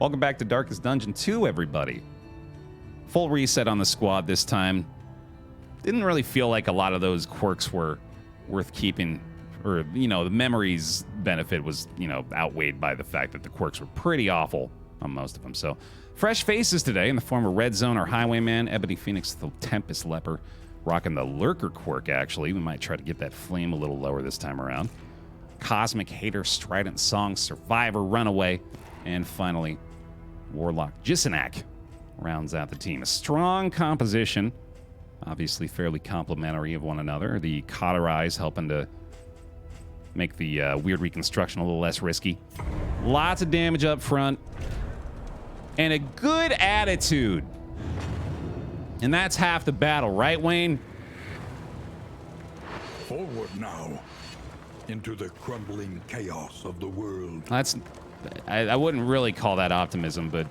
Welcome back to Darkest Dungeon 2, everybody. Full reset on the squad this time. Didn't really feel like a lot of those quirks were worth keeping, or, you know, the memories benefit was, you know, outweighed by the fact that the quirks were pretty awful on most of them. So, fresh faces today in the form of Red Zone, our Highwayman, Ebony Phoenix, the Tempest Leper, rocking the Lurker quirk, actually. We might try to get that flame a little lower this time around. Cosmic Hater, Strident Song, Survivor, Runaway, and finally, Warlock Jisanak rounds out the team. A strong composition, obviously fairly complementary of one another. The Cauterize helping to make the weird reconstruction a little less risky. Lots of damage up front, and a good attitude. And that's half the battle, right, Wayne? Forward now, into the crumbling chaos of the world. I wouldn't really call that optimism, but,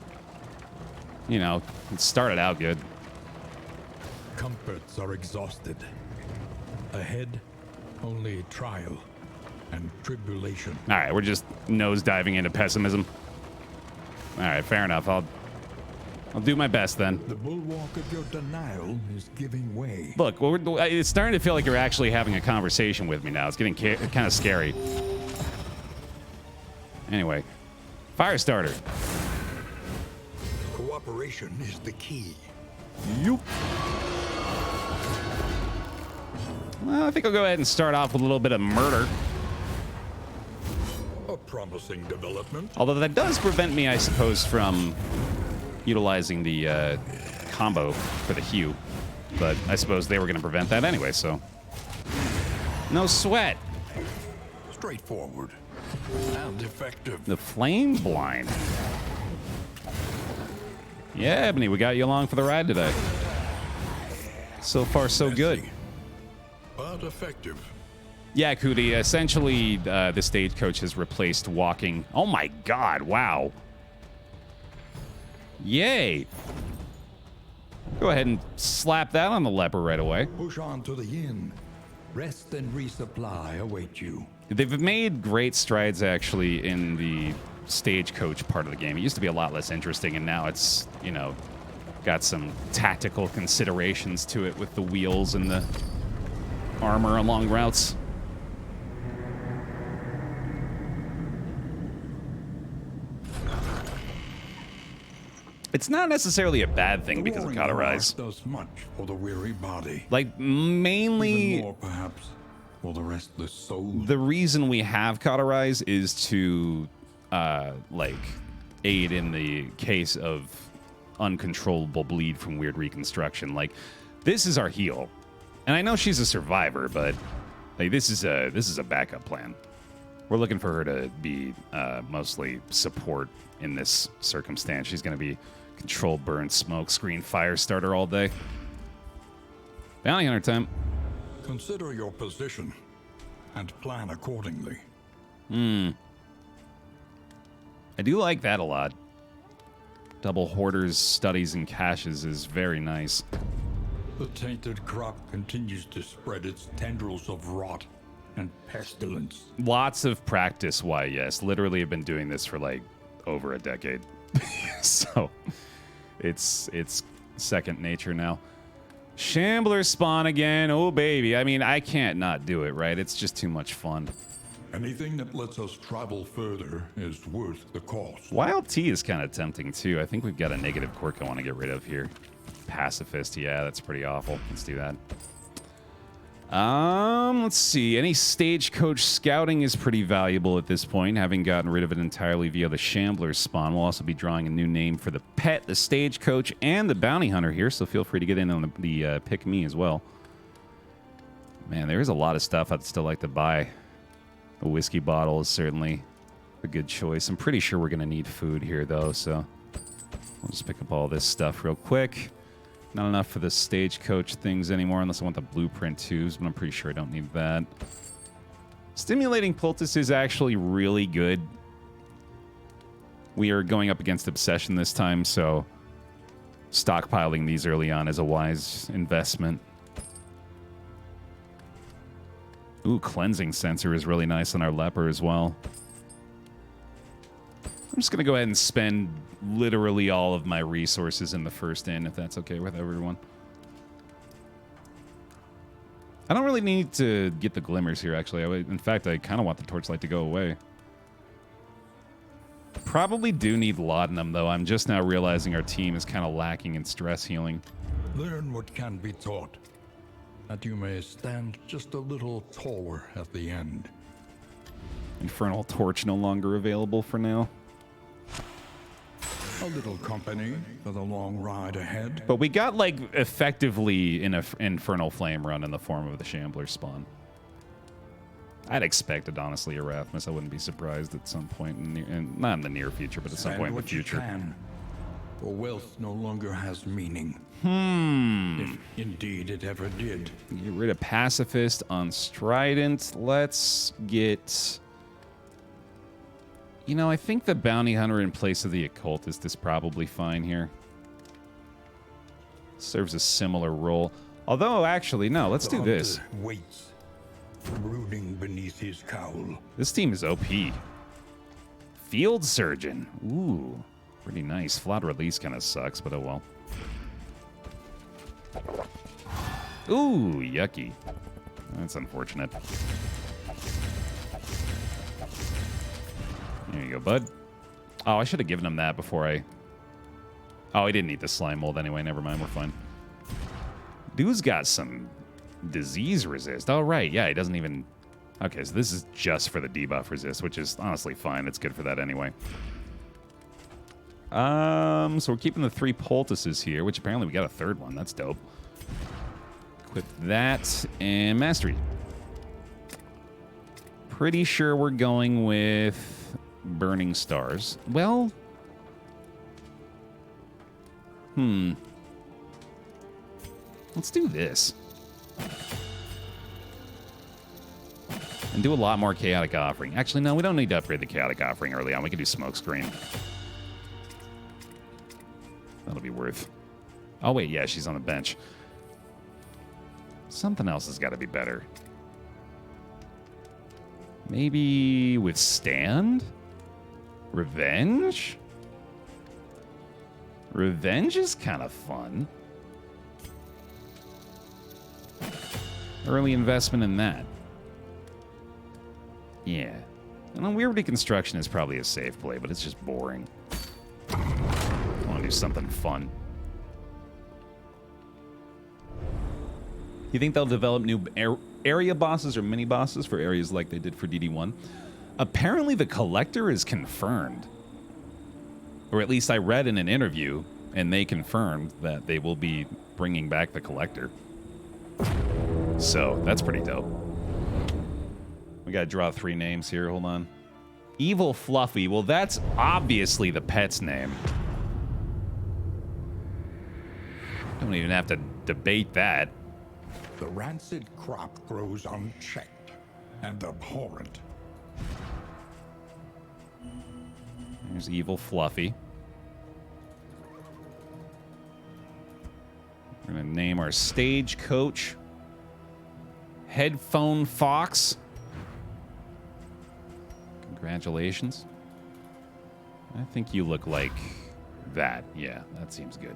you know, it started out good. Comforts are exhausted. Ahead, only trial and tribulation. All right, we're just nosediving into pessimism. All right, fair enough. I'll do my best then. The bulwark of your denial is giving way. Look, it's starting to feel like you're actually having a conversation with me now. It's getting kind of scary. Anyway, fire starter. Cooperation is the key. Yup. Well, I think I'll go ahead and start off with a little bit of murder. A promising development. Although that does prevent me, I suppose, from utilizing the combo for the Hue. But I suppose they were going to prevent that anyway, so. No sweat. Straightforward and effective. The Flame Blind. Yeah, Ebony, we got you along for the ride today. So far, so good. But effective. Yeah, Cootie, essentially, the stagecoach has replaced walking. Oh my god, wow. Yay. Go ahead and slap that on the leper right away. Push on to the inn. Rest and resupply await you. They've made great strides, actually, in the stagecoach part of the game. It used to be a lot less interesting, and now it's, you know, got some tactical considerations to it with the wheels and the armor along routes. It's not necessarily a bad thing because of Cauterize. Does much for the weary body. Like, mainly, Even more, perhaps, for the restless soul. the reason we have Cauterize is to, like, aid in the case of uncontrollable bleed from weird reconstruction. Like, this is our heal, and I know she's a survivor, but like, this is a backup plan. We're looking for her to be mostly support in this circumstance. She's going to be control, burn, smoke, screen, fire starter all day. Bounty hunter time. Consider your position and plan accordingly. I do like that a lot. Double hoarders, studies, and caches is very nice. The tainted crop continues to spread its tendrils of rot and pestilence. Lots of practice, why, yes. Literally have been doing this for like over a decade. So it's second nature now. Shambler spawn again. Oh, baby. I mean, I can't not do it, right? It's just too much fun. Anything that lets us travel further is worth the cost. Wild Tea is kind of tempting, too. I think we've got a negative quirk I want to get rid of here. Pacifist. Yeah, that's pretty awful. Let's do that. Let's see. Any stagecoach scouting is pretty valuable at this point, having gotten rid of it entirely via the Shambler spawn. We'll also be drawing a new name for the pet, the stagecoach, and the bounty hunter here, so feel free to get in on the pick me as well. Man, there is a lot of stuff I'd still like to buy. A whiskey bottle is certainly a good choice. I'm pretty sure we're going to need food here, though, so we'll just pick up all this stuff real quick. Not enough for the stagecoach things anymore, unless I want the blueprint tubes, but I'm pretty sure I don't need that. Stimulating Cultist is actually really good. We are going up against Obsession this time, so stockpiling these early on is a wise investment. Ooh, Cleansing Sensor is really nice on our leper as well. I'm just going to go ahead and spend literally all of my resources in the first inn, if that's okay with everyone. I don't really need to get the glimmers here, actually. In fact, I kind of want the torchlight to go away. Probably do need laudanum, though. I'm just now realizing our team is kind of lacking in stress healing. Learn what can be taught, that you may stand just a little taller at the end. Infernal torch no longer available for now. A little company for the long ride ahead. But we got, like, effectively an infernal flame run in the form of the Shambler spawn. I'd expected, honestly, Erasmus. I wouldn't be surprised at some point, not in the near future, but at some point in the future. Can, for wealth no longer has meaning. If indeed it ever did. Get rid of Pacifist on Strident. Let's get... You know, I think the Bounty Hunter in place of the Occultist is probably fine here. Serves a similar role. Although, actually, no, let's do this. Waits, brooding beneath his cowl. This team is OP. Field Surgeon. Ooh, pretty nice. Flat release kind of sucks, but oh well. Ooh, yucky. That's unfortunate. There you go, bud. Oh, I should have given him that before I... Oh, he didn't eat the slime mold anyway. Never mind, we're fine. Dude's got some disease resist. Oh, right. Yeah, he doesn't even... Okay, so this is just for the debuff resist, which is honestly fine. It's good for that anyway. So we're keeping the 3 poultices here, which apparently we got a 3rd one. That's dope. Equip that and mastery. Pretty sure we're going with burning stars. Well... Let's do this. And do a lot more Chaotic Offering. Actually, no, we don't need to upgrade the Chaotic Offering early on. We can do Smokescreen. That'll be worth... Oh, wait, yeah, she's on the bench. Something else has got to be better. Maybe Withstand? Revenge? Revenge is kind of fun. Early investment in that. Yeah. And Weird Reconstruction is probably a safe play, but it's just boring. I want to do something fun. You think they'll develop new area bosses or mini bosses for areas like they did for DD1? Apparently the Collector is confirmed. Or at least I read in an interview, and they confirmed that they will be bringing back the Collector. So, that's pretty dope. We gotta draw 3 names here, hold on. Evil Fluffy, well that's obviously the pet's name. Don't even have to debate that. The rancid crop grows unchecked and abhorrent. There's Evil Fluffy. We're gonna name our stagecoach Headphone Fox. Congratulations. I think you look like that. Yeah, that seems good.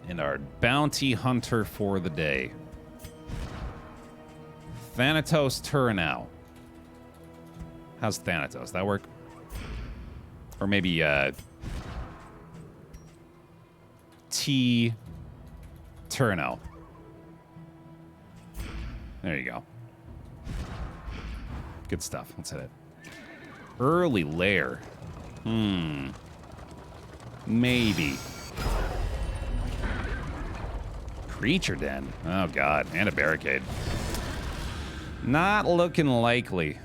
And our bounty hunter for the day. Thanatos Turinau. How's Thanatos? That work? Or maybe T Turinau. There you go. Good stuff. Let's hit it. Early lair. Maybe. Creature den. Oh, God. And a barricade. Not looking likely.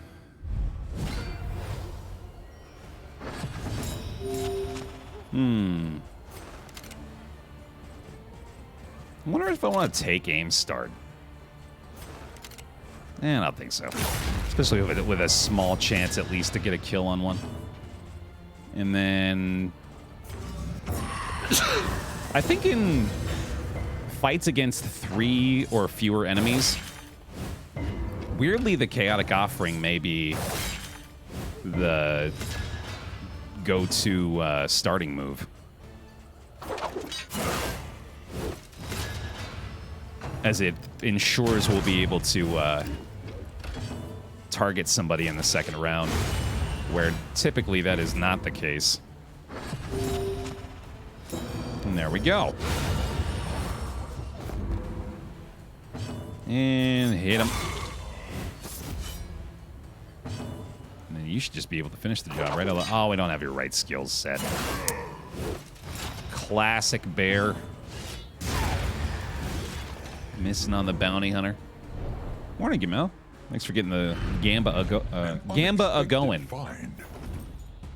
I wonder if I want to take aim start. I don't think so. Especially with a small chance at least to get a kill on one. And then... I think in fights against 3 or fewer enemies, weirdly the Chaotic Offering may be the go-to starting move. As it ensures we'll be able to target somebody in the second round, where typically that is not the case. And there we go. And hit him. And then you should just be able to finish the job, right? Oh, we don't have your right skills set. Classic Baer. Missing on the bounty hunter. Morning, Gamel. Thanks for getting the Gamba a-going.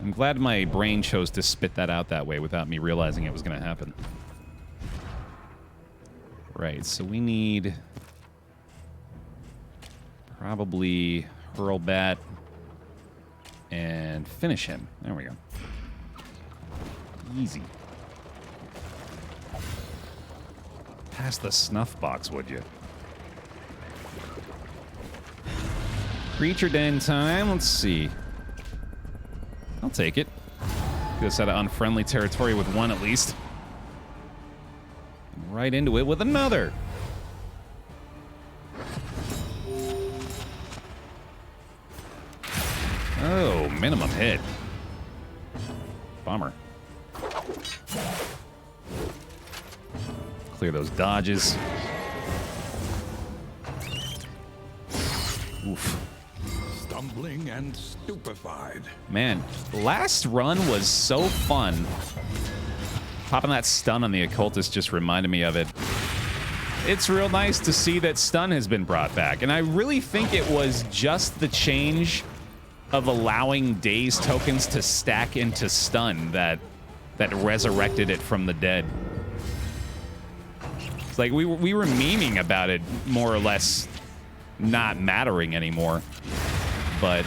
I'm glad my brain chose to spit that out that way without me realizing it was going to happen. Right, so we need probably Hurlbat and finish him. There we go. Easy. Pass the snuff box, would you? Creature den time. Let's see. I'll take it. Get us out of unfriendly territory with one at least. Right into it with another. Oh, minimum hit. Bummer. Clear those dodges. Oof. Stumbling and stupefied. Man, last run was so fun. Popping that stun on the occultist just reminded me of it. It's real nice to see that stun has been brought back, and I really think it was just the change of allowing daze tokens to stack into stun that resurrected it from the dead. It's like we were memeing about it more or less not mattering anymore, but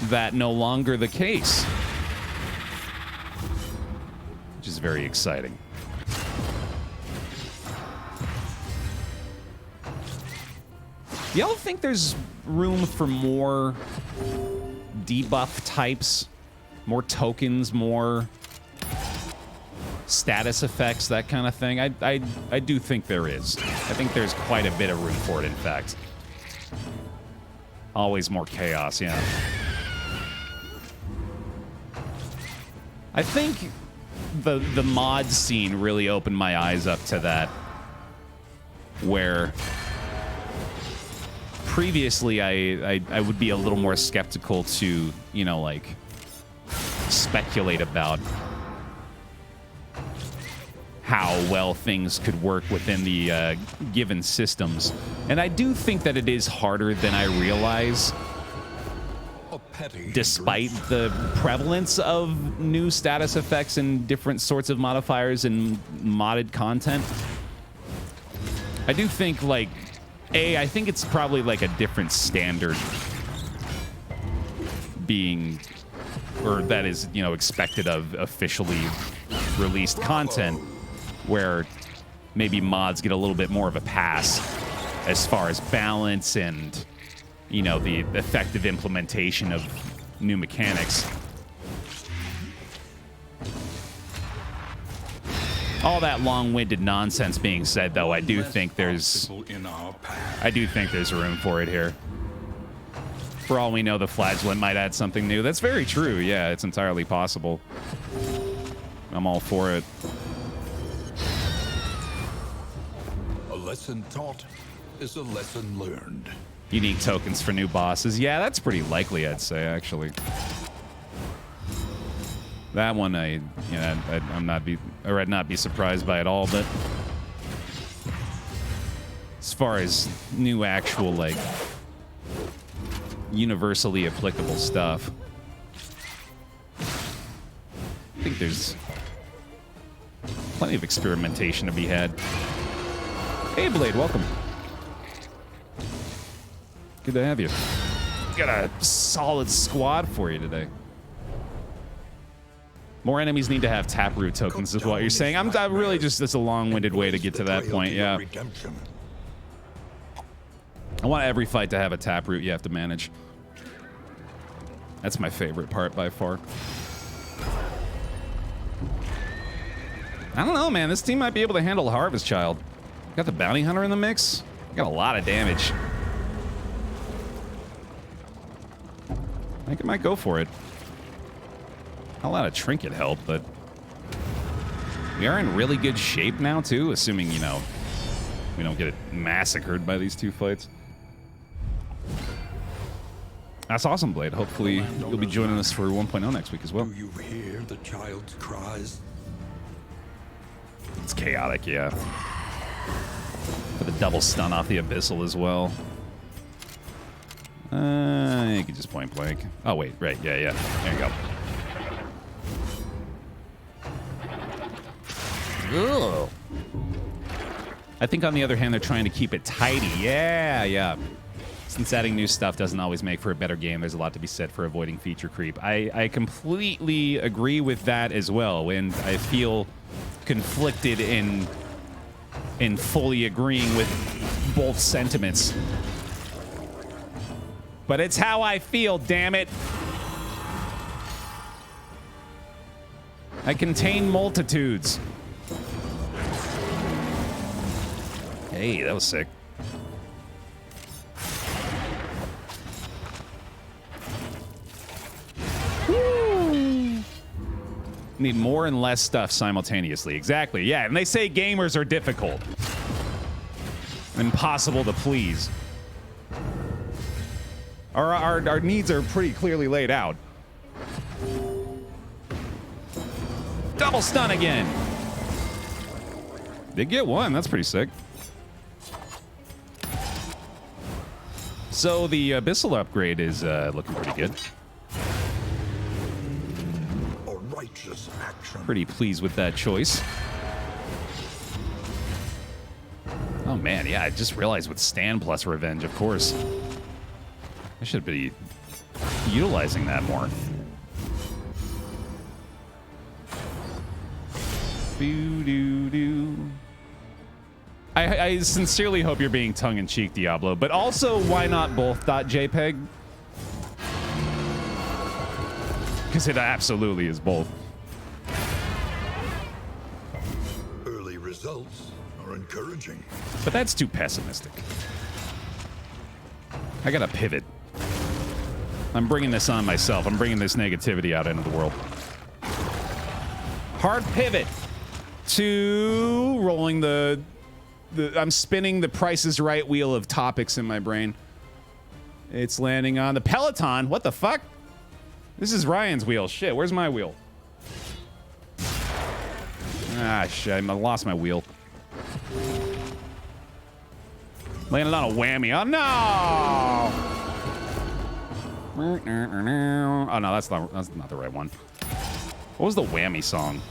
that no longer the case, which is very exciting. Y'all think there's room for more debuff types, more tokens, more status effects, that kind of thing? I do think there is. I think there's quite a bit of room for it, in fact. Always more chaos, yeah. I think the mod scene really opened my eyes up to that, where previously I would be a little more skeptical to, you know, like, speculate about how well things could work within the given systems. And I do think that it is harder than I realize, despite the prevalence of new status effects and different sorts of modifiers and modded content. I do think, like, I think it's probably like a different standard being, or that is, you know, expected of officially released content, where maybe mods get a little bit more of a pass as far as balance and, you know, the effective implementation of new mechanics. All that long-winded nonsense being said, though, I do think there's room for it here. For all we know, the flagellant might add something new. That's very true. Yeah, it's entirely possible. I'm all for it. A lesson taught is a lesson learned. Unique tokens for new bosses. Yeah, that's pretty likely, I'd say, actually. That one, I'd not be surprised by at all. But as far as new, actual, like, universally applicable stuff, I think there's plenty of experimentation to be had. Hey, Blade, welcome. Good to have you. Got a solid squad for you today. More enemies need to have taproot tokens, is what you're saying. I'm really just, it's a long-winded way to get to that point, yeah. I want every fight to have a taproot you have to manage. That's my favorite part by far. I don't know, man. This team might be able to handle Harvest Child. Got the Bounty Hunter in the mix. Got a lot of damage. I think it might go for it. A lot of Trinket help, but we are in really good shape now, too, assuming, you know, we don't get massacred by these two fights. That's awesome, Blade. Hopefully you'll be joining us for 1.0 next week as well. Do you hear the child's cries? It's chaotic, yeah. For the double stun off the Abyssal as well. You could just point blank. Oh, wait, right, yeah. There you go. Ugh. I think, on the other hand, they're trying to keep it tidy. Yeah. Since adding new stuff doesn't always make for a better game, there's a lot to be said for avoiding feature creep. I completely agree with that as well, and I feel conflicted in fully agreeing with both sentiments. But it's how I feel, damn it. I contain multitudes. Hey, that was sick. Woo. Need more and less stuff simultaneously. Exactly, yeah. And they say gamers are difficult. Impossible to please. Our needs are pretty clearly laid out. Double stun again. Did get one. That's pretty sick. So the Abyssal upgrade is looking pretty good. A righteous action. Pretty pleased with that choice. Oh man, yeah, I just realized with Stand plus Revenge, of course. I should be utilizing that more. Boo-doo-doo. I sincerely hope you're being tongue-in-cheek, Diablo, but also, why not both .jpeg? Because it absolutely is both. Early results are encouraging. But that's too pessimistic. I gotta pivot. I'm bringing this on myself. I'm bringing this negativity out into the world. Hard pivot to rolling the I'm spinning the Price is Right wheel of topics in my brain. It's landing on the Peloton. What the fuck? This is Ryan's wheel. Shit, where's my wheel? Ah, shit, I lost my wheel. Landed on a whammy. Oh, no! Oh, no, that's not the right one. What was the whammy song?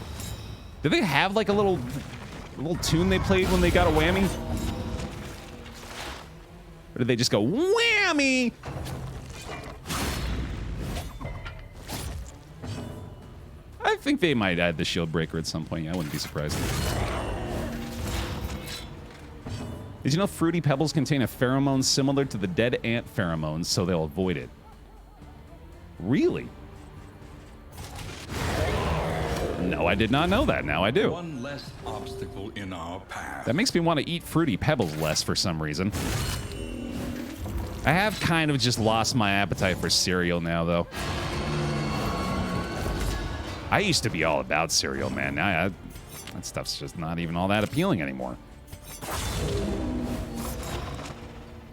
Did they have, like, a little tune they played when they got a whammy? Or did they just go, whammy? I think they might add the shield breaker at some point. Yeah, I wouldn't be surprised. Did you know Fruity Pebbles contain a pheromone similar to the dead ant pheromones, so they'll avoid it? Really? No, I did not know that. Now I do. One less obstacle in our path. That makes me want to eat Fruity Pebbles less for some reason. I have kind of just lost my appetite for cereal now, though. I used to be all about cereal, man. Now that stuff's just not even all that appealing anymore.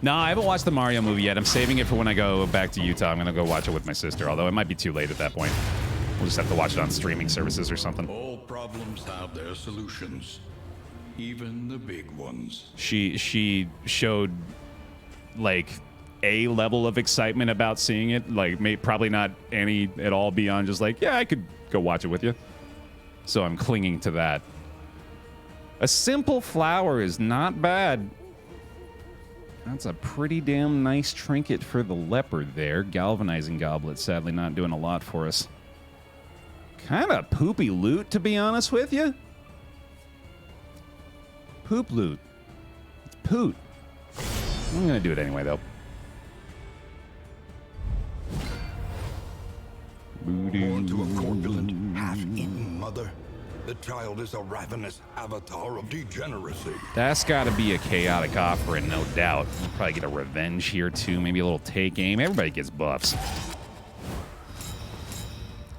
No, I haven't watched the Mario movie yet. I'm saving it for when I go back to Utah. I'm going to go watch it with my sister, although it might be too late at that point. We'll just have to watch it on streaming services or something. All problems have their solutions, even the big ones. She showed, like, a level of excitement about seeing it. Like, probably not any at all beyond just like, yeah, I could go watch it with you. So I'm clinging to that. A simple flower is not bad. That's a pretty damn nice trinket for the leopard there. Galvanizing goblet, sadly not doing a lot for us. Kind of poopy loot, to be honest with you. Poop loot. It's poot. I'm gonna do it anyway, though. Born to a corpulent, half-eaten mother, the child is a ravenous avatar of degeneracy. That's got to be a chaotic offering, no doubt. We'll probably get a revenge here, too. Maybe a little take aim. Everybody gets buffs.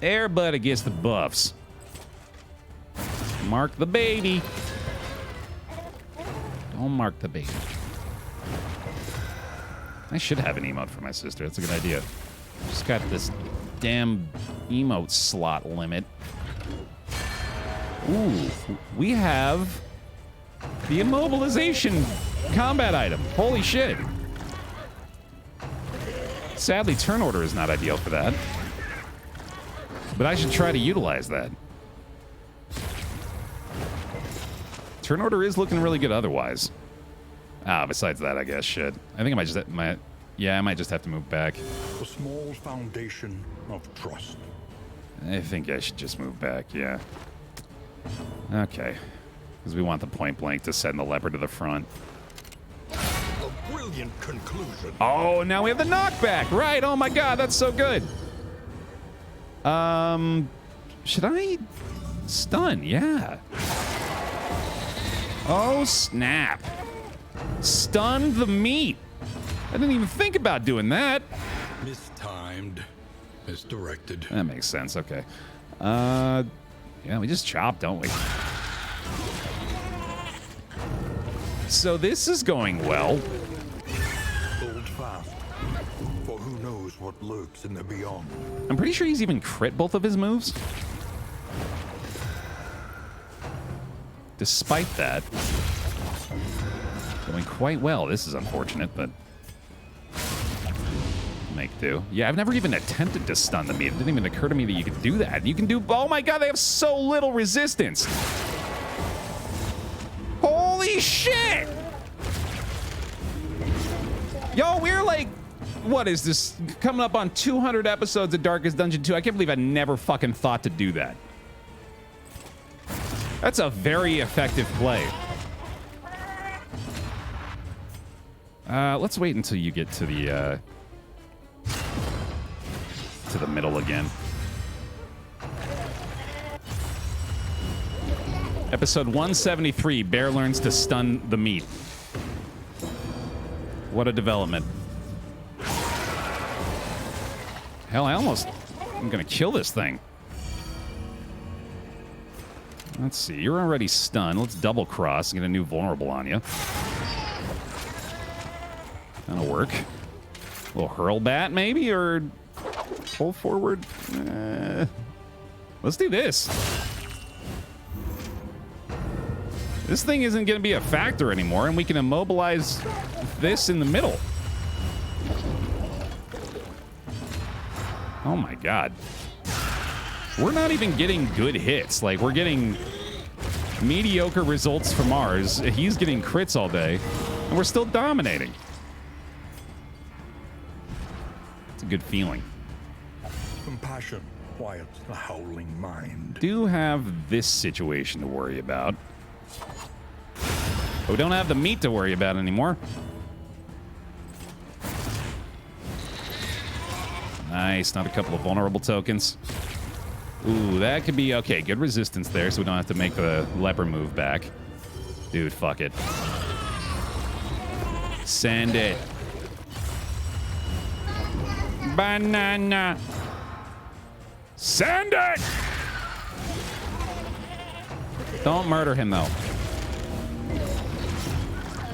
Everybody gets the buffs. Mark the baby. Don't mark the baby. I should have an emote for my sister. That's a good idea. Just got this damn emote slot limit. Ooh, we have the immobilization combat item. Holy shit. Sadly, turn order is not ideal for that. But I should try to utilize that. Turn order is looking really good otherwise. Besides that, I guess, shit. I think I might just have to move back. A small foundation of trust. I think I should just move back, yeah. Okay. Because we want the point blank to send the leopard to the front. A brilliant conclusion. Oh, now we have the knockback. Right. Oh my god, that's so good. Should I stun? Yeah. Oh, snap. Stun the meat. I didn't even think about doing that. Mistimed. Misdirected. That makes sense. Okay. Yeah, we just chop, don't we? So this is going well. Hold fast. For who knows what lurks in the beyond. I'm pretty sure he's even crit both of his moves. Despite that, going quite well. This is unfortunate, but make do. Yeah, I've never even attempted to stun the meat. It didn't even occur to me that you could do that. You can do... Oh my god, they have so little resistance. Holy shit! Yo, we're like... What is this? Coming up on 200 episodes of Darkest Dungeon 2. I can't believe I never fucking thought to do that. That's a very effective play. Let's wait until you get to the middle again. Episode 173, Baer learns to stun the meat. What a development. Hell, I'm gonna kill this thing. Let's see, you're already stunned. Let's double cross and get a new vulnerable on you. That'll work. A little hurl bat, maybe, or pull forward. Let's do this. This thing isn't going to be a factor anymore, and we can immobilize this in the middle. Oh my god. We're not even getting good hits. Like, we're getting mediocre results from ours. He's getting crits all day, and we're still dominating. It's a good feeling. Compassion quiets the howling mind. Do have this situation to worry about. But we don't have the meat to worry about anymore. Nice, not a couple of vulnerable tokens. Ooh, that could be okay. Good resistance there, so we don't have to make the leper move back. Dude, fuck it. Send it. Banana. Send it! Don't murder him, though.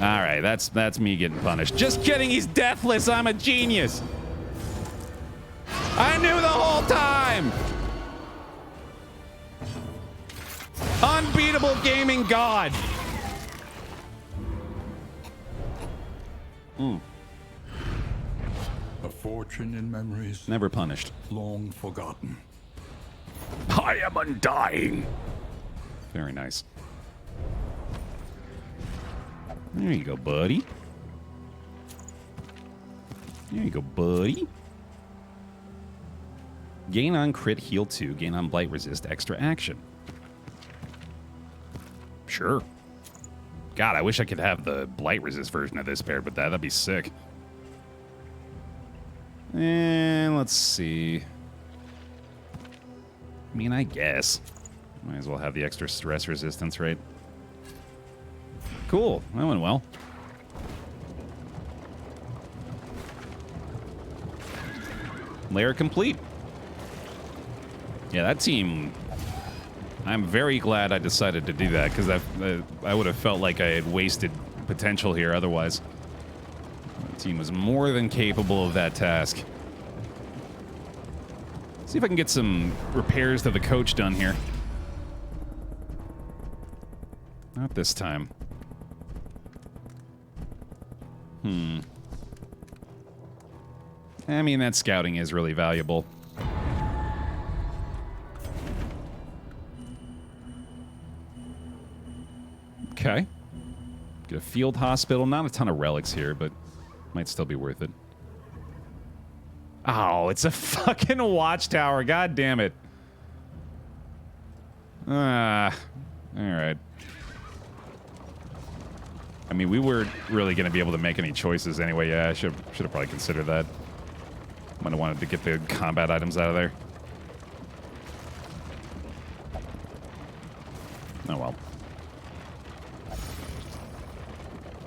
All right, that's me getting punished. Just kidding, he's deathless. I'm a genius. I knew the whole time. Unbeatable gaming god. A fortune in memories Never punished. long forgotten. I am undying. Very nice. There you go, buddy. There you go, buddy. Gain on crit, heal 2. Gain on blight, resist, extra action. Sure. God, I wish I could have the blight resist version of this paired with that. That'd be sick. And let's see. I mean, I guess. Might as well have the extra stress resistance, right? Cool. That went well. Lair complete. Yeah, that team... I'm very glad I decided to do that, because I would have felt like I had wasted potential here otherwise. The team was more than capable of that task. See if I can get some repairs to the coach done here. Not this time. I mean, that scouting is really valuable. Okay. Get a field hospital. Not a ton of relics here, but might still be worth it. Oh, it's a fucking watchtower. God damn it. Alright. I mean, we weren't really going to be able to make any choices anyway. Yeah, I should have probably considered that. Might have wanted to get the combat items out of there. Oh well.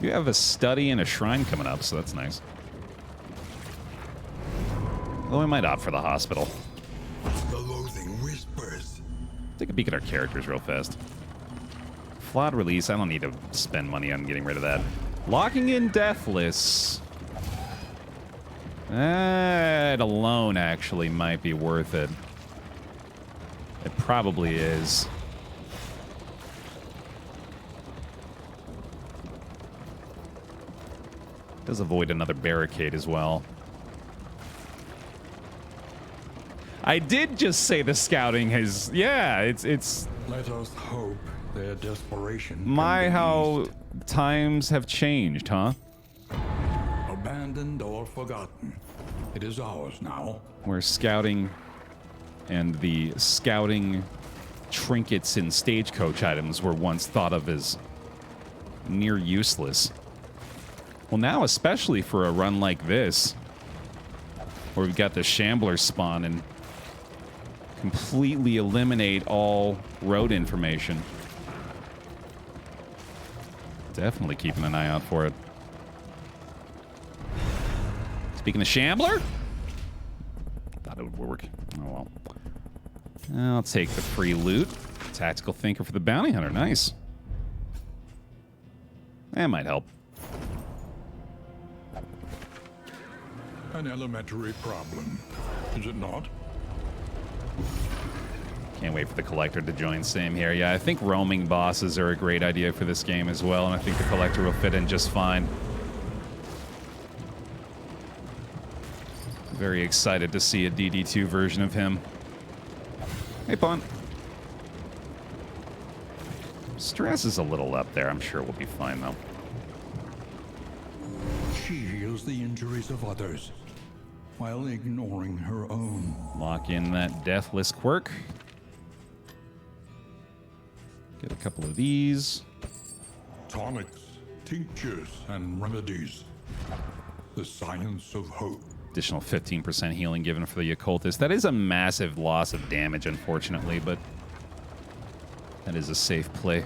You have a study and a shrine coming up, so that's nice. Well, we might opt for the hospital. The loathing whispers. Take a peek at our characters real fast. Flawed release. I don't need to spend money on getting rid of that. Locking in Deathless. That alone actually might be worth it. It probably is. Does avoid another barricade as well. I did just say the scouting has... Yeah, it's... Let us hope their desperation My, can be how eased. times have changed, huh? Abandoned or forgotten. It is ours now. Where scouting and the scouting trinkets and stagecoach items were once thought of as near useless. Well, now, especially for a run like this, where we've got the Shambler spawn and completely eliminate all road information. Definitely keeping an eye out for it. Speaking of Shambler, thought it would work. Oh well. I'll take the free loot. Tactical Thinker for the Bounty Hunter. Nice. That might help. An elementary problem, is it not? Can't wait for the Collector to join. Same here. Yeah, I think roaming bosses are a great idea for this game as well, and I think the Collector will fit in just fine. Very excited to see a DD2 version of him. Hey, Punt. Stress is a little up there. I'm sure we'll be fine, though. She heals the injuries of others while ignoring her own. Lock in that Deathless quirk. Get a couple of these. Tonics, tinctures, and remedies. The science of hope. Additional 15% healing given for the Occultist. That is a massive loss of damage, unfortunately, but that is a safe play.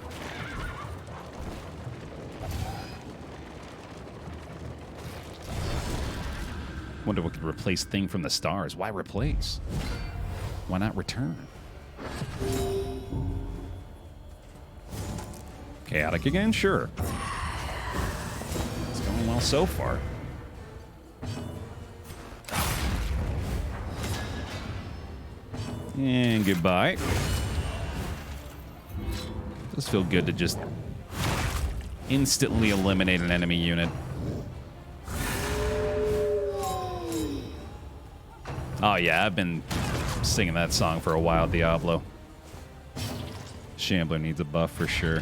Wonder if we could replace Thing from the Stars. Why replace? Why not return? Chaotic again? Sure. It's going well so far. And goodbye. Does feel good to just instantly eliminate an enemy unit. Oh yeah, I've been singing that song for a while, Diablo. Shambler needs a buff for sure.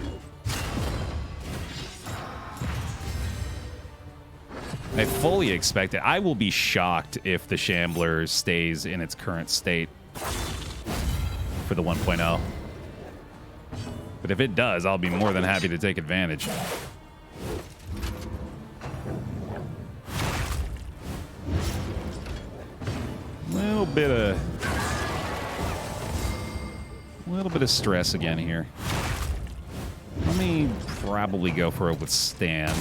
I fully expect it. I will be shocked if the Shambler stays in its current state for the 1.0. But if it does, I'll be more than happy to take advantage. A little bit of A little bit of stress again here. Let me probably go for a withstand.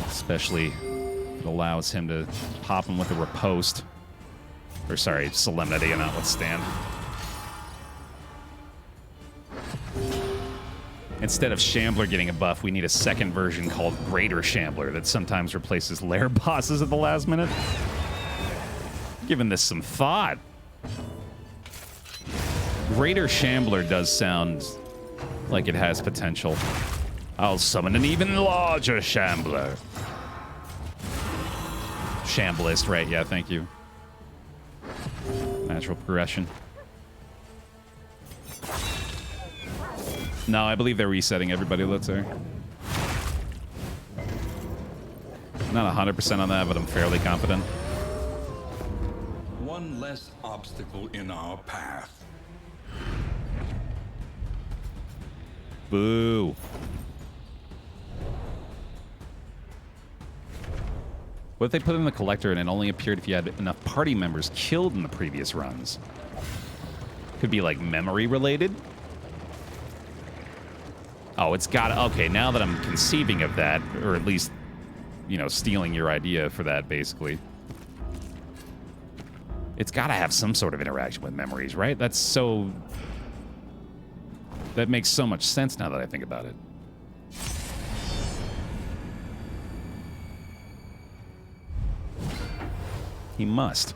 Especially if it allows him to pop him with a riposte. Or sorry, solemnity and not withstand. Instead of Shambler getting a buff, we need a second version called Greater Shambler that sometimes replaces lair bosses at the last minute. Giving this some thought. Greater Shambler does sound like it has potential. I'll summon an even larger Shambler. Shamblist, right? Yeah, thank you. Natural progression. No, I believe they're resetting everybody, let's say. Not 100% on that, but I'm fairly confident. One less obstacle in our path. Boo. What if they put it in the collector and it only appeared if you had enough party members killed in the previous runs? Could be like memory related. Oh, it's got... Okay, now that I'm conceiving of that, or at least, you know, stealing your idea for that, basically. It's got to have some sort of interaction with memories, right? That's so... That makes so much sense now that I think about it. He must.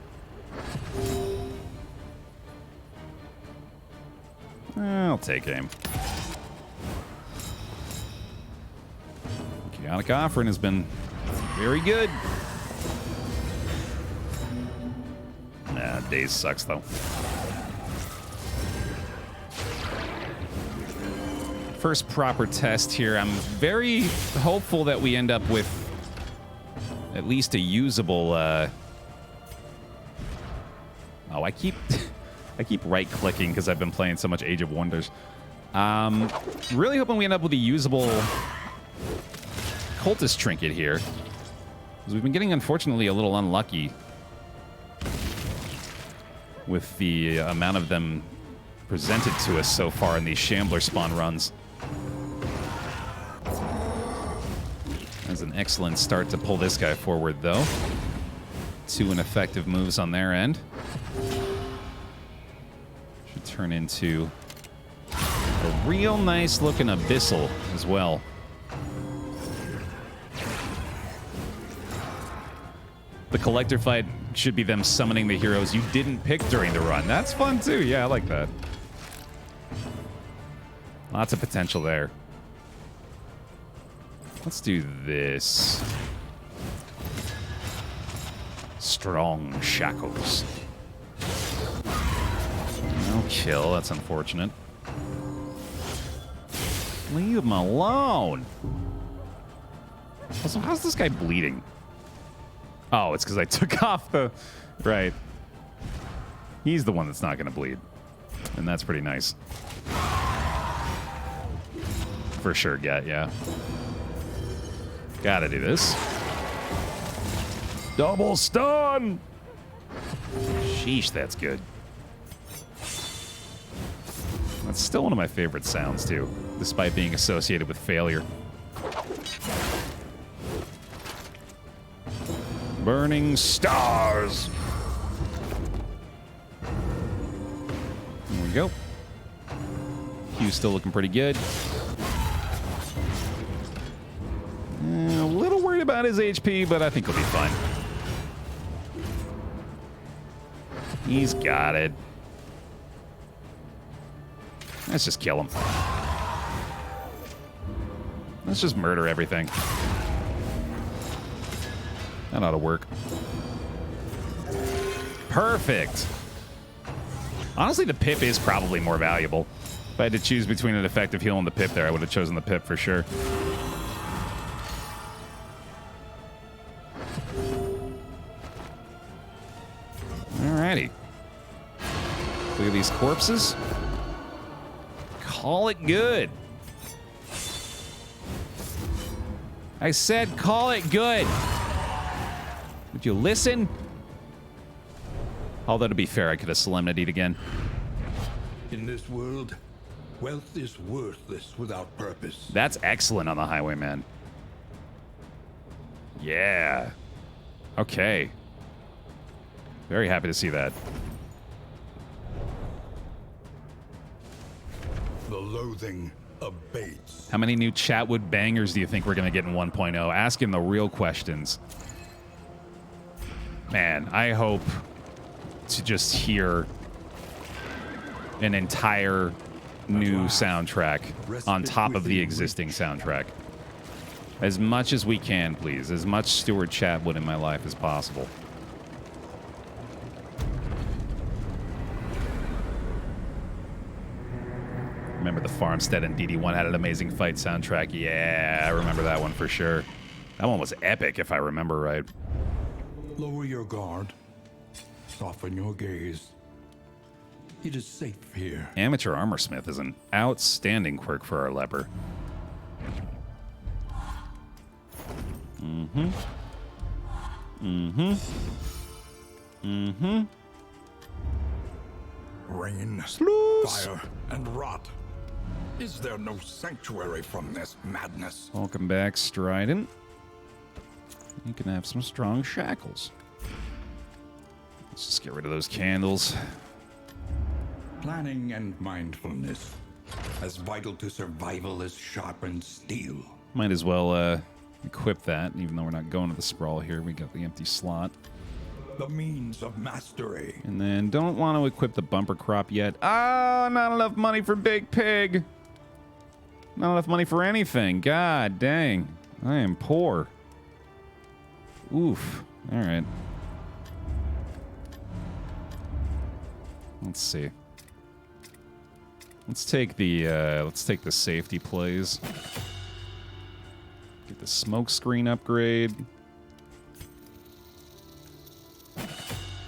I'll take aim. Chaotic Offering has been very good. Nah, Daze sucks, though. First proper test here. I'm very hopeful that we end up with at least a usable... Oh, I keep right-clicking because I've been playing so much Age of Wonders. Really hoping we end up with a usable Cultist trinket here. Because we've been getting, unfortunately, a little unlucky with the amount of them presented to us so far in these Shambler spawn runs. That's an excellent start to pull this guy forward, though. 2 ineffective moves on their end. Should turn into a real nice-looking Abyssal as well. The collector fight should be them summoning the heroes you didn't pick during the run. That's fun, too. Yeah, I like that. Lots of potential there. Let's do this. Strong shackles. No kill. That's unfortunate. Leave him alone. Also, how's this guy bleeding? Oh, it's because I took off the... Right. He's the one that's not going to bleed. And that's pretty nice. For sure, yeah. Gotta do this. Double stun! Sheesh, that's good. That's still one of my favorite sounds, too, despite being associated with failure. Burning stars! There we go. Q's still looking pretty good. A little worried about his HP, but I think he'll be fine. He's got it. Let's just kill him. Let's just murder everything. That ought to work. Perfect. Honestly, the pip is probably more valuable. If I had to choose between an effective heal and the pip there, I would have chosen the pip for sure. Alrighty. Look at these corpses. Call it good. I said call it good. Would you listen? Although, to be fair, I could have solemnitied again. In this world, wealth is worthless without purpose. That's excellent on the Highwayman. Yeah. Okay. Very happy to see that. The loathing abates. How many new Chatwood bangers do you think we're going to get in 1.0? Asking the real questions. Man, I hope to just hear an entire new soundtrack on top of the existing soundtrack. As much as we can, please. As much Stuart Chatwood in my life as possible. Remember the Farmstead and DD1 had an amazing fight soundtrack? Yeah, I remember that one for sure. That one was epic, if I remember right. Lower your guard. Soften your gaze. It is safe here. Amateur Armorsmith is an outstanding quirk for our leper. Mm-hmm. Mm-hmm. Mm-hmm. Rain, Sluice. fire, and rot. Is there no sanctuary from this madness? Welcome back, Strident. You can have some strong shackles. Let's just get rid of those candles. Planning and mindfulness, as vital to survival as sharpened steel. Might as well equip that, even though we're not going to the sprawl here. We got the empty slot. The means of mastery. And then don't want to equip the bumper crop yet. Ah, not enough money for Big Pig. Not enough money for anything. God dang. I am poor. Oof. All right. Let's see. Let's take the safety plays. Get the smoke screen upgrade.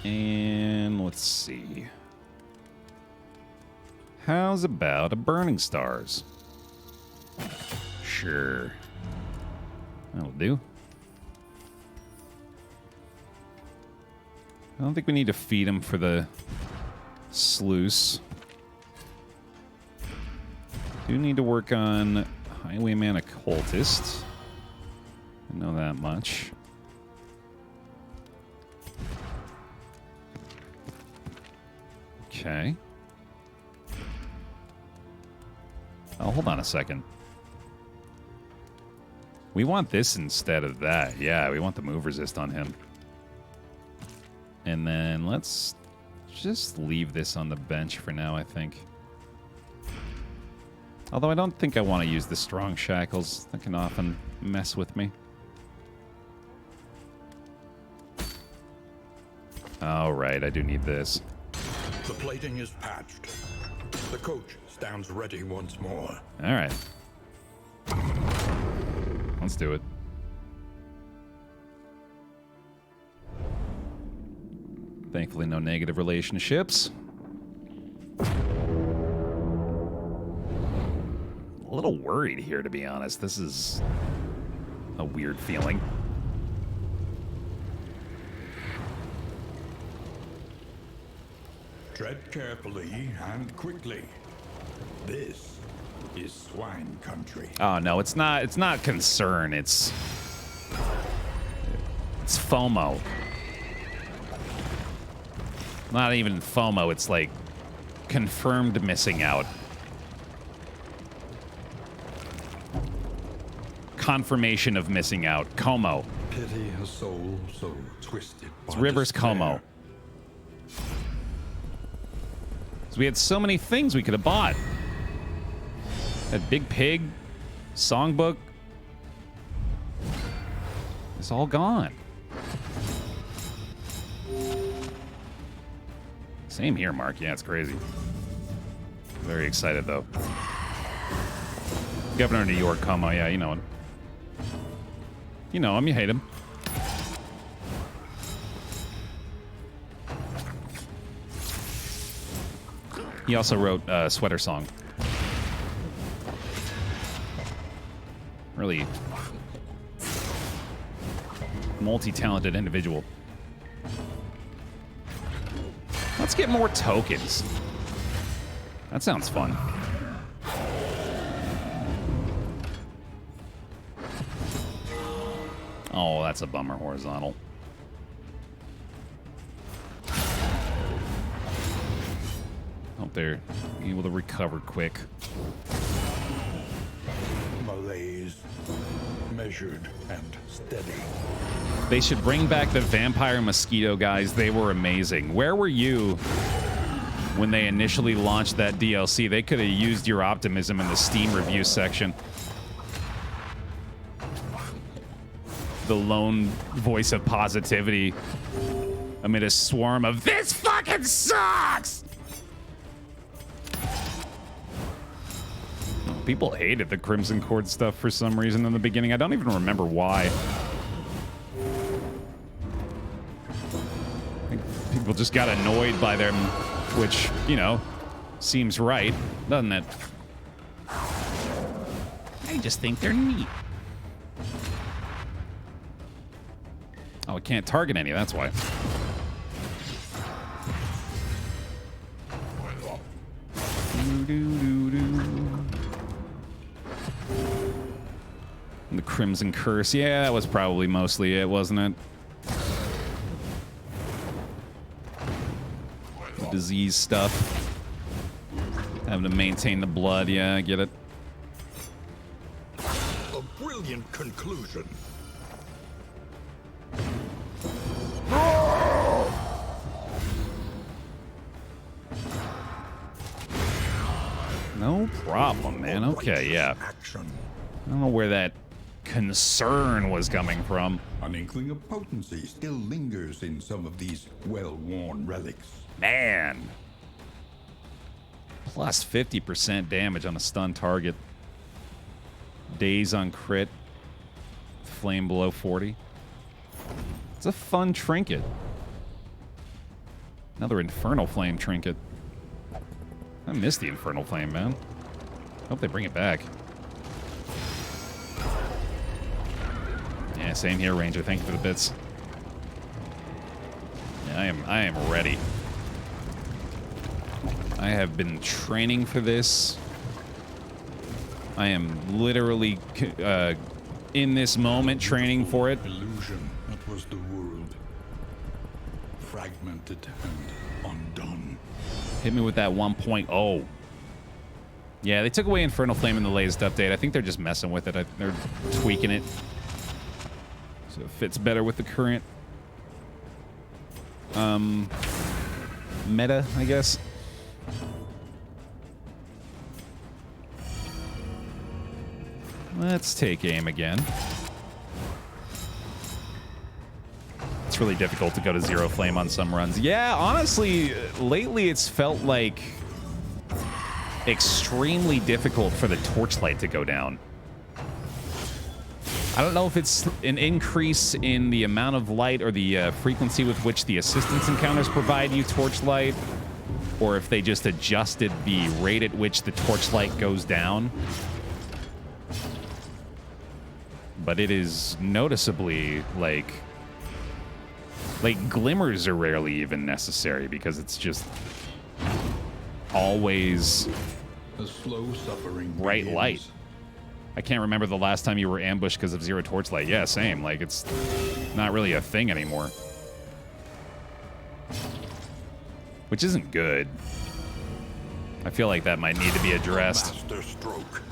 And let's see. How's about a Burning Stars? Sure. That'll do. I don't think we need to feed him for the sluice. Do need to work on Highwayman Cultist. I know that much. Okay. Oh, hold on a second. We want this instead of that. Yeah, we want the move resist on him. And then let's just leave this on the bench for now, I think. Although I don't think I want to use the strong shackles. That can often mess with me. All right, I do need this. The plating is patched. The coach stands ready once more. All right. Let's do it. Thankfully, no negative relationships. A little worried here, to be honest. This is a weird feeling. Tread carefully and quickly. This is swine country. Oh no, it's not. It's not concern. It's FOMO. Not even FOMO. It's like confirmed missing out. Confirmation of missing out. Como. Pity a soul so twisted. It's Rivers Como. So we had so many things we could have bought. That Big Pig, songbook. It's all gone. Same here, Mark. Yeah, it's crazy. Very excited, though. Governor of New York, Como. Yeah, you know him. You know him. You hate him. He also wrote Sweater Song. Really multi-talented individual. Let's get more tokens. That sounds fun. Oh, that's a bummer, horizontal. Hope they're able to recover quick. Malaise, measured and steady. They should bring back the vampire mosquito guys. They were amazing. Where were you when they initially launched that DLC? They could have used your optimism in the Steam review section. The lone voice of positivity amid a swarm of "this fucking sucks." People hated the Crimson Cord stuff for some reason in the beginning. I don't even remember why. I think people just got annoyed by them, which, you know, seems right, doesn't it? I just think they're neat. Oh, it can't target any, that's why. The Crimson Curse. Yeah, that was probably mostly it, wasn't it? The disease stuff. Having to maintain the blood. Yeah, I get it. A brilliant conclusion. No problem, man. Okay, yeah. Action. I don't know where that concern was coming from. An inkling of potency still lingers in some of these well-worn relics. Man. Plus 50% damage on a stun target. Days on crit. Flame below 40. It's a fun trinket. Another Infernal Flame trinket. I miss the Infernal Flame, man. Hope they bring it back. Yeah, same here, Ranger. Thank you for the bits. Yeah, I am ready. I have been training for this. I am literally in this moment training for it. Illusion, that was the world. Fragmented and undone. Hit me with that 1.0. Yeah, they took away Infernal Flame in the latest update. I think they're just messing with it. They're tweaking it so it fits better with the current meta, I guess. Let's take aim again. It's really difficult to go to zero flame on some runs. Yeah, honestly, lately it's felt like extremely difficult for the torchlight to go down. I don't know if it's an increase in the amount of light or the frequency with which the assistance encounters provide you torchlight, or if they just adjusted the rate at which the torchlight goes down. But it is noticeably like glimmers are rarely even necessary because it's just always A slow suffering bright begins. light. I can't remember the last time you were ambushed because of zero torchlight. Yeah, same. Like, it's not really a thing anymore. Which isn't good. I feel like that might need to be addressed. Master stroke.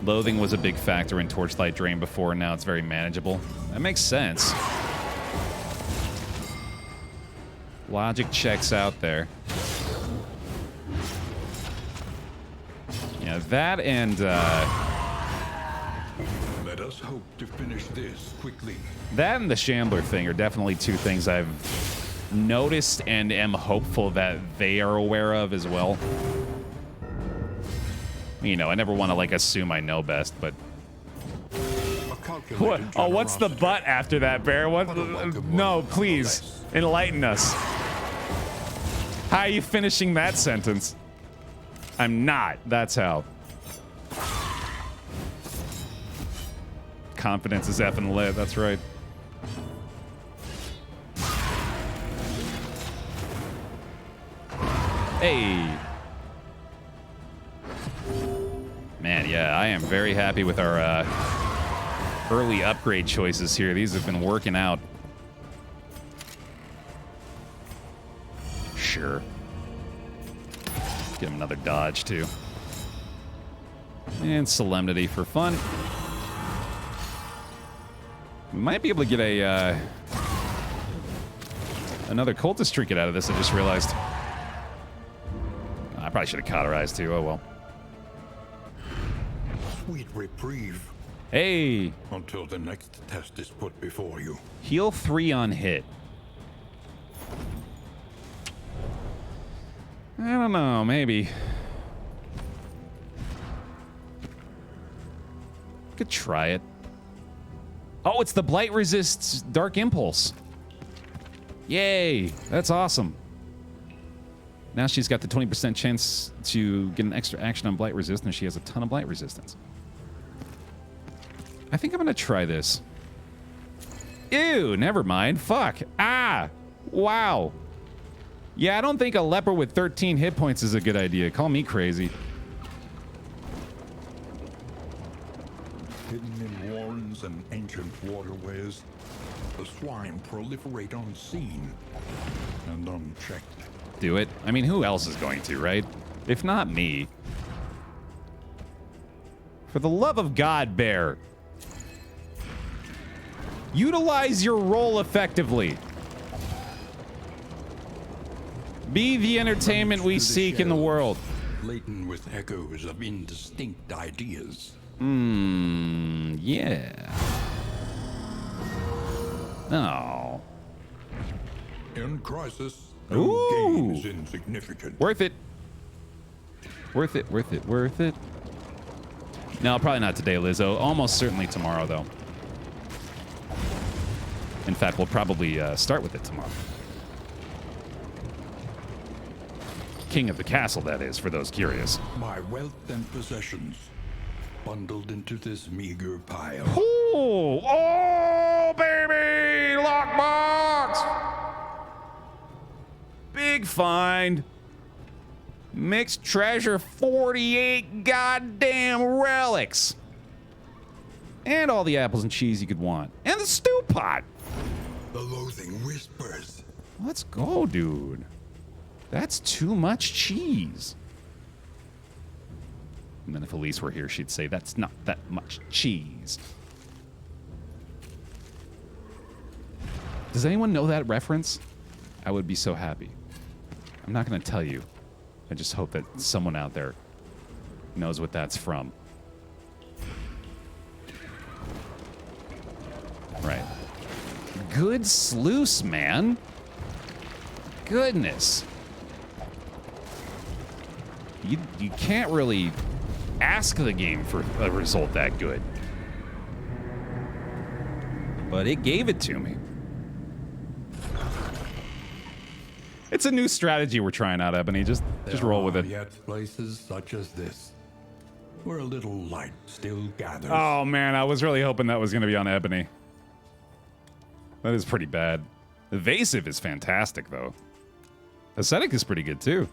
Loathing was a big factor in torchlight drain before, and now it's very manageable. That makes sense. Logic checks out there. Yeah, that and Let us hope to finish this quickly. that and the Shambler thing are definitely two things I've noticed and am hopeful that they are aware of as well. You know, I never want to like assume I know best, but what? Oh, what's the but after that, Baer? What? No, please enlighten us. How are you finishing that sentence? I'm not. That's how. Confidence is effing lit. That's right. Hey. Man, yeah, I am very happy with our early upgrade choices here. These have been working out. Sure. Get him another dodge, too. And solemnity for fun. We might be able to get a another cultist trinket out of this, I just realized. I probably should have cauterized, too. Oh, well. Sweet reprieve. Hey! Until the next test is put before you. Heal 3 on hit. I don't know, maybe. Could try it. Oh, it's the Blight resists Dark Impulse. Yay! That's awesome. Now she's got the 20% chance to get an extra action on Blight resistance. She has a ton of Blight resistance. I think I'm gonna try this. Ew, never mind. Fuck. Ah! Wow. Yeah, I don't think a leper with 13 hit points is a good idea. Call me crazy. Hidden in warrens and ancient waterways, the swine proliferate unseen and unchecked. Do it. I mean, who else is going to, right? If not me. For the love of God, Baer. Utilize your role effectively. Be the entertainment we seek in the world. Laden with echoes of indistinct ideas. Yeah. Oh. In crisis, Ooh. no gain is insignificant. Worth it. Worth it, worth it, worth it. No, probably not today, Lizzo. Almost certainly tomorrow, though. In fact, we'll probably start with it tomorrow. King of the castle, that is, for those curious. My wealth and possessions bundled into this meager pile. Oh, oh, baby! Lockbox! Big find. Mixed treasure, 48 goddamn relics. And all the apples and cheese you could want. And the stew pot. The loathing whispers. Let's go, dude. That's too much cheese. And then if Elise were here, she'd say, that's not that much cheese. Does anyone know that reference? I would be so happy. I'm not going to tell you. I just hope that someone out there knows what that's from. Right. Good sluice, man. Goodness. You can't really ask the game for a result that good. But it gave it to me. It's a new strategy we're trying out, Ebony. Just roll with it. Yet places such as this, where a little light still gathers. Oh man, I was really hoping that was going to be on Ebony. That is pretty bad. Evasive is fantastic, though. Ascetic is pretty good, too.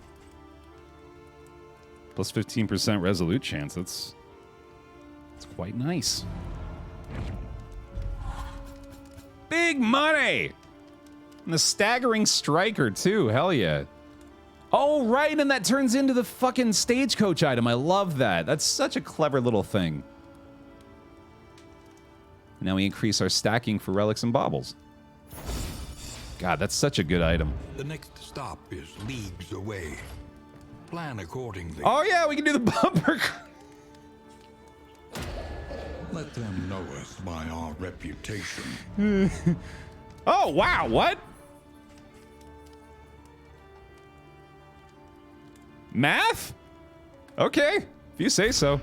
Plus 15% resolute chance. That's quite nice. Big money! And the staggering striker, too. Hell yeah. Oh, right, and that turns into the fucking stagecoach item. I love that. That's such a clever little thing. Now we increase our stacking for relics and baubles. God, that's such a good item. The next stop is leagues away. Plan accordingly. Oh yeah, we can do the bumper. Let them know us by our reputation. Oh wow, what? Math? Okay, if you say so.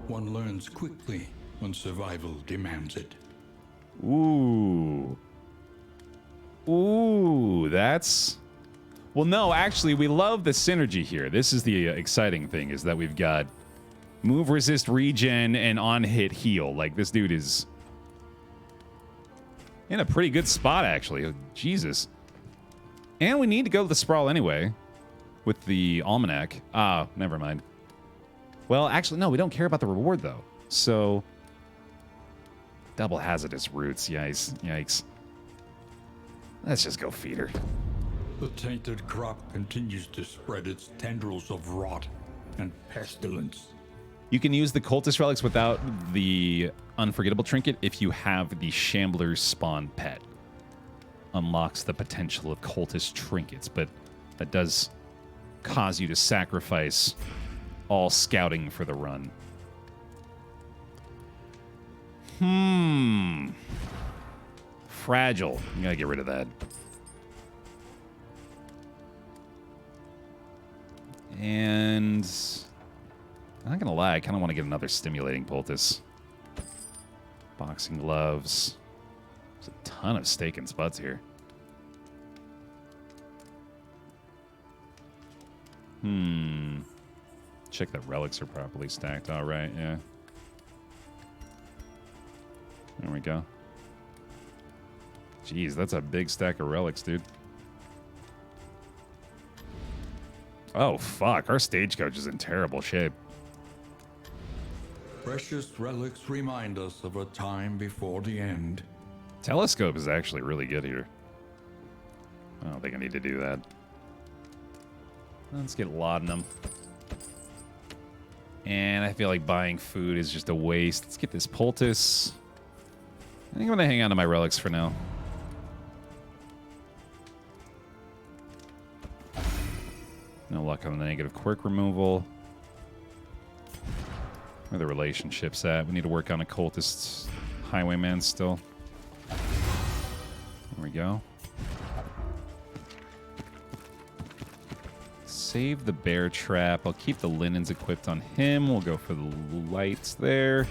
One learns quickly when survival demands it. Ooh. Ooh, that's... Well, no, actually, we love the synergy here. This is the exciting thing, is that we've got move, resist, regen, and on-hit heal. Like, this dude is in a pretty good spot, actually. Oh, Jesus. And we need to go to the Sprawl anyway with the Almanac. Ah, never mind. Well, actually, no, we don't care about the reward, though. So, double hazardous roots. Yikes. Yikes. Let's just go feed her. The tainted crop continues to spread its tendrils of rot and pestilence. You can use the Cultist relics without the Unforgettable trinket if you have the Shambler's Spawn pet. Unlocks the potential of Cultist trinkets, but that does cause you to sacrifice all scouting for the run. Fragile. You gotta get rid of that. And I'm not gonna lie, I kind of want to get another stimulating poultice. Boxing gloves. There's a ton of steak and spuds here. Check that relics are properly stacked. All right, yeah. There we go. Jeez, that's a big stack of relics, dude. Oh, fuck. Our stagecoach is in terrible shape. Precious relics remind us of a time before the end. Telescope is actually really good here. I don't think I need to do that. Let's get laudanum. And I feel like buying food is just a waste. Let's get this poultice. I think I'm going to hang on to my relics for now. No luck on the negative quirk removal. Where are the relationships at? We need to work on a cultist highwayman still. There we go. Save the bear trap. I'll keep the linens equipped on him. We'll go for the lights there.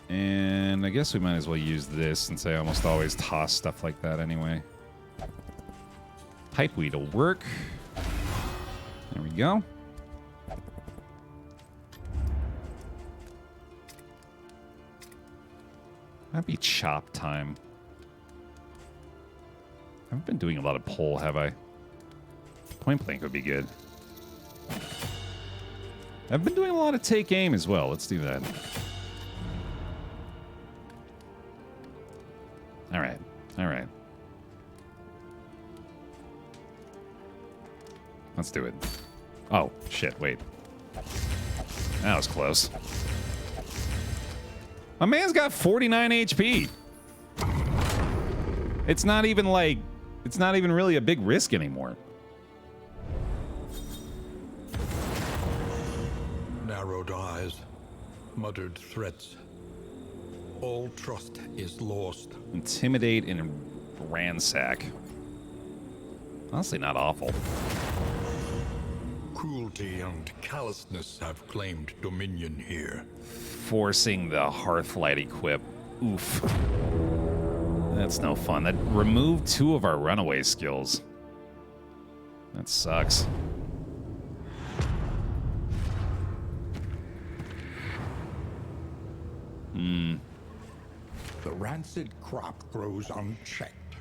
And I guess we might as well use this since I almost always toss stuff like that anyway. Pipeweed will work. There we go. Might be chop time. I haven't been doing a lot of pole, have I? Point blank would be good. I've been doing a lot of take aim as well. Let's do that. All right. All right. Let's do it. Oh, shit, wait. That was close. My man's got 49 HP. It's not even like... It's not even really a big risk anymore. Narrowed eyes, muttered threats. All trust is lost. Intimidate and ransack. Honestly, not awful. Cruelty and callousness have claimed dominion here. Forcing the Hearthlight equip. Oof. That's no fun. That removed 2 of our runaway skills. That sucks. The rancid crop grows unchecked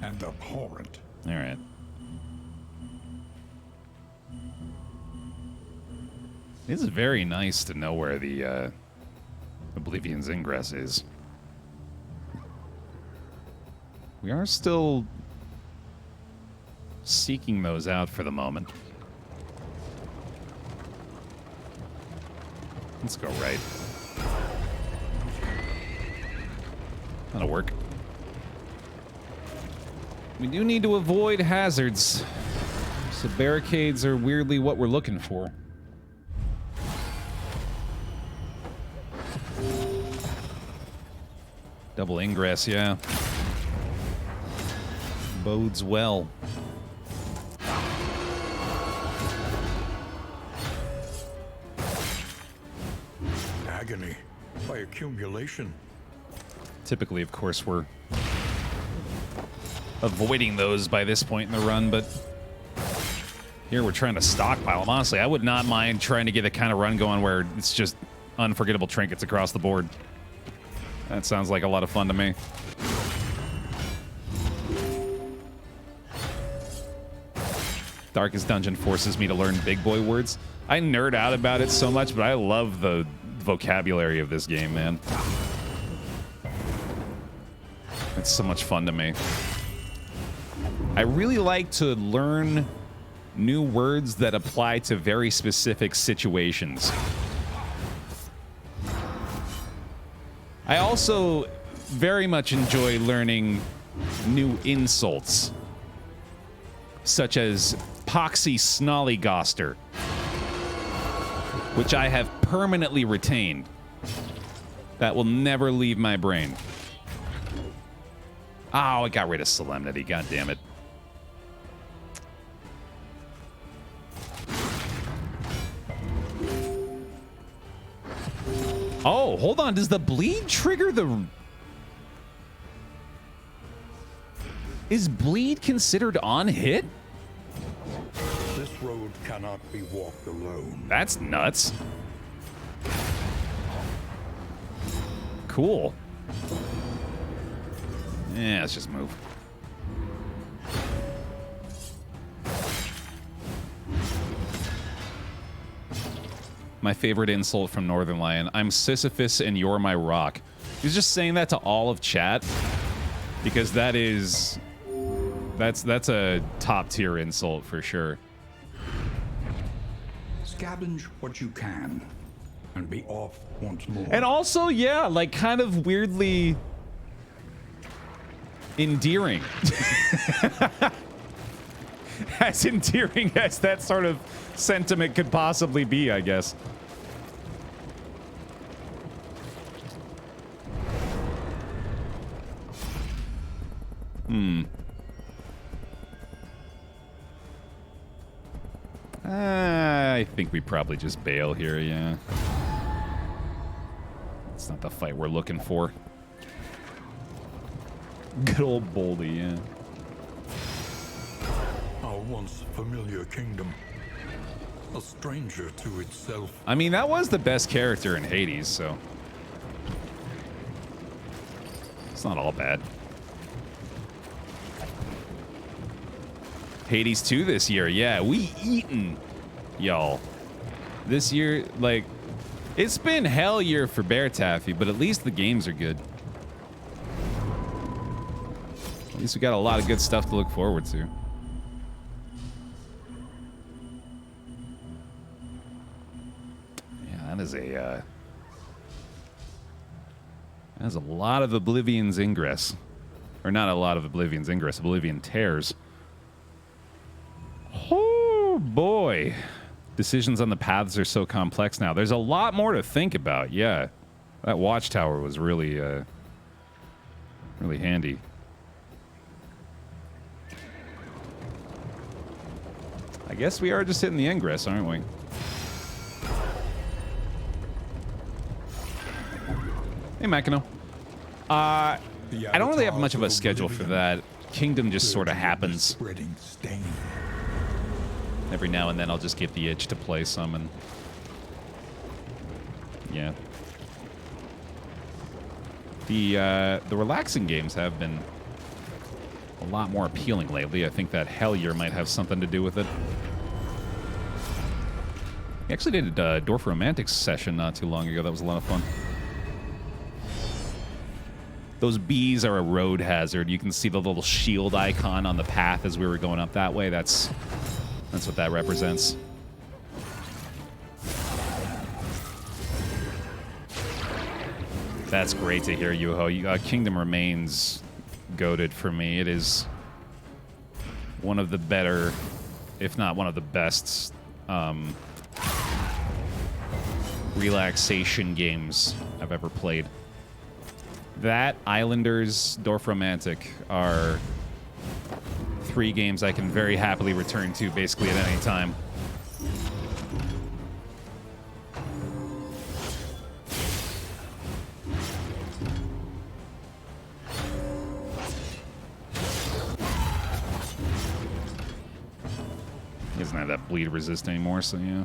and abhorrent. All right. It is very nice to know where the Oblivion's ingress is. We are still seeking those out for the moment. Let's go right. That'll work. We do need to avoid hazards. So barricades are weirdly what we're looking for. Double ingress, yeah. Bodes well. Agony by accumulation. Typically, of course, we're avoiding those by this point in the run, but here we're trying to stockpile them. Honestly, I would not mind trying to get a kind of run going where it's just unforgettable trinkets across the board. That sounds like a lot of fun to me. Darkest Dungeon forces me to learn big boy words. I nerd out about it so much, but I love the vocabulary of this game, man. It's so much fun to me. I really like to learn new words that apply to very specific situations. I also very much enjoy learning new insults, such as Poxy Snollygoster, which I have permanently retained. That will never leave my brain. Oh, I got rid of Solemnity. God damn it. Oh, hold on. Does the bleed trigger the... Is bleed considered on hit? This road cannot be walked alone. That's nuts. Cool. Yeah, let's just move. My favorite insult from Northern Lion. I'm Sisyphus and you're my rock. He's just saying that to all of chat because that is... That's a top tier insult for sure. Scavenge what you can and be off once more. And also, yeah, like kind of weirdly endearing. As endearing as that sort of sentiment could possibly be, I guess. I think we probably just bail here, yeah. It's not the fight we're looking for. Good old Boldy, yeah. Our once familiar kingdom, a stranger to itself. I mean, that was the best character in Hades, so... It's not all bad. Hades 2 this year, yeah, we eatin', y'all. This year, like, it's been hell year for BaerTaffy, but at least the games are good. At least we got a lot of good stuff to look forward to. Yeah, that is a lot of Oblivion's Ingress. Or not a lot of Oblivion's Ingress, Oblivion Tears. Oh boy. Decisions on the paths are so complex now. There's a lot more to think about, yeah. That watchtower was really, really handy. I guess we are just hitting the ingress, aren't we? Hey, Makino. I don't really have much of a schedule for that. Kingdom just sort of happens. Every now and then I'll just get the itch to play some, and yeah. The relaxing games have been a lot more appealing lately. I think that Hell Year might have something to do with it. We actually did a Dwarf Romantics session not too long ago. That was a lot of fun. Those bees are a road hazard. You can see the little shield icon on the path as we were going up that way. That's what that represents. That's great to hear, Yuho. Kingdom remains goated for me. It is one of the better, if not one of the best, relaxation games I've ever played. That, Islanders, Dwarf Romantic are 3 games I can very happily return to basically at any time. He doesn't have that bleed resist anymore, so yeah.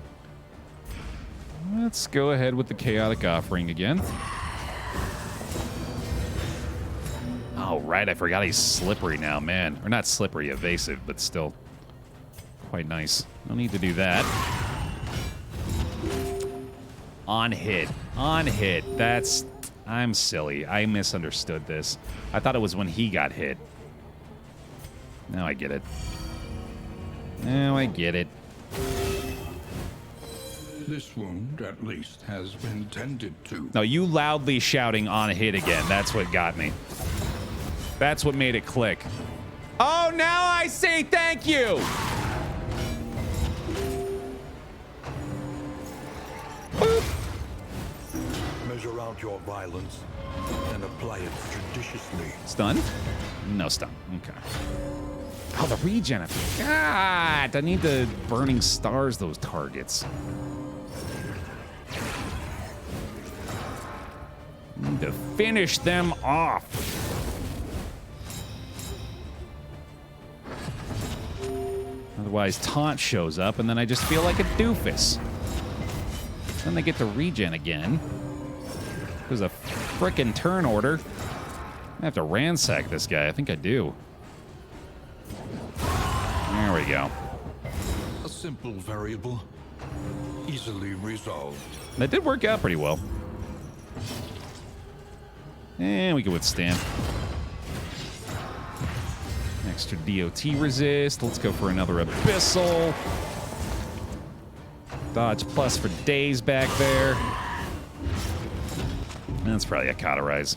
Let's go ahead with the Chaotic Offering again. Oh, right, I forgot he's slippery now, man. Or not slippery, evasive, but still. Quite nice. No need to do that. On hit. On hit. That's... I'm silly. I misunderstood this. I thought it was when he got hit. Now I get it. Now I get it. This wound, at least, has been tended to. No, you loudly shouting on hit again. That's what got me. That's what made it click. Oh, now I say thank you! Boop. Measure out your violence and apply it judiciously. Stun? No stun. Okay. Oh, the regen. God, I need the burning stars, those targets. Need to finish them off. Otherwise, taunt shows up, and then I just feel like a doofus. Then they get to regen again. There's a frickin' turn order. I have to ransack this guy. I think I do. There we go. A simple variable, easily resolved. That did work out pretty well. And we can withstand. Extra DOT resist. Let's go for another Abyssal. Dodge plus for days back there. That's probably a cauterize.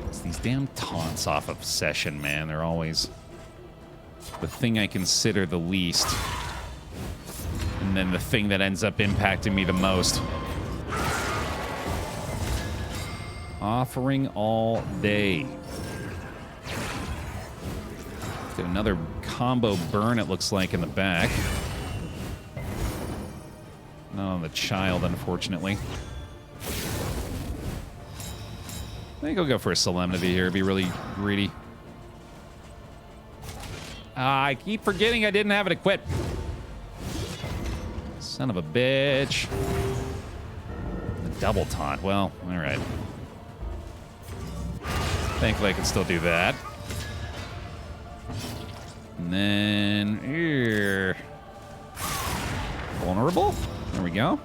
It's these damn taunts off of session, man. They're always the thing I consider the least. And then the thing that ends up impacting me the most. Offering all day. Got another combo burn, it looks like, in the back. Not on the child, unfortunately. I think I'll go for a Solemnity here. Be really greedy. I keep forgetting I didn't have it equipped. Son of a bitch. A double taunt. Well, all right. Thankfully, I can still do that. And then... Here. Vulnerable. There we go.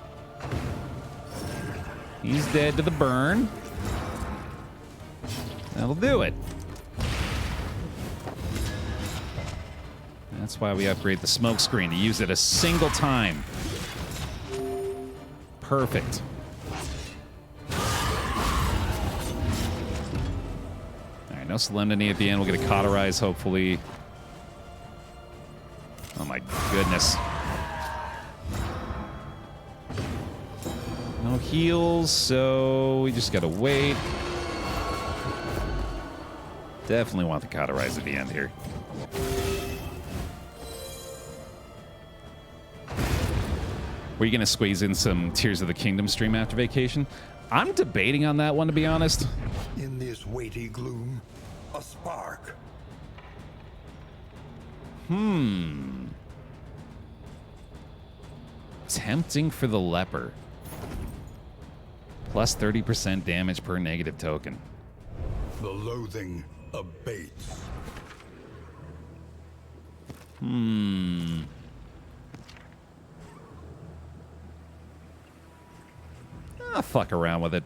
He's dead to the burn. That'll do it. That's why we upgrade the smoke screen to use it a single time. Perfect. All right, no Solemnity at the end. We'll get a Cauterize, hopefully. Oh my goodness. No heals, so we just gotta wait. Definitely want the Cauterize at the end here. Were you going to squeeze in some Tears of the Kingdom stream after vacation? I'm debating on that one, to be honest. In this weighty gloom, a spark. Tempting for the leper. Plus 30% damage per negative token. The loathing abates. I'll fuck around with it.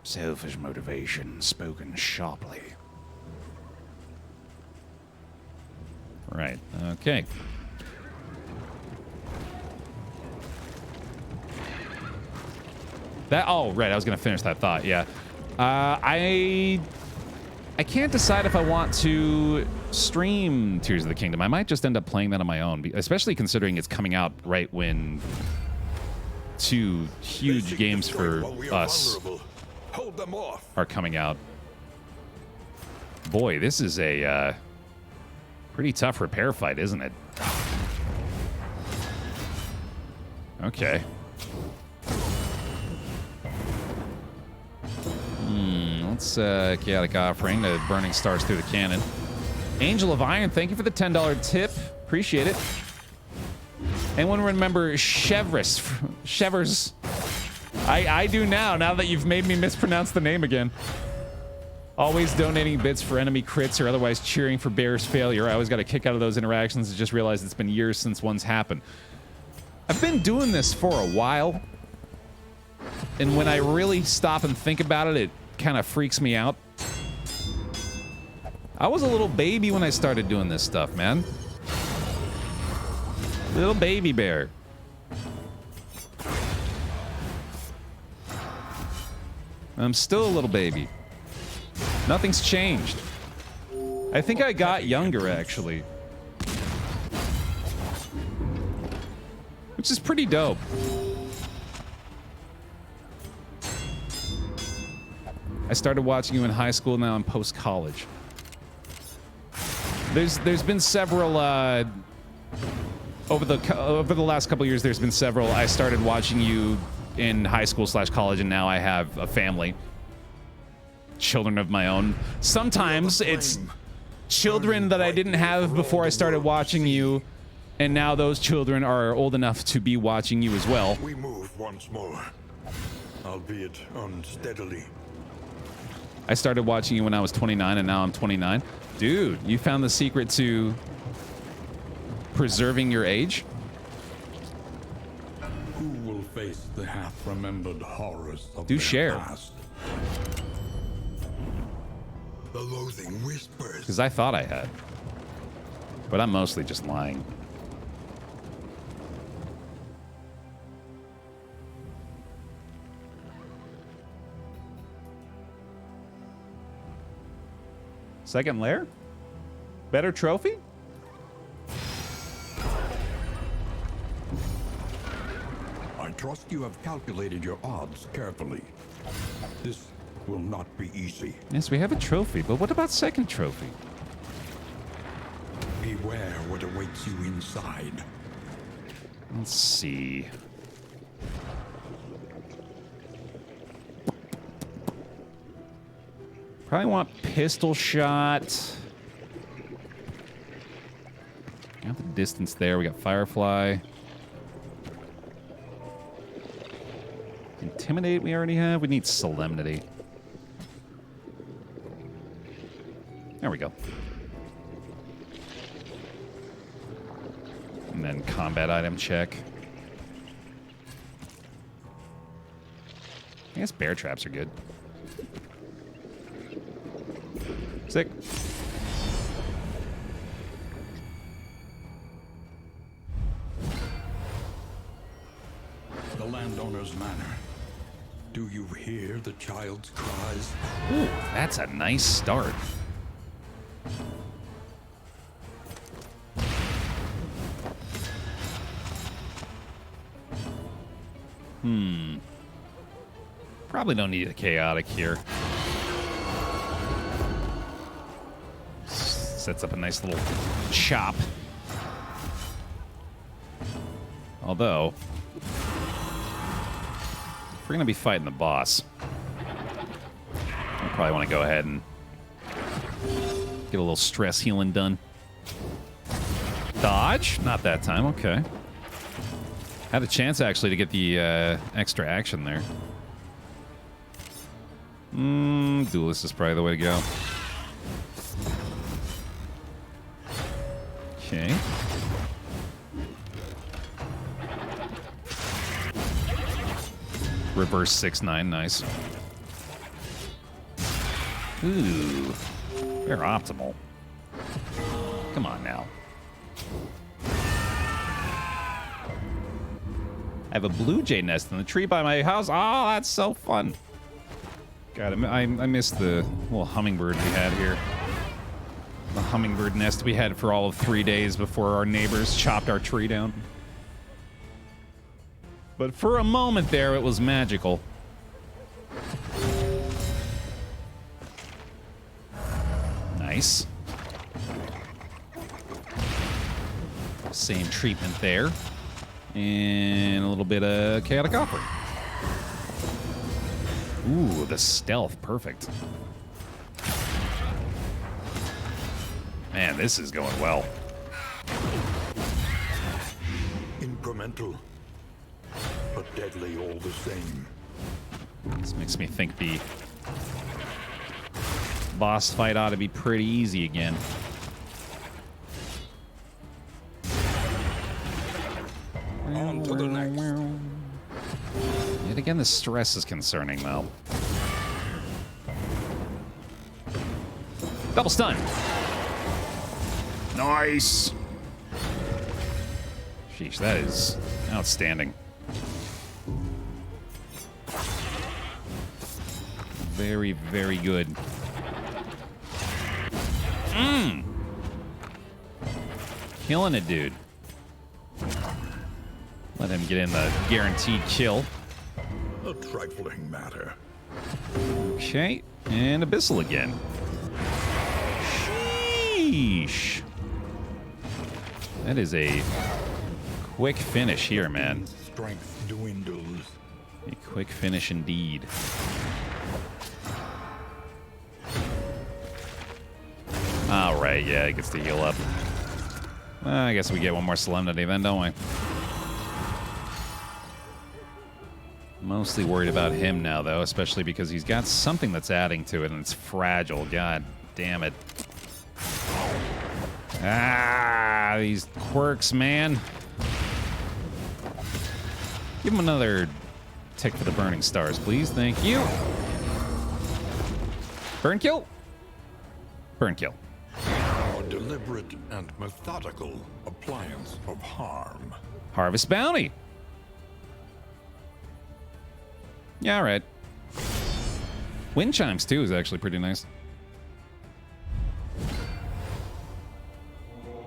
Selfish motivation spoken sharply. Right, okay. Oh, right, I was going to finish that thought, yeah. I can't decide if I want to stream Tears of the Kingdom. I might just end up playing that on my own, especially considering it's coming out right when two huge games for us Hold them off. are coming out. Boy, this is a pretty tough repair fight, isn't it? Okay. Let's Chaotic Offering, the Burning Stars through the cannon. Angel of Iron, thank you for the $10 tip. Appreciate it. Anyone remember Chevers? I do now that you've made me mispronounce the name again. Always donating bits for enemy crits or otherwise cheering for Baer's failure. I always got a kick out of those interactions and just realized it's been years since one's happened. I've been doing this for a while, and when I really stop and think about it, it kind of freaks me out. I was a little baby when I started doing this stuff, man. Little baby Baer. I'm still a little baby. Nothing's changed. I think I got younger, actually. Which is pretty dope. I started watching you in high school, now I'm post-college. There's been several, over the last couple years, there's been several. I started watching you in high school / college, and now I have a family. Children of my own. Sometimes it's children that I didn't have before I started watching you, and now those children are old enough to be watching you as well. We move once more, albeit unsteadily. I started watching you when I was 29, and now I'm 29. Dude, you found the secret to preserving your age? Who will face the half-remembered horrors of Do their share. past? The loathing whispers. Because I thought I had. But I'm mostly just lying. Second lair? Better trophy? I trust you have calculated your odds carefully. This will not be easy. Yes, we have a trophy, but what about second trophy? Beware what awaits you inside. Let's see. Probably want pistol shot. Got the distance there. We got Firefly. Intimidate we already have. We need Solemnity. There we go. And then combat item check. I guess bear traps are good. Sick. The landowner's manor. Do you hear the child's cries? Ooh, that's a nice start. Probably don't need a chaotic here. Sets up a nice little chop. Although, if we're gonna be fighting the boss, I probably want to go ahead and get a little stress healing done. Dodge? Not that time, okay. Had a chance actually to get the extra action there. Duelist is probably the way to go. Okay. Reverse 6-9, nice. Ooh. They're optimal. Come on now. I have a blue jay nest in the tree by my house. Oh, that's so fun. God, I missed the little hummingbird we had here. The hummingbird nest we had for all of 3 days before our neighbors chopped our tree down. But for a moment there, it was magical. Nice. Same treatment there. And a little bit of chaotic offering. Ooh, the stealth, perfect. Man, this is going well. Incremental, but deadly all the same. This makes me think the Boss fight ought to be pretty easy again. On to the next. Yet again, the stress is concerning, though. Double stun. Nice. Sheesh, that is outstanding. Very, very good. Killing it, dude. Let him get in the guaranteed kill. A trifling matter. Okay, and Abyssal again. Sheesh. That is a quick finish here, man. Strength dwindles. A quick finish indeed. All right, yeah, he gets to heal up. I guess we get one more Solemnity then, don't we? Mostly worried about him now, though, especially because he's got something that's adding to it, and it's fragile. God damn it. Ah, these quirks, man. Give him another tick for the burning stars, please. Thank you. Burn kill. Burn kill. A deliberate and methodical appliance of harm. Harvest bounty. Yeah, all right. Wind chimes, too, is actually pretty nice.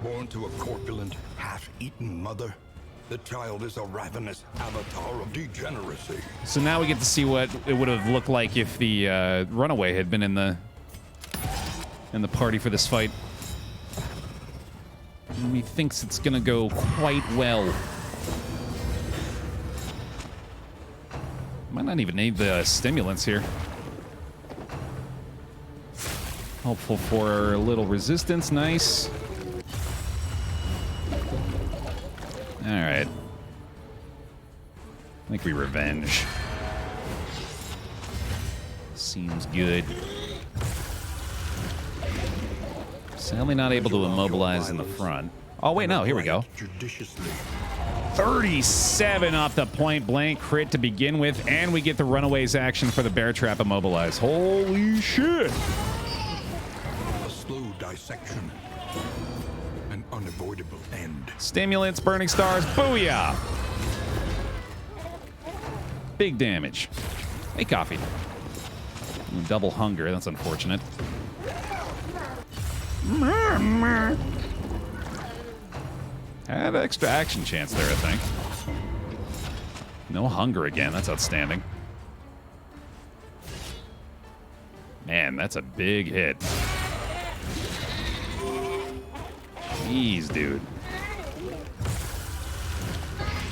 Born to a corpulent, half-eaten mother, the child is a ravenous avatar of degeneracy. So now we get to see what it would have looked like if the runaway had been in the party for this fight. And he thinks it's gonna go quite well. Might not even need the stimulants here. Hopeful for a little resistance. Nice. All right. I think we revenge. Seems good. Sadly not able to immobilize in the front. Oh, wait, no. Here we go. Judiciously. 37 off the point blank crit to begin with, and we get the runaways action for the bear trap immobilize. Holy shit! A slow dissection. An unavoidable end. Stimulants, burning stars, booyah! Big damage. Hey, coffee. Double hunger, that's unfortunate. Had extra action chance there, I think. No hunger again, that's outstanding. Man, that's a big hit. Jeez, dude.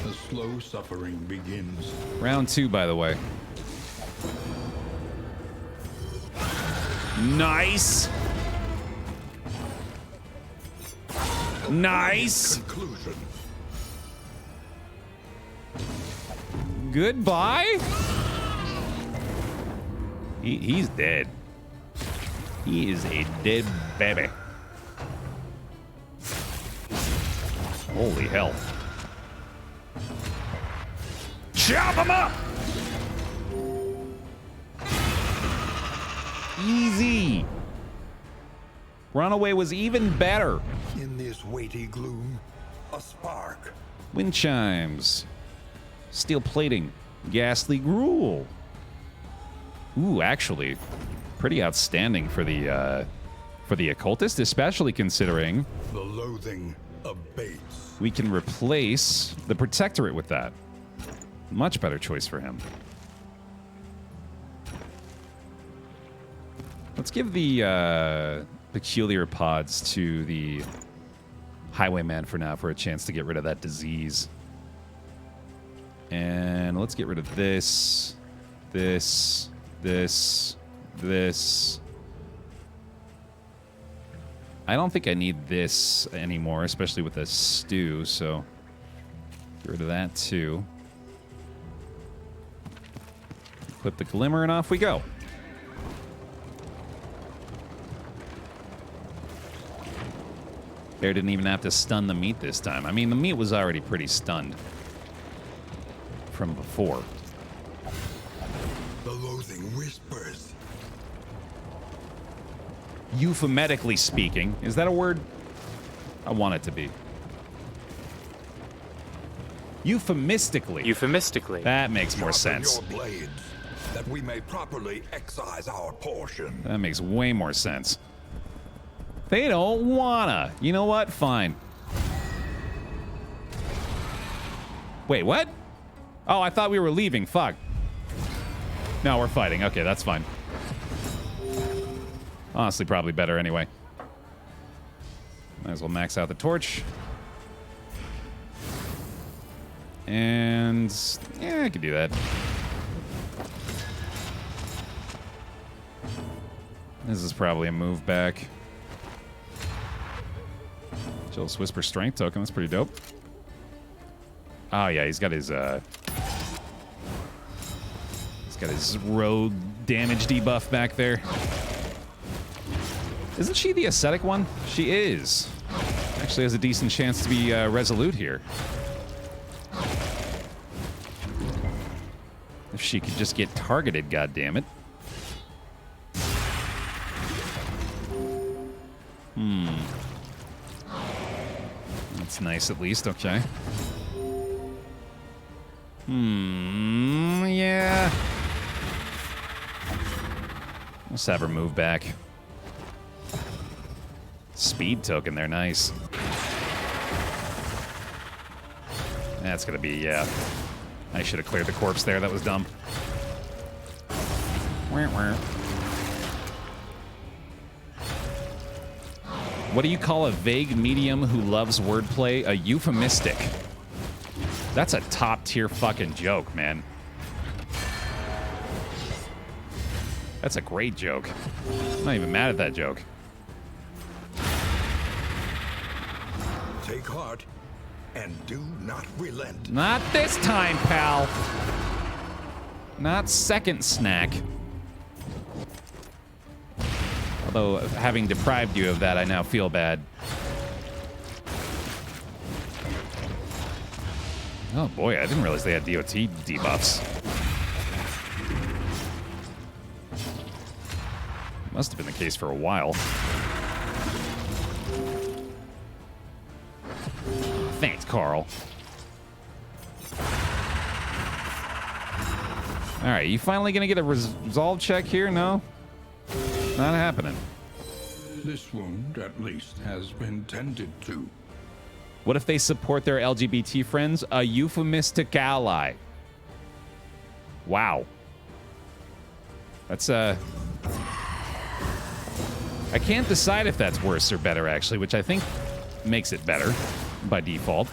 The slow suffering begins. Round 2, by the way. Nice. Nice. Conclusion. Goodbye. He's dead. He is a dead baby. Holy hell. Chop him up! Easy. Runaway was even better. In this weighty gloom, a spark. Wind chimes. Steel plating. Ghastly gruel. Ooh, actually, pretty outstanding for the occultist, especially considering The loathing abates. we can replace the protectorate with that. Much better choice for him. Let's give the peculiar pods to the highwayman for now for a chance to get rid of that disease. And let's get rid of this, this, this, this. I don't think I need this anymore, especially with a stew, so get rid of that too. Equip the glimmer and off we go. Baer didn't even have to stun the meat this time. I mean, the meat was already pretty stunned from before. The loathing whispers. Euphemetically speaking. Is that a word? I want it to be. Euphemistically. Euphemistically. That makes more Sharpen sense. your blades, that we may properly excise our portion. That makes way more sense. They don't wanna. You know what? Fine. Wait, what? Oh, I thought we were leaving. Fuck. No, we're fighting. Okay, that's fine. Honestly, probably better anyway. Might as well max out the torch. And yeah, I could do that. This is probably a move back. Jill's Whisper Strength token. That's pretty dope. Oh yeah, he's got his rogue damage debuff back there. Isn't she the ascetic one? She is. Actually has a decent chance to be resolute here. If she could just get targeted, goddammit. That's nice at least, okay. Yeah. Let's have her move back. Speed token there, nice. That's gonna be, yeah. I should have cleared the corpse there, that was dumb. What do you call a vague medium who loves wordplay? A euphemistic. That's a top-tier fucking joke, man. That's a great joke. I'm not even mad at that joke. Take heart and do not relent. Not this time, pal. Not second snack. Although, having deprived you of that, I now feel bad. Oh boy, I didn't realize they had DOT debuffs. Must have been the case for a while. Thanks, Carl. Alright, you finally gonna get a resolve check here? No? Not happening. This wound, at least, has been tended to. What if they support their LGBT friends? A euphemistic ally. Wow. That's, I can't decide if that's worse or better, actually, which I think makes it better by default.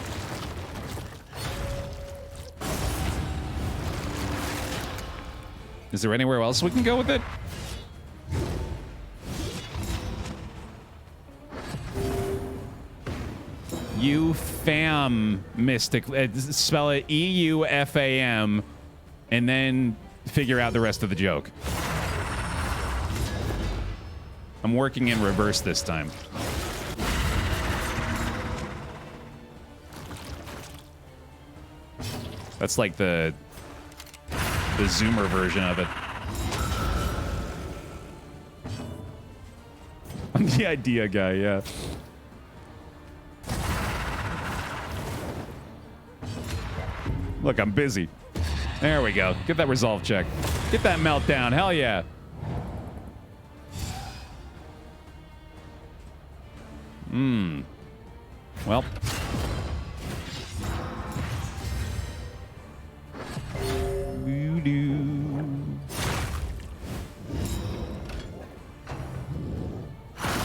Is there anywhere else we can go with it? Eufam mystic. Spell it E-U-F-A-M, and then figure out the rest of the joke. I'm working in reverse this time. That's like the Zoomer version of it. I'm the idea guy, yeah. Look, I'm busy. There we go. Get that resolve check. Get that meltdown. Hell yeah. Well.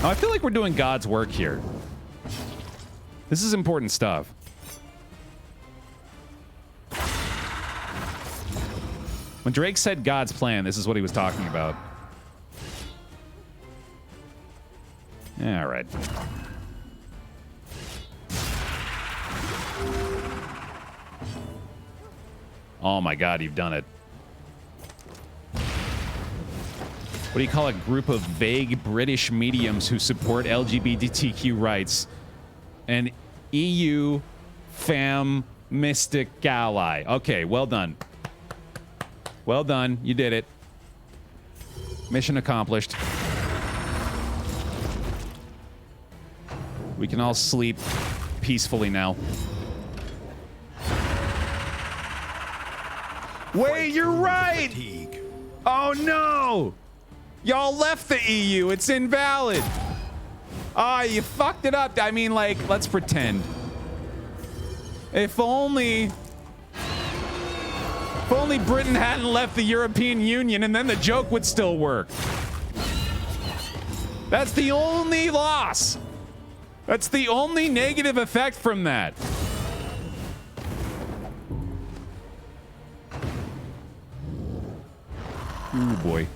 Oh, I feel like we're doing God's work here. This is important stuff. When Drake said God's plan, this is what he was talking about. All right. Oh my God, you've done it. What do you call a group of vague British mediums who support LGBTQ rights? An EU fam mystic ally. Okay, well done. Well done. You did it. Mission accomplished. We can all sleep peacefully now. Wait, you're right! Oh no! Y'all left the EU. It's invalid. Ah, you fucked it up. I mean, like, let's pretend. If only Britain hadn't left the European Union, and then the joke would still work. That's the only loss. That's the only negative effect from that. Ooh, boy.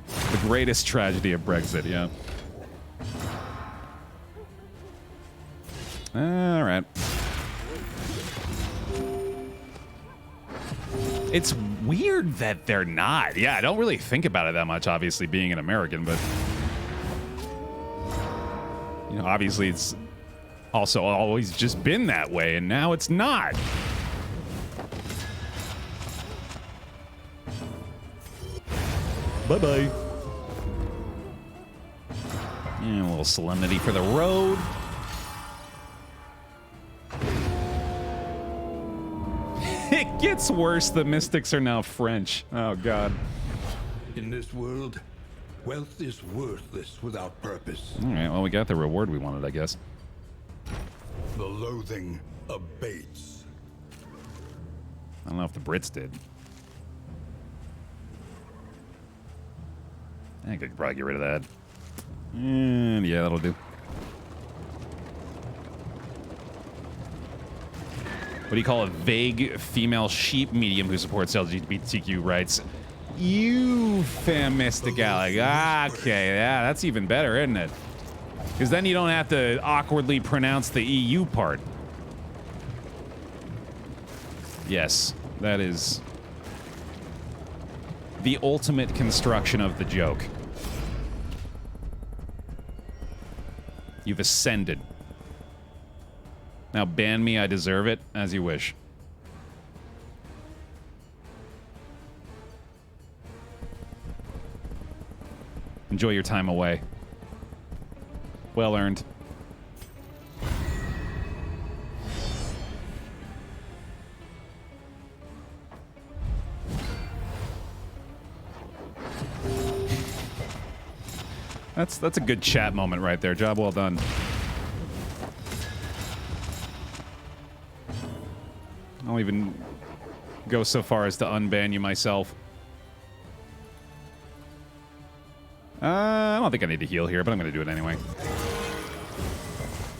The greatest tragedy of Brexit, yeah. All right. It's weird that they're not. Yeah, I don't really think about it that much, obviously, being an American, but... You know, obviously it's also always just been that way, and now it's not. Bye-bye. Yeah, a little solemnity for the road. It gets worse. The mystics are now French. Oh, God. In this world, wealth is worthless without purpose. All right, well, we got the reward we wanted, I guess. The loathing abates. I don't know if the Brits did. I think I could probably get rid of that. And yeah, that'll do. What do you call a vague female sheep medium who supports LGBTQ rights? Euphemistic ally. Okay, yeah, that's even better, isn't it? Because then you don't have to awkwardly pronounce the EU part. Yes, that is the ultimate construction of the joke. You've ascended. Now ban me, I deserve it, as you wish. Enjoy your time away. Well earned. That's a good chat moment right there. Job well done. I'll even go so far as to unban you myself. I don't think I need to heal here, but I'm going to do it anyway.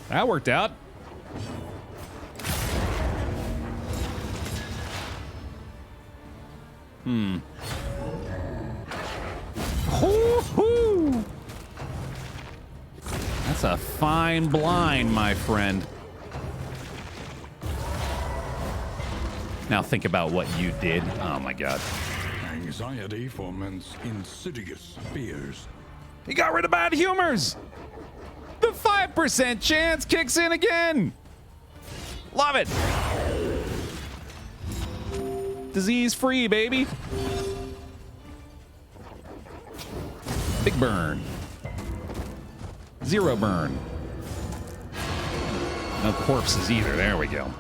That worked out. Hoo-hoo! That's a fine blind, my friend. Now think about what you did. Oh my God. Anxiety foments insidious fears. He got rid of bad humors. The 5% chance kicks in again. Love it. Disease free, baby. Big burn. Zero burn. No corpses either. There we go.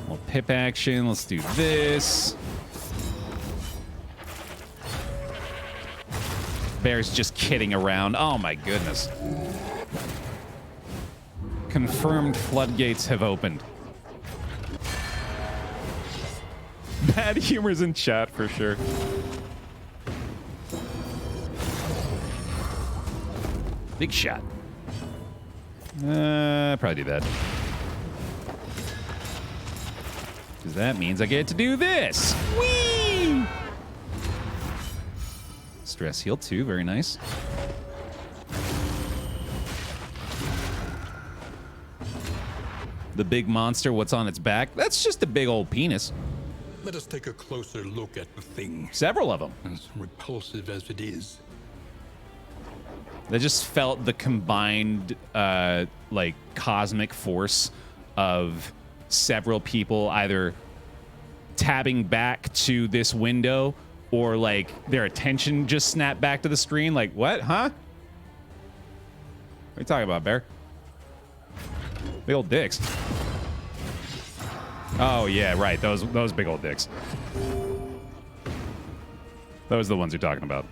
Well, pip action. Let's do this. Baer's just kidding around. Oh my goodness. Confirmed floodgates have opened. Bad humor's in chat for sure. Big shot. Probably do that. Because that means I get to do this. Whee! Stress heal too, very nice. The big monster, what's on its back? That's just a big old penis. Let us take a closer look at the thing. Several of them. As repulsive as it is. They just felt the combined, like, cosmic force of several people either tabbing back to this window or, like, their attention just snapped back to the screen. Like, what? Huh? What are you talking about, Baer? Big old dicks. Oh, yeah, right. Those big old dicks. Those are the ones you're talking about.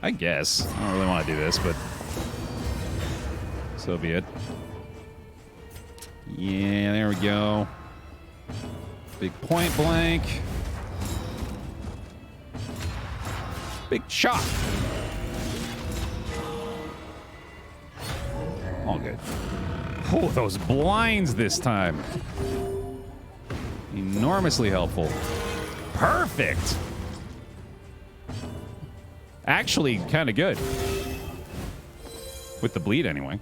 I guess. I don't really want to do this, but so be it. Yeah, there we go. Big point blank. Big shot. All good. Oh, those blinds this time. Enormously helpful. Perfect. Actually, kind of good. With the bleed, anyway.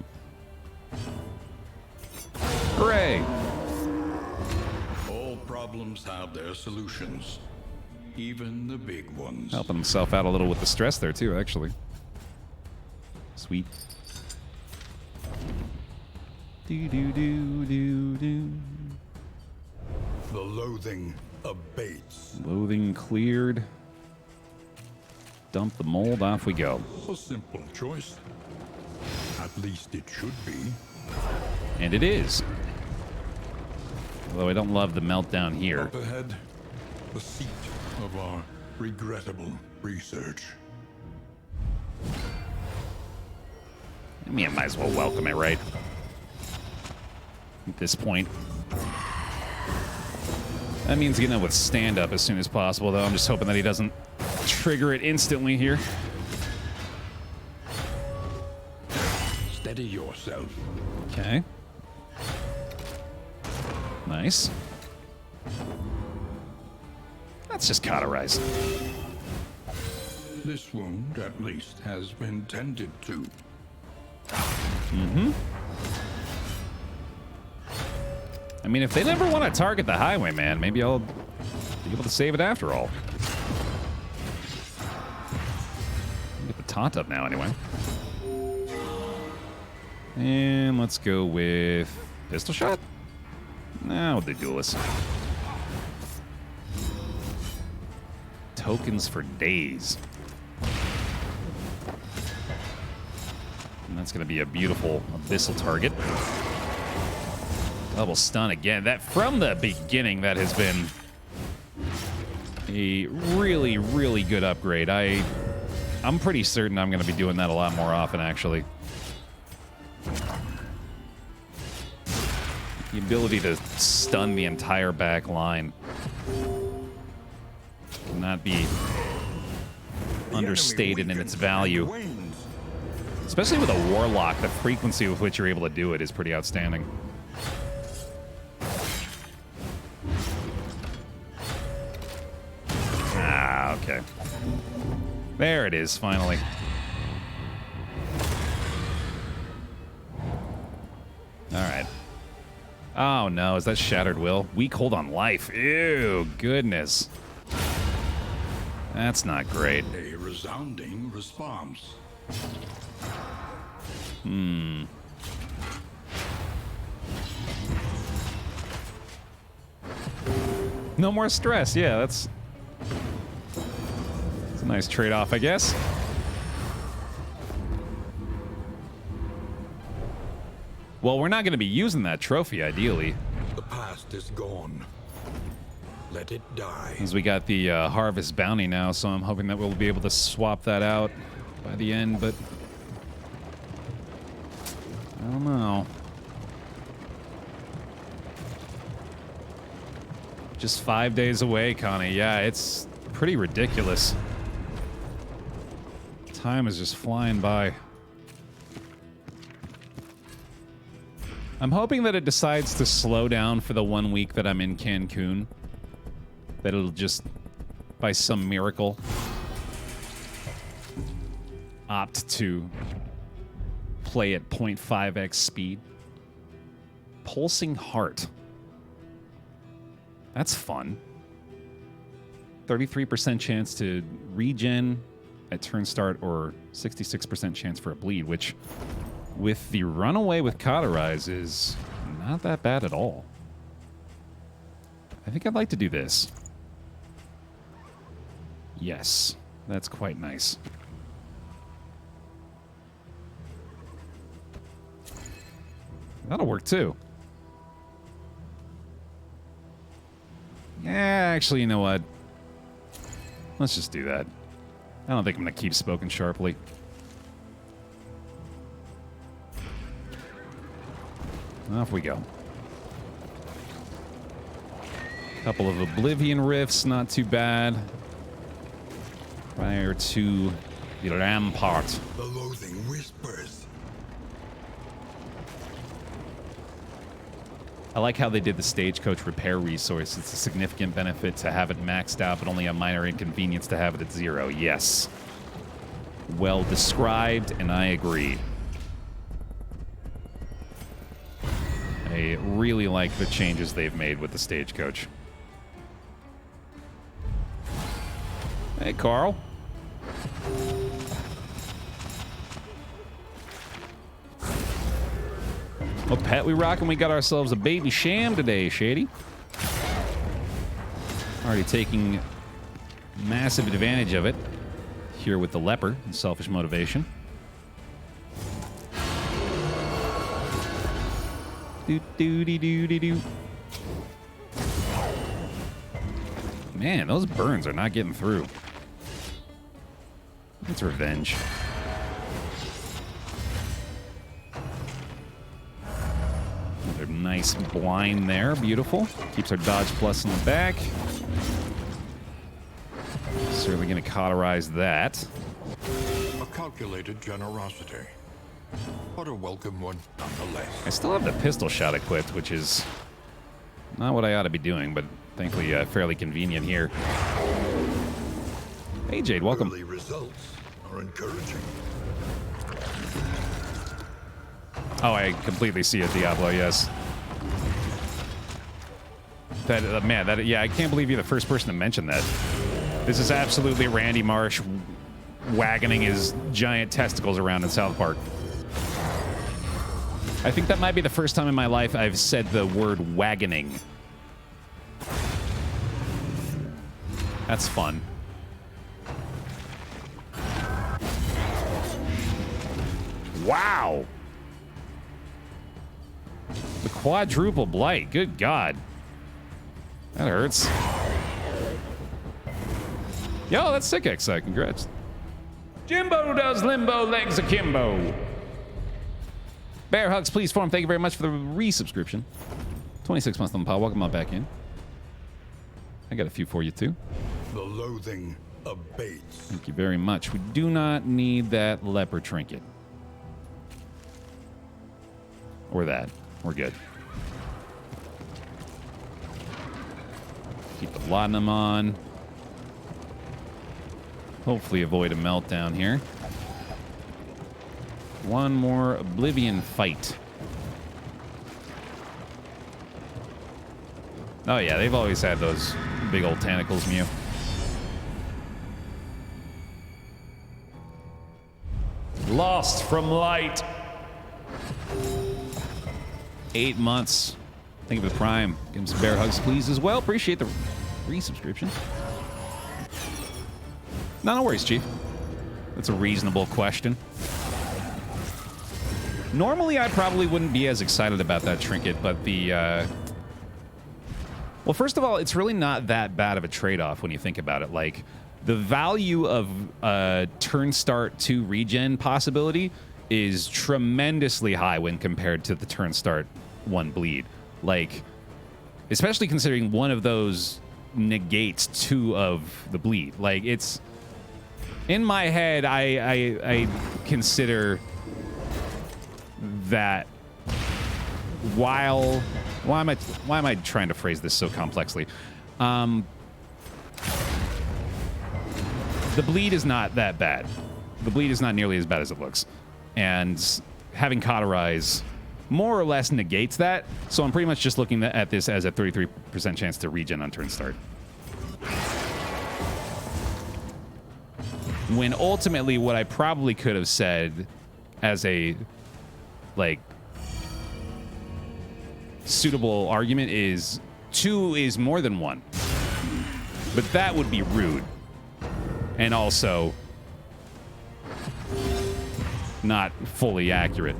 Hooray! All problems have their solutions, even the big ones. Helping himself out a little with the stress there, too, actually. Sweet. Do-do-do-do-do. The loathing abates. Loathing cleared. Dump the mold, off we go. A simple choice. At least it should be. And it is. Although I don't love the meltdown here. Up ahead, the seat of our regrettable research. I mean, I might as well welcome it, right? At this point. That means getting it with stand-up as soon as possible, though. I'm just hoping that he doesn't trigger it instantly here. Steady yourself. Okay. Nice. That's just cauterized. This wound, at least, has been tended to. Mm-hmm. I mean, if they never want to target the highwayman, maybe I'll be able to save it after all. Get the taunt up now, anyway. And let's go with pistol shot. Nah, we'll do duelist. Tokens for days. And that's going to be a beautiful abyssal target. Double stun again. That from the beginning, that has been a really, really good upgrade. I'm pretty certain I'm going to be doing that a lot more often, actually. The ability to stun the entire back line cannot be understated in its value. Especially with a warlock, the frequency with which you're able to do it is pretty outstanding. Ah, okay. There it is, finally. All right. Oh, no. Is that Shattered Will? Weak hold on life. Ew, goodness. That's not great. A resounding response. Hmm. No more stress. Yeah, that's a nice trade-off, I guess. Well, we're not going to be using that trophy, ideally. The past is gone. Let it die. As we got the Harvest Bounty now, so I'm hoping that we'll be able to swap that out by the end, but I don't know. Just 5 days away, Connie. Yeah, it's pretty ridiculous. Time is just flying by. I'm hoping that it decides to slow down for the 1 week that I'm in Cancun. That it'll just, by some miracle, opt to play at 0.5x speed. Pulsing Heart. That's fun. 33% chance to regen at turn start or 66% chance for a bleed, which with the runaway with Cauterize is not that bad at all. I think I'd like to do this. Yes, that's quite nice. That'll work too. Yeah, actually, you know what? Let's just do that. I don't think I'm going to keep spoken sharply. Off we go. Couple of Oblivion Rifts, not too bad. Prior to the Rampart. The loathing whispers. I like how they did the stagecoach repair resource. It's a significant benefit to have it maxed out, but only a minor inconvenience to have it at 0. Yes. Well described, and I agree. I really like the changes they've made with the stagecoach. Hey, Carl. Well, pet, we rockin'. We got ourselves a baby sham today, Shady. Already taking massive advantage of it here with the leper and selfish motivation. Do-do-de-do-de-do. Man, those burns are not getting through. It's revenge. Another nice blind there. Beautiful. Keeps our dodge plus in the back. Certainly going to cauterize that. A calculated generosity. But a welcome one, nonetheless. I still have the pistol shot equipped, which is not what I ought to be doing, but thankfully fairly convenient here. Hey, Jade, welcome. Early results are encouraging. Oh, I completely see it, Diablo, yes. That, man, that, yeah, I can't believe you're the first person to mention that. This is absolutely Randy Marsh wagoning his giant testicles around in South Park. I think that might be the first time in my life I've said the word wagoning. That's fun. Wow. The quadruple blight. Good God. That hurts. Yo, that's sick, XI. Congrats. Jimbo does limbo legs akimbo. Bear Hugs, please form. Thank you very much for the resubscription. 26 months on the pod. Welcome on back in. I got a few for you, too. The loathing abates. Thank you very much. We do not need that leper trinket. Or that. We're good. Keep the laudanum on. Hopefully avoid a meltdown here. One more Oblivion fight. Oh yeah, they've always had those big old tentacles, Mew. Lost from light. 8 months. Thank you for the Prime. Give him some bear hugs, please, as well. Appreciate the resubscription. No worries, Chief. That's a reasonable question. Normally, I probably wouldn't be as excited about that trinket, but the... Well, first of all, it's really not that bad of a trade-off when you think about it. Like, the value of turn start to regen possibility is tremendously high when compared to the turn start 1 bleed. Like, especially considering one of those negates 2 of the bleed. Like, it's... In my head, I consider that while... Why am I trying to phrase this so complexly? The bleed is not that bad. The bleed is not nearly as bad as it looks. And having cauterize more or less negates that. So I'm pretty much just looking at this as a 33% chance to regen on turn start. When ultimately what I probably could have said as a, like, suitable argument is 2 is more than 1. But that would be rude. And also not fully accurate.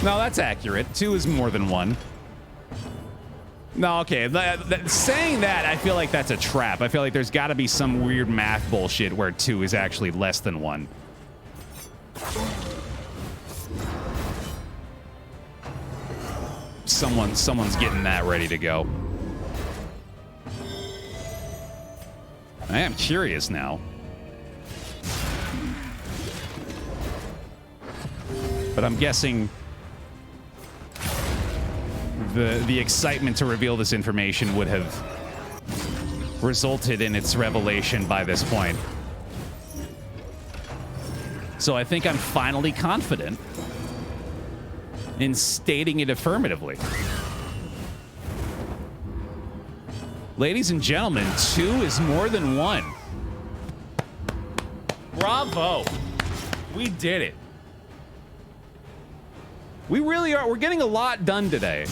No, that's accurate. 2 is more than 1. No, okay. Saying that, I feel like that's a trap. I feel like there's got to be some weird math bullshit where 2 is actually less than 1. Someone's getting that ready to go. I am curious now. But I'm guessing the excitement to reveal this information would have resulted in its revelation by this point. So I think I'm finally confident in stating it affirmatively. Ladies and gentlemen, 2 is more than 1. Bravo. We did it. We really are. We're getting a lot done today.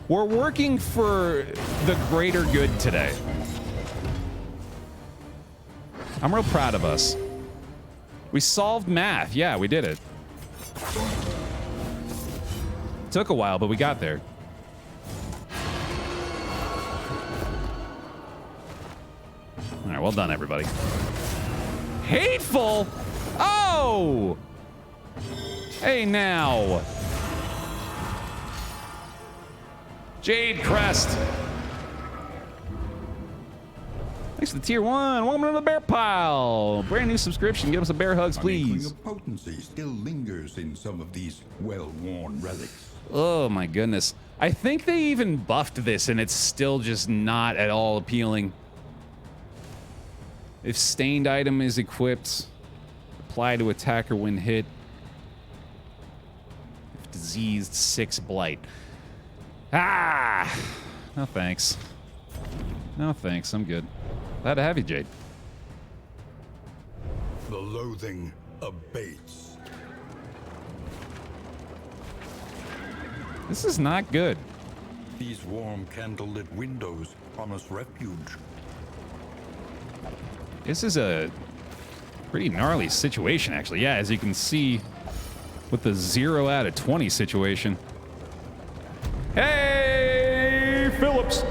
We're working for the greater good today. I'm real proud of us. We solved math. Yeah, we did it. Took a while, but we got there. All right, well done, everybody. Hateful? Oh! Hey, now. Jade Crest. Thanks for the tier 1. Welcome to the Bear Pile. Brand new subscription. Give us a bear hugs, please. Of potency still lingers in some of these well-worn relics. Oh my goodness. I think they even buffed this and it's still just not at all appealing. If stained item is equipped, apply to attacker when hit. If diseased, 6 blight. Ah! No thanks. No thanks, I'm good. Glad to have you, Jade. The loathing abates. This is not good. These warm candlelit windows promise refuge. This is a pretty gnarly situation, actually. Yeah, as you can see with the 0 out of 20 situation. Hey, Phillips!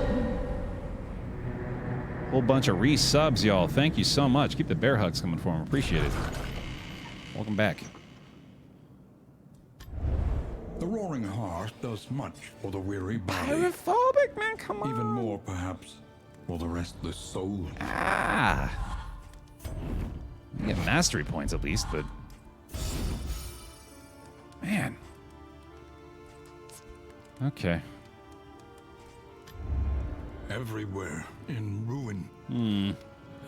Whole bunch of resubs, y'all. Thank you so much. Keep the bear hugs coming for him. Appreciate it. Welcome back. The roaring hearth does much for the weary body. Pyrophobic, man, come on. Even more, perhaps, for the restless soul. Ah. You get mastery points at least, but... Man. Okay. Everywhere in ruin.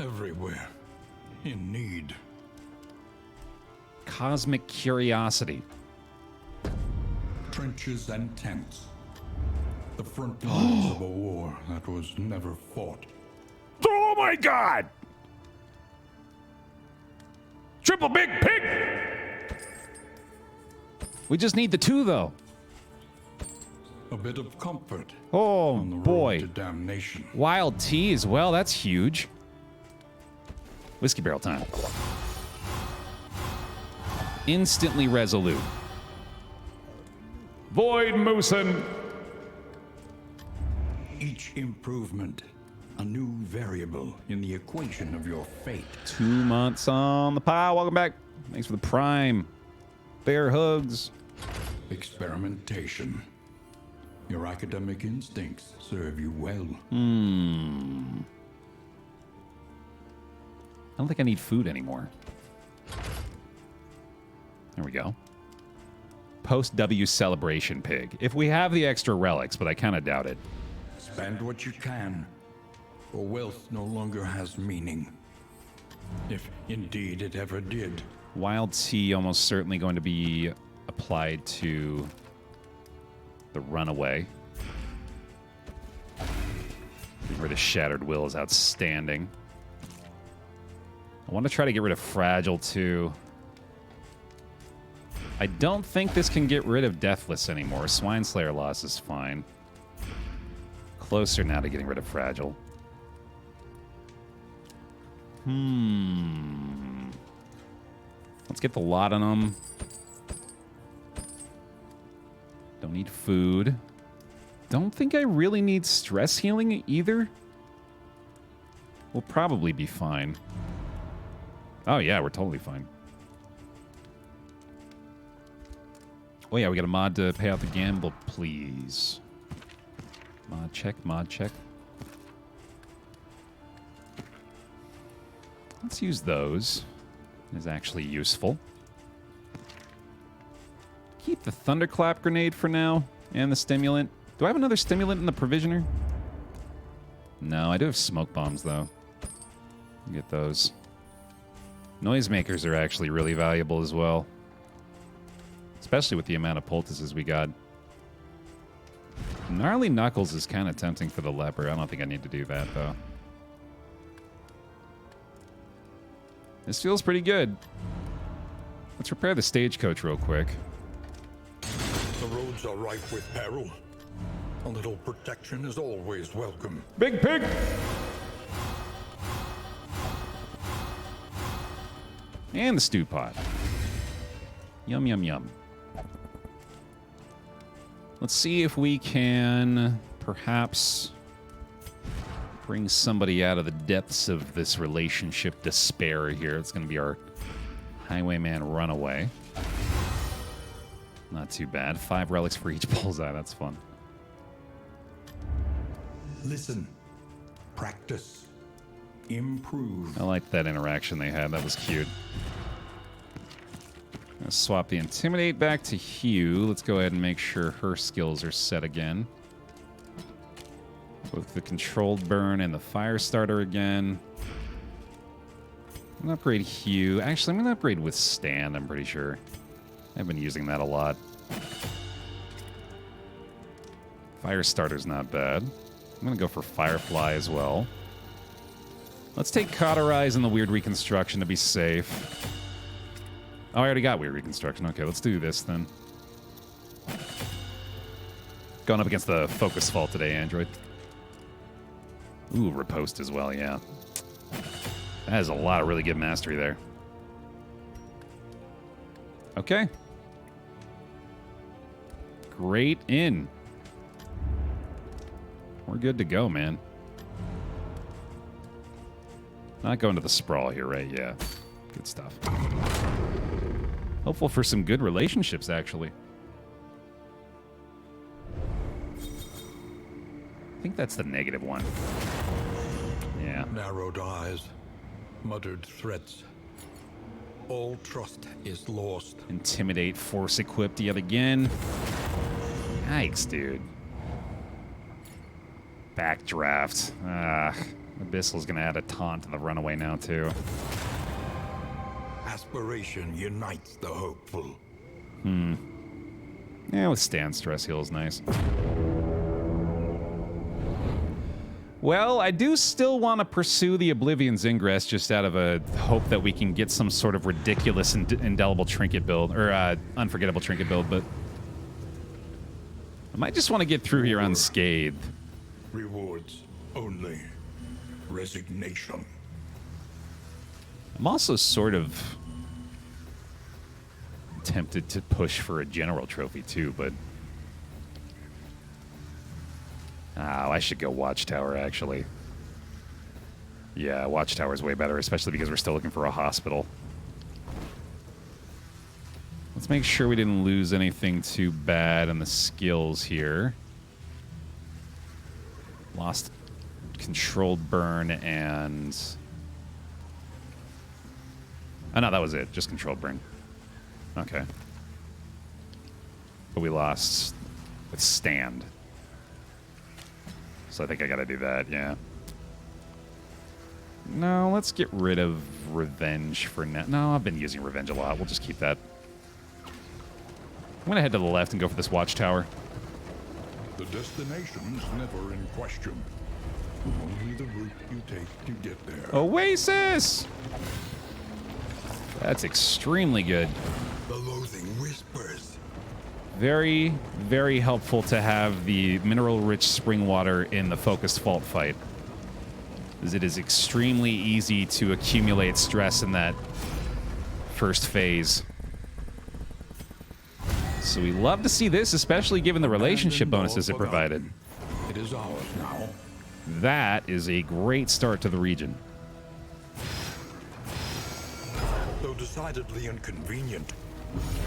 Everywhere in need. Cosmic curiosity. Trenches and tents. The front lines of a war that was never fought. Oh my god! Triple big pig! We just need the 2, though. A bit of comfort. Oh, on the road boy. to damnation. Wild tea as well. That's huge. Whiskey barrel time. Instantly resolute. Void Moosin. Each improvement, a new variable in the equation of your fate. 2 months on the pile. Welcome back. Thanks for the prime. Bear hugs. Experimentation. Your academic instincts serve you well. I don't think I need food anymore. There we go. Post-W celebration pig. If we have the extra relics, but I kind of doubt it. Spend what you can, for wealth no longer has meaning. If indeed it ever did. Wild tea almost certainly going to be applied to the runaway. Getting rid of Shattered Will is outstanding. I want to try to get rid of Fragile, too. I don't think this can get rid of Deathless anymore. Swine Slayer loss is fine. Closer now to getting rid of Fragile. Let's get the lot on them. Don't need food. Don't think I really need stress healing either. We'll probably be fine. Oh, yeah, we're totally fine. Oh, yeah, we got a mod to pay out the gamble, please. Mod check, mod check. Let's use those. Is actually useful. Keep the Thunderclap grenade for now, and the stimulant. Do I have another stimulant in the provisioner? No, I do have smoke bombs, though. Get those. Noisemakers are actually really valuable as well. Especially with the amount of poultices we got. Gnarly Knuckles is kind of tempting for the leper. I don't think I need to do that, though. This feels pretty good. Let's repair the stagecoach real quick. The roads are rife with peril. A little protection is always welcome. Big pig! And the stew pot. Yum, yum, yum. Let's see if we can perhaps bring somebody out of the depths of this relationship despair here. It's going to be our Highwayman Runaway. Not too bad. 5 relics for each bullseye. That's fun. Listen. Practice. Improve. I liked that interaction they had. That was cute. Let's swap the Intimidate back to Hugh. Let's go ahead and make sure her skills are set again. Both the Controlled Burn and the Fire Starter again. I'm going to upgrade Hugh. Actually, I'm going to upgrade Withstand, I'm pretty sure. I've been using that a lot. Fire Starter's not bad. I'm going to go for Firefly as well. Let's take Cauterize and the Weird Reconstruction to be safe. Oh, I already got Weird Reconstruction. Okay, let's do this then. Going up against the Focus Fault today, Android. Ooh, Riposte as well, yeah. That has a lot of really good mastery there. Okay. Great in. We're good to go, man. Not going to the Sprawl here, right? Yeah. Good stuff. Hopeful for some good relationships, actually. I think that's the negative one. Yeah. Narrowed eyes. Muttered threats. All trust is lost. Intimidate, force equipped yet again. Yikes, dude. Backdraft. Abyssal's gonna add a taunt to the runaway now, too. Aspiration unites the hopeful. Yeah, Withstand stress heal is nice. Well, I do still want to pursue the Oblivion's Ingress just out of a hope that we can get some sort of ridiculous indelible trinket build, or unforgettable trinket build, but I might just want to get through here unscathed. Rewards only. Resignation. I'm also sort of tempted to push for a general trophy too, but I should go Watchtower, actually. Yeah, Watchtower's way better, especially because we're still looking for a hospital. Let's make sure we didn't lose anything too bad in the skills here. Lost Controlled Burn and... Oh, no, that was it. Just Controlled Burn. Okay. But we lost Withstand. So I think I gotta do that, yeah. No, let's get rid of Revenge for now. No, I've been using Revenge a lot. We'll just keep that. I'm gonna head to the left and go for this Watchtower. The destination's never in question. Only the route you take to get there. Oasis! That's extremely good. The loathing whispers. Very, very helpful to have the mineral-rich spring water in the focused fault fight, as it is extremely easy to accumulate stress in that first phase. So we love to see this, especially given the relationship bonuses it provided. It is ours now. That is a great start to the region. Though decidedly inconvenient,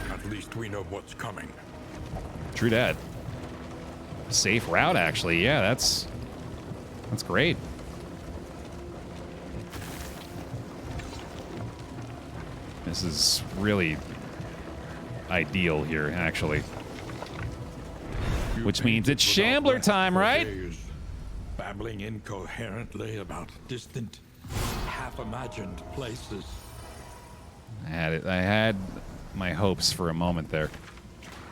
at least we know what's coming. True dat. Safe route, actually. Yeah, that's great. This is really ideal here, actually. Which means it's Shambler time, right? Babbling incoherently about distant, half-imagined places. I had my hopes for a moment there.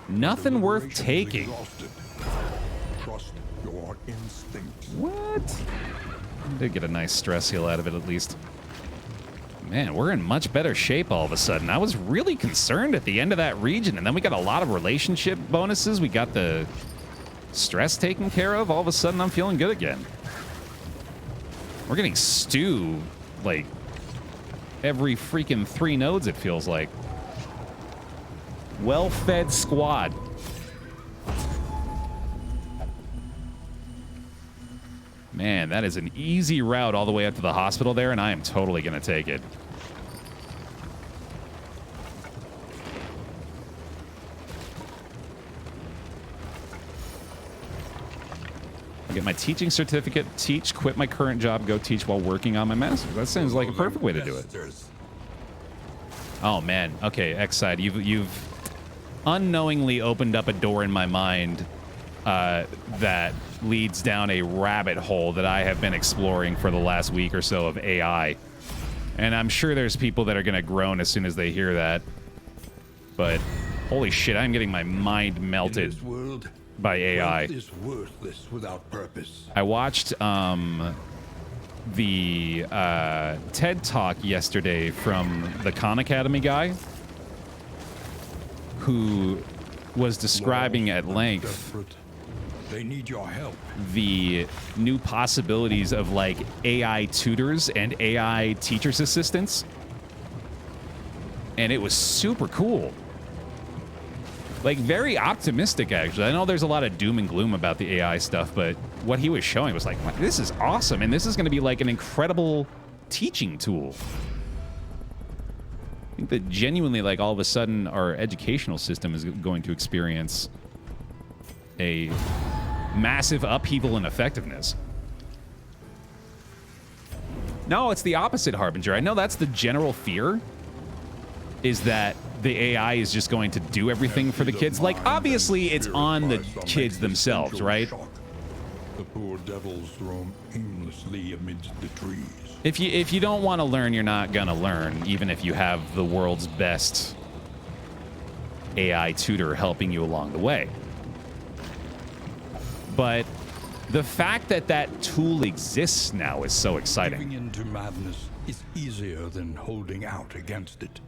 Nothing worth taking. Exhausted. Trust your instincts. What? I did get a nice stress heal out of it, at least. Man, we're in much better shape all of a sudden. I was really concerned at the end of that region, and then we got a lot of relationship bonuses. We got the stress taken care of. All of a sudden, I'm feeling good again. We're getting stew, like, every freaking 3 nodes, it feels like. Well-fed squad. Man, that is an easy route all the way up to the hospital there, and I am totally going to take it. I get my teaching certificate, teach, quit my current job, go teach while working on my master's. That seems like a perfect way to do it. Oh, man. Okay, X-Side, you've unknowingly opened up a door in my mind that leads down a rabbit hole that I have been exploring for the last week or so of AI. And I'm sure there's people that are going to groan as soon as they hear that. But holy shit, I'm getting my mind melted In this world, by AI. wealth is worthless without purpose. I watched the TED Talk yesterday from the Khan Academy guy, who was describing at length Desperate. They need your help. the new possibilities of like AI tutors and AI teachers assistants. And it was super cool. Like very optimistic, actually. I know there's a lot of doom and gloom about the AI stuff, but what he was showing was like, this is awesome. And this is going to be like an incredible teaching tool. I think that genuinely, like all of a sudden, our educational system is going to experience a massive upheaval in effectiveness. No, it's the opposite, Harbinger. I know that's the general fear, is that the AI is just going to do everything for the kids. Like, obviously, it's on the kids themselves, right? The poor devils roam aimlessly amidst the trees. If you don't want to learn, you're not gonna learn, even if you have the world's best AI tutor helping you along the way. But the fact that that tool exists now is so exciting. Giving into madness is easier than holding out against it.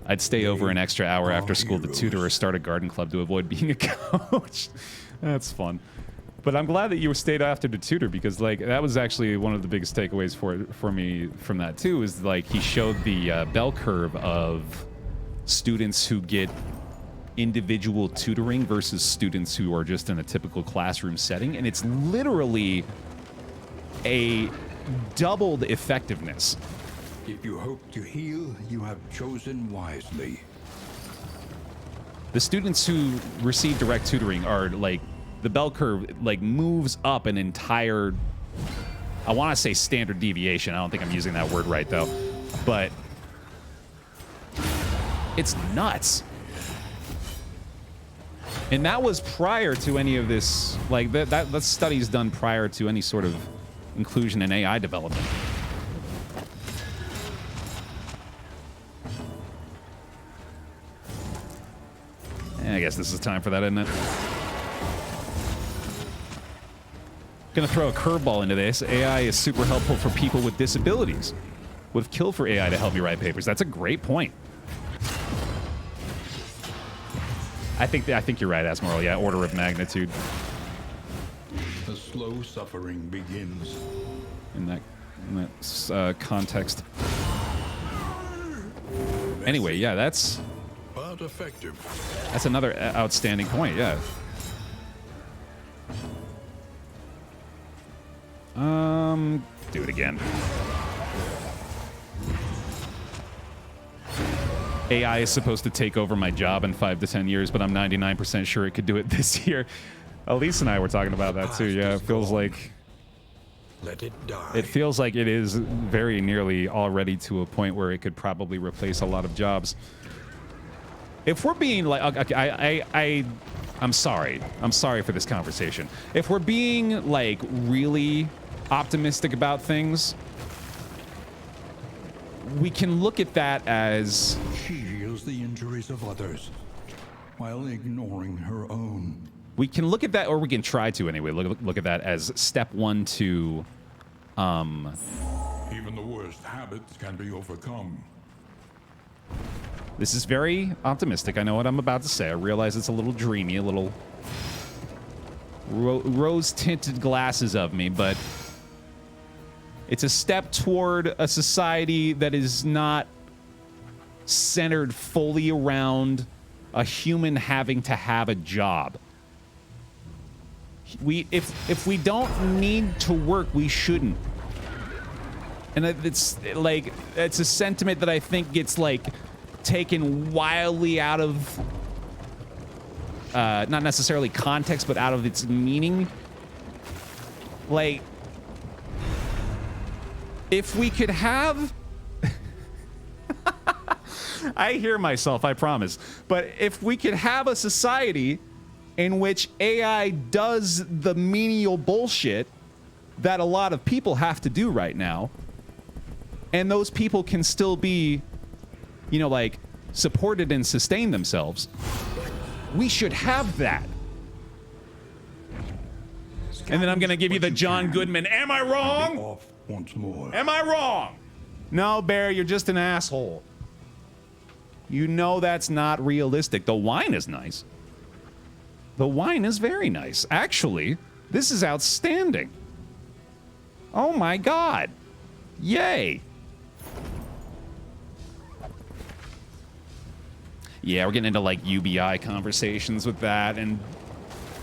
I'd stay over an extra hour after school to tutor or start a garden club to avoid being a coach. That's fun. But I'm glad that you stayed after to tutor, because like that was actually one of the biggest takeaways for me from that too, is like he showed the bell curve of students who get individual tutoring versus students who are just in a typical classroom setting, and it's literally a doubled effectiveness. If you hope to heal, you have chosen wisely. The students who receive direct tutoring are like, the bell curve like moves up an entire, I want to say standard deviation. I don't think I'm using that word right though, but it's nuts. And that was prior to any of this, like that study's done prior to any sort of inclusion in AI development. I guess this is time for that, isn't it? Gonna throw a curveball into this. AI is super helpful for people with disabilities. Would have killed for AI to help me write papers. That's a great point. I think you're right, Asmoral. Yeah, order of magnitude. The slow suffering begins. In that context. Anyway, yeah, that's But effective. another outstanding point. Yeah. Do it again. AI is supposed to take over my job in 5 to 10 years, but I'm 99% sure it could do it this year. Elise and I were talking about that too. Yeah, it feels like Let it die. it feels like it is very nearly already to a point where it could probably replace a lot of jobs. If we're being like, okay, I'm sorry for this conversation. If we're being like really optimistic about things, we can look at that as She heals the injuries of others while ignoring her own. we can look at that, or we can try to anyway. Look at that as step one to, Even the worst habits can be overcome. This is very optimistic. I know what I'm about to say. I realize it's a little dreamy, a little rose-tinted glasses of me, but it's a step toward a society that is not centered fully around a human having to have a job. If we don't need to work, we shouldn't. And it's like, it's a sentiment that I think gets like taken wildly out of not necessarily context, but out of its meaning. Like, if we could have I hear myself, I promise. But if we could have a society in which AI does the menial bullshit that a lot of people have to do right now, and those people can still be, you know, like, supported and sustain themselves, we should have that. And then I'm going to give you the John Goodman, am I wrong? Off once more. Am I wrong? No, Baer, you're just an asshole. You know that's not realistic. The wine is nice. The wine is very nice. Actually, this is outstanding. Oh my god. Yay. Yeah, we're getting into like UBI conversations with that, and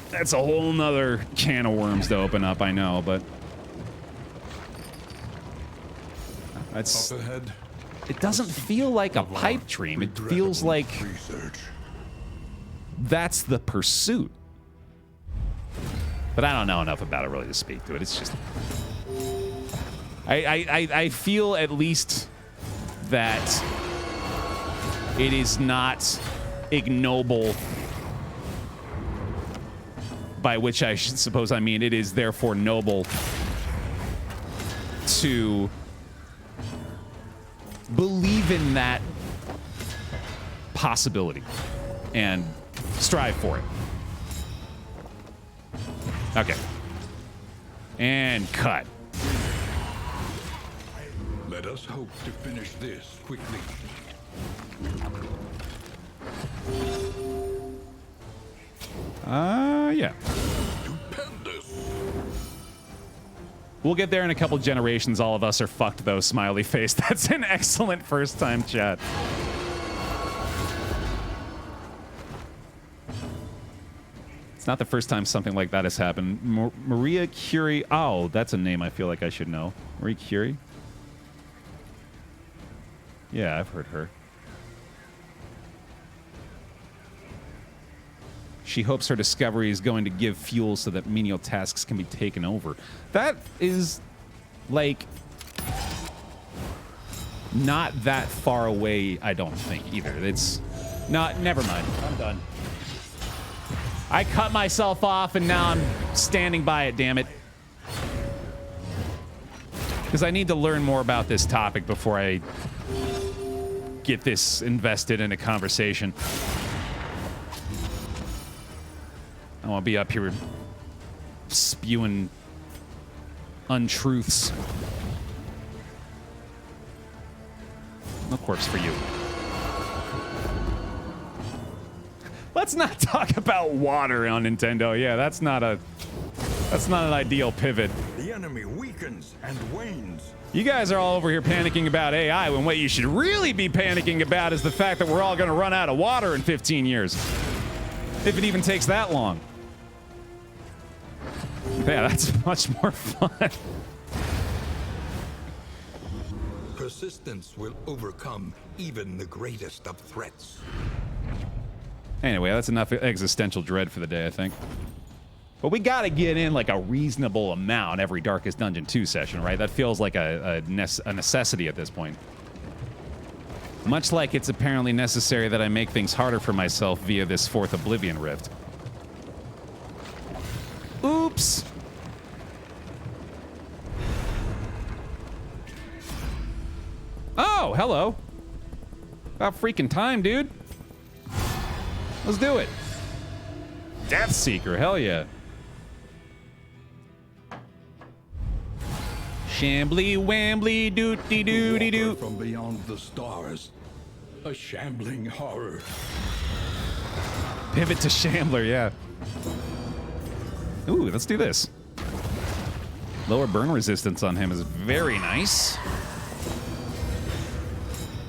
that's a whole nother can of worms to open up, I know, but that's... Up ahead. It doesn't feel like a pipe dream. It feels like research. that's the pursuit. But I don't know enough about it really to speak to it. It's just... I feel at least that it is not ignoble, by which I should suppose I mean it is therefore noble to believe in that possibility and strive for it. Okay. And cut. Let us hope to finish this quickly. Yeah. Stupendous. We'll get there in a couple generations. All of us are fucked, though, smiley face. That's an excellent first-time chat. It's not the first time something like that has happened. Maria Curie. Oh, that's a name I feel like I should know. Marie Curie? Yeah, I've heard her. She hopes her discovery is going to give fuel so that menial tasks can be taken over. That is, like, not that far away, I don't think, either. It's not... Never mind. I'm done. I cut myself off, and now I'm standing by it, damn it. Because I need to learn more about this topic before I get this invested in a conversation. I want to be up here spewing untruths. No corpse for you. Let's not talk about water on Nintendo. Yeah, that's not an ideal pivot. The enemy weakens and wanes. You guys are all over here panicking about AI when what you should really be panicking about is the fact that we're all going to run out of water in 15 years. If it even takes that long. Yeah, that's much more fun. Persistence will overcome even the greatest of threats. Anyway, that's enough existential dread for the day, I think. But we gotta get in like a reasonable amount every Darkest Dungeon 2 session, right? That feels like a necessity at this point. Much like it's apparently necessary that I make things harder for myself via this 4th Oblivion Rift. Oops! Oh, hello. About freaking time, dude. Let's do it. Death Seeker, hell yeah. Shambly wambly doody doody doo. From beyond the stars, a shambling horror. Pivot to Shambler, yeah. Ooh, let's do this. Lower burn resistance on him is very nice.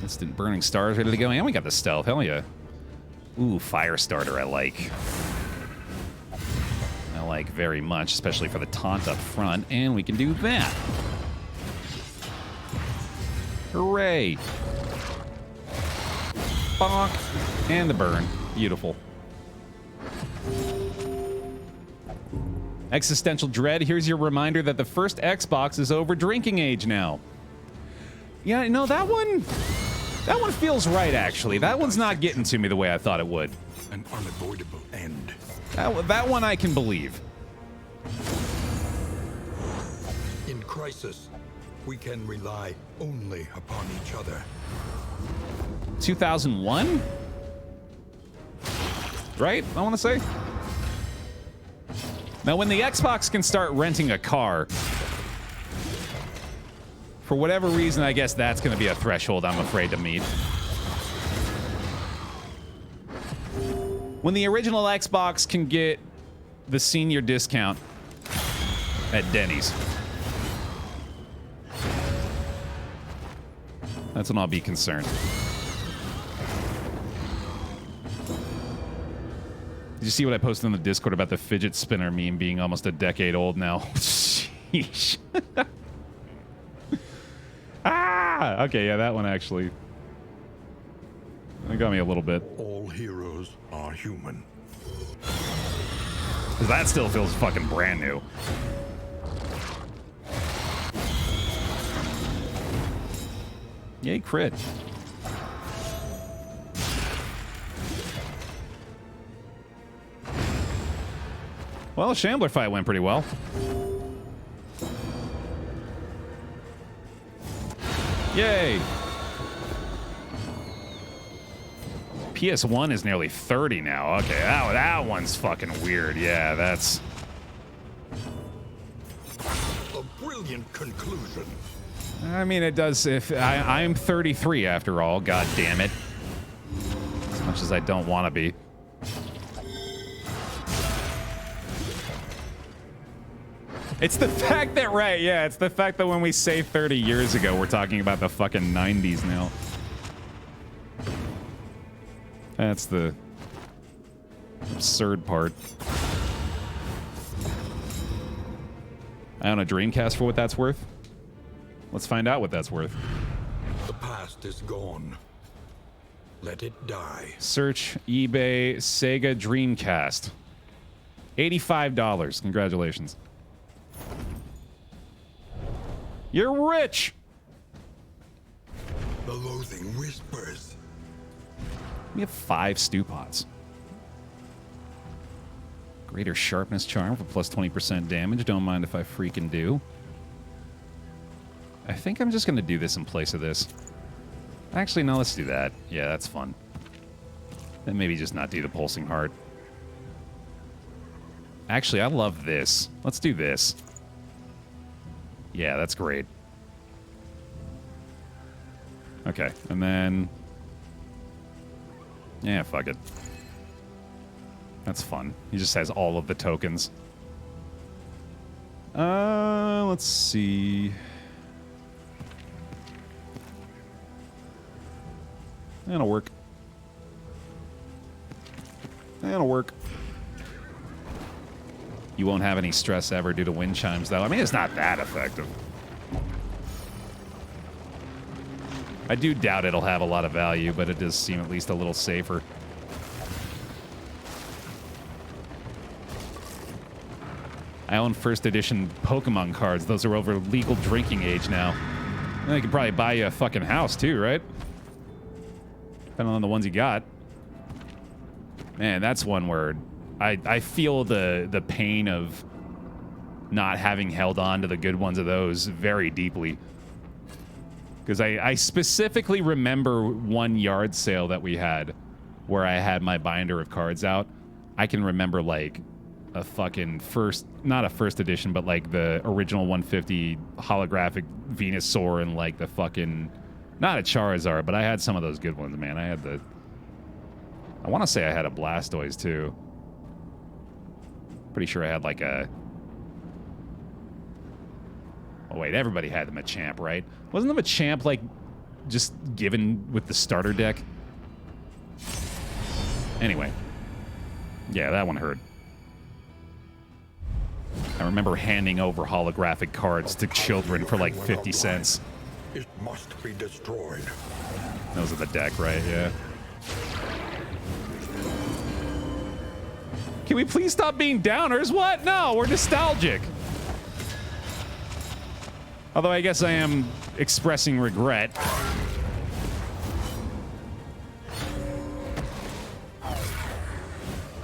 Instant burning stars ready to go. And we got the stealth, hell yeah. Ooh, fire starter I like. I like very much, especially for the taunt up front. And we can do that. Hooray. Bonk. And the burn. Beautiful. Existential dread, here's your reminder that the first Xbox is over drinking age now. Yeah, no, that one feels right, actually. That one's not getting to me the way I thought it would. An unavoidable end. That one I can believe. In crisis, we can rely only upon each other. 2001? Right? I want to say? Now, when the Xbox can start renting a car, for whatever reason, I guess that's going to be a threshold I'm afraid to meet. When the original Xbox can get the senior discount at Denny's, that's when I'll be concerned. Did you see what I posted in the Discord about the fidget spinner meme being almost a decade old now? Sheesh. Ah! Okay, yeah, that one actually. It got me a little bit. All heroes are human. Because that still feels fucking brand new. Yay, crit. Well, the Shambler fight went pretty well. Yay! PS1 is nearly 30 now. Okay, that one's fucking weird. Yeah, that's... A brilliant conclusion. I mean, it does... I'm 33 after all, god damn it. As much as I don't want to be. It's the fact that, right, yeah, it's the fact that when we say 30 years ago, we're talking about the fucking 90s now. That's the absurd part. I own a Dreamcast for what that's worth. Let's find out what that's worth. The past is gone. Let it die. Search eBay Sega Dreamcast. $85. Congratulations. You're rich! The loathing whispers. We have 5 stew pots. Greater sharpness charm for plus 20% damage. Don't mind if I freaking do. I think I'm just going to do this in place of this. Actually, no, let's do that. Yeah, that's fun. Then maybe just not do the pulsing heart. Actually, I love this. Let's do this. Yeah, that's great. Okay, and then... Yeah, fuck it. That's fun. He just has all of the tokens. Let's see. That'll work. That'll work. You won't have any stress ever due to wind chimes, though. I mean, it's not that effective. I do doubt it'll have a lot of value, but it does seem at least a little safer. I own first edition Pokemon cards. Those are over legal drinking age now. And they could probably buy you a fucking house, too, right? Depending on the ones you got. Man, that's one word. I feel the pain of not having held on to the good ones of those very deeply. Because I specifically remember one yard sale that we had where I had my binder of cards out. I can remember, like, a fucking not a first edition, but, like, the original 150 holographic Venusaur and, like, the fucking... Not a Charizard, but I had some of those good ones, man. I had the... I want to say I had a Blastoise, too. Pretty sure I had, like, a... Oh, wait, everybody had the Machamp, right? Wasn't the Machamp, like, just given with the starter deck? Anyway. Yeah, that one hurt. I remember handing over holographic cards to children for, like, 50 cents. It must be destroyed. Those are the deck, right? Yeah. Can we please stop being downers? What? No, we're nostalgic. Although I guess I am expressing regret.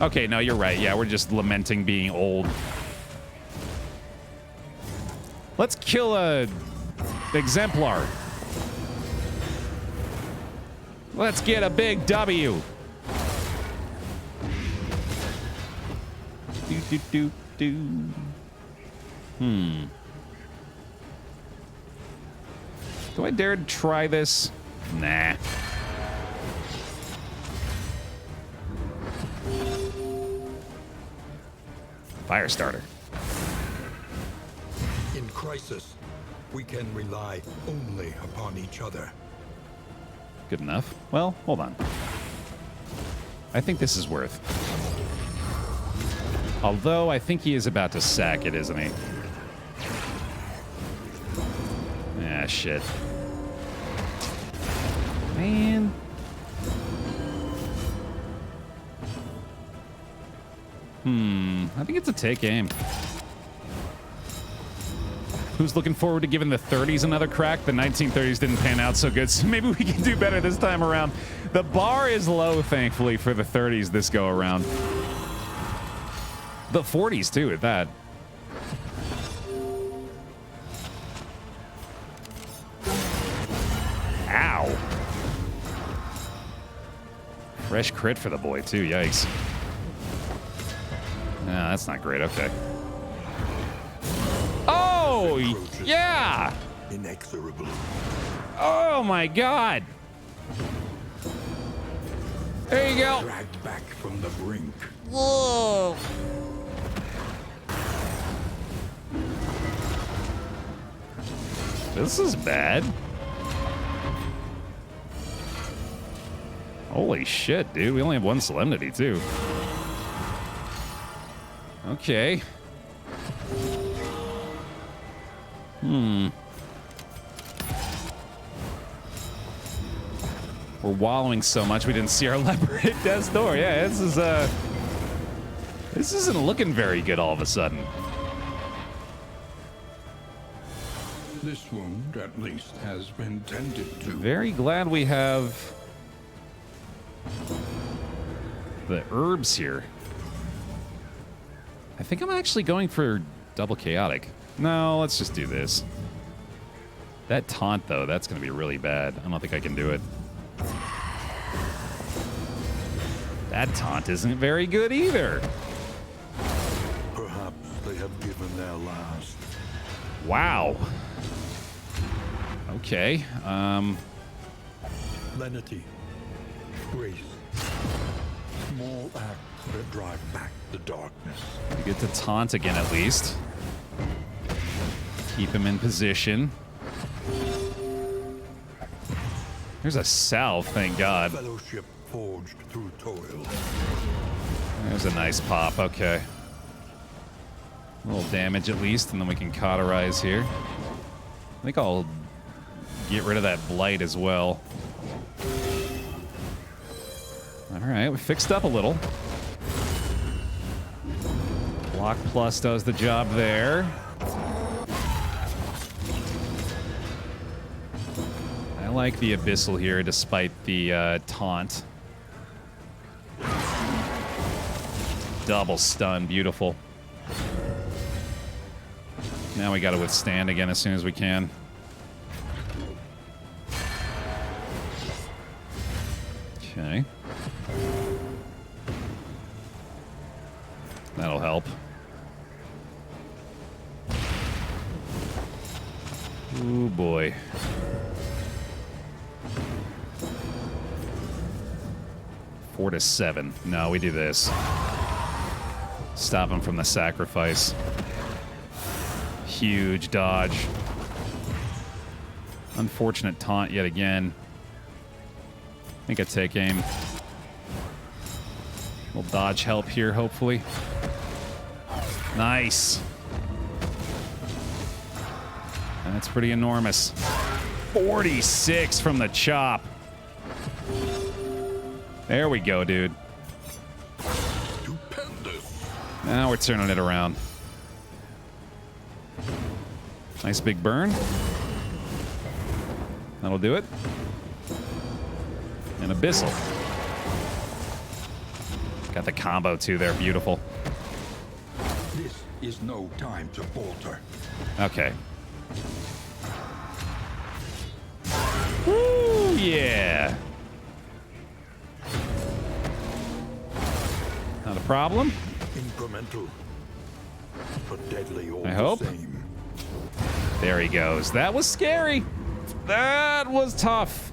Okay, no, you're right. Yeah, we're just lamenting being old. Let's kill a exemplar. Let's get a big W. Do I dare to try this? Nah. Fire starter. In crisis, we can rely only upon each other. Good enough. Well, hold on. I think this is worth. Although, I think he is about to sack it, isn't he? Ah, shit. Man. I think it's a take aim. Who's looking forward to giving the 30s another crack? The 1930s didn't pan out so good, so maybe we can do better this time around. The bar is low, thankfully, for the 30s this go around. The 40s, too, at that. Ow. Fresh crit for the boy, too. Yikes. No, that's not great. Okay. Oh, yeah. Inexorable. Oh, my God. There you go. Dragged back from the brink. Whoa. This is bad. Holy shit, dude. We only have one Solemnity, too. Okay. We're wallowing so much we didn't see our leper hit death's door. Yeah, this isn't looking very good all of a sudden. This wound, at least, has been tended to. Very glad we have the herbs here. I think I'm actually going for double chaotic. No, let's just do this. That taunt, though, that's going to be really bad. I don't think I can do it. That taunt isn't very good either. Perhaps they have given their last. Wow. Okay. Lenity, grace, small acts that drive back the darkness. We get to taunt again at least. Keep him in position. There's a salve, thank God. Fellowship forged through toil. There's a nice pop, okay. A little damage at least, and then we can cauterize here. I think I'll get rid of that blight as well. Alright, we fixed up a little. Block Plus does the job there. I like the Abyssal here despite the taunt. Double stun, beautiful. Now we gotta withstand again as soon as we can. Okay. That'll help. Ooh, boy. Four to 7. No, we do this. Stop him from the sacrifice. Huge dodge. Unfortunate taunt yet again. I think I take aim. Little dodge help here, hopefully. Nice. That's pretty enormous. 46 from the chop. There we go, dude. Stupendous. Now we're turning it around. Nice big burn. That'll do it. And Abyssal. Got the combo too there. Beautiful. This is no time to falter. Okay. Woo, yeah. Not a problem. Incremental, but deadly all I hope. the same. There he goes. That was scary. That was tough.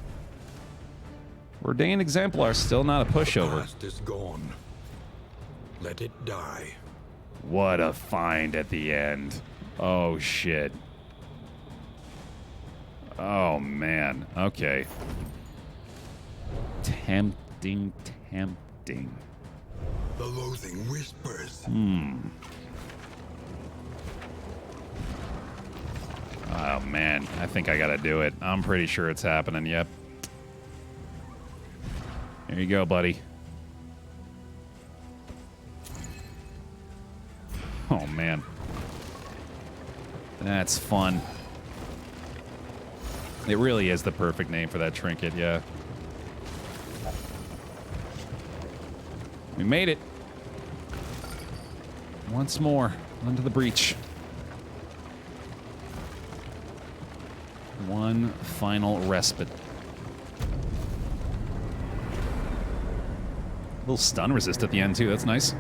Ordained Exemplar, still not a pushover. Past is gone. Let it die. What a find at the end. Oh, shit. Oh, man. Okay. Tempting, tempting. The loathing whispers. Oh, man. I think I gotta do it. I'm pretty sure it's happening. Yep. There you go, buddy. Oh, man. That's fun. It really is the perfect name for that trinket, yeah. We made it. Once more, onto the breach. One final respite. A little stun resist at the end, too. That's nice.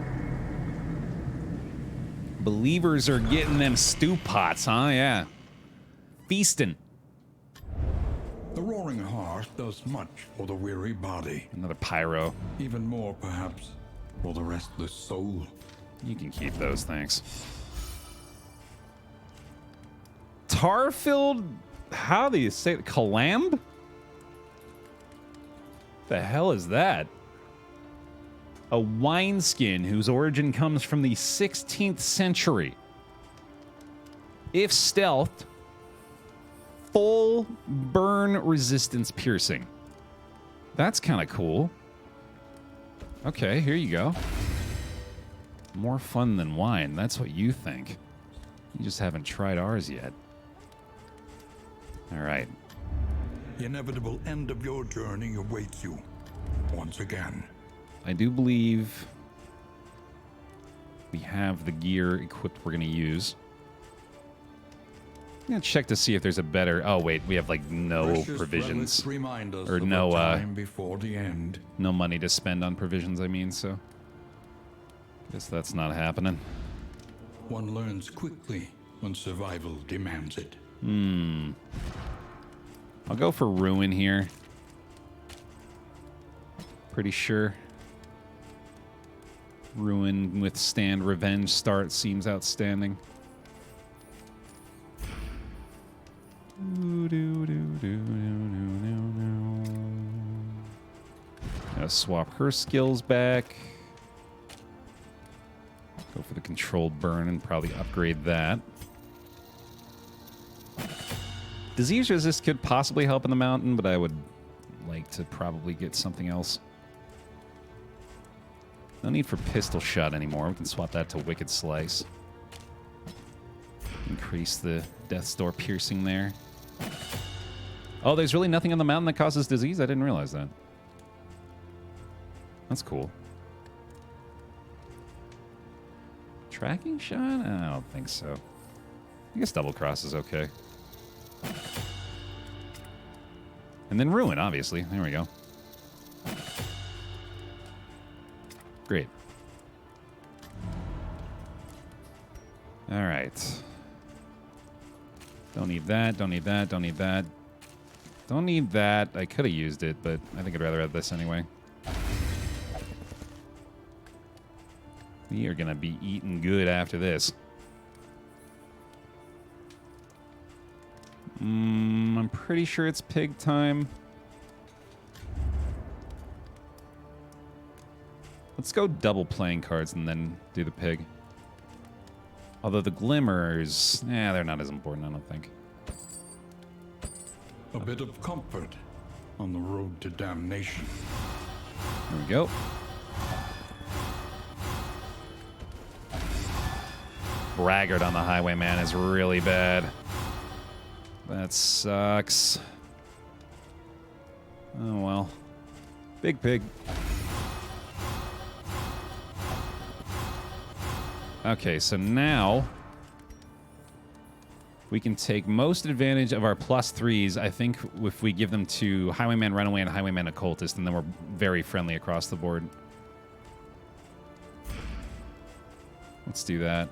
Believers are getting them stew pots, huh? Yeah. Feasting. The roaring hearth does much for the weary body. Another pyro. Even more, perhaps, for the restless soul. You can keep those, thanks. Tar-filled... How do you say it? Calamb? The hell is that? A wineskin whose origin comes from the 16th century. If stealthed, full burn resistance piercing. That's kind of cool. Okay, here you go. More fun than wine. That's what you think. You just haven't tried ours yet. All right. The inevitable end of your journey awaits you once again. I do believe we have the gear equipped we're going to use. I'm going to check to see if there's a better... Oh, wait. We have, like, no Precious provisions. relics remind us Or of no, a time before the end. no money to spend on provisions, I mean, so... Guess that's not happening. One learns quickly when survival demands it. I'll go for Ruin here. Pretty sure. Ruin, withstand, revenge, start seems outstanding. Gotta swap her skills back. Go for the controlled burn and probably upgrade that. Disease resist could possibly help in the mountain, but I would like to probably get something else. No need for pistol shot anymore. We can swap that to Wicked Slice. Increase the Death's Door piercing there. Oh, there's really nothing on the mountain that causes disease? I didn't realize that. That's cool. Tracking shot? I don't think so. I guess double cross is okay. And then Ruin, obviously. There we go. Great. All right. Don't need that, don't need that, don't need that. Don't need that. I could have used it, but I think I'd rather have this anyway. We are going to be eating good after this. I'm pretty sure it's pig time. Let's go double playing cards and then do the pig. Although the glimmers, they're not as important, I don't think. A bit of comfort on the road to damnation. There we go. Braggart on the Highwayman is really bad. That sucks. Oh well. Big pig. Okay, so now we can take most advantage of our +3s, I think, if we give them to Highwayman Runaway and Highwayman Occultist, and then we're very friendly across the board. Let's do that.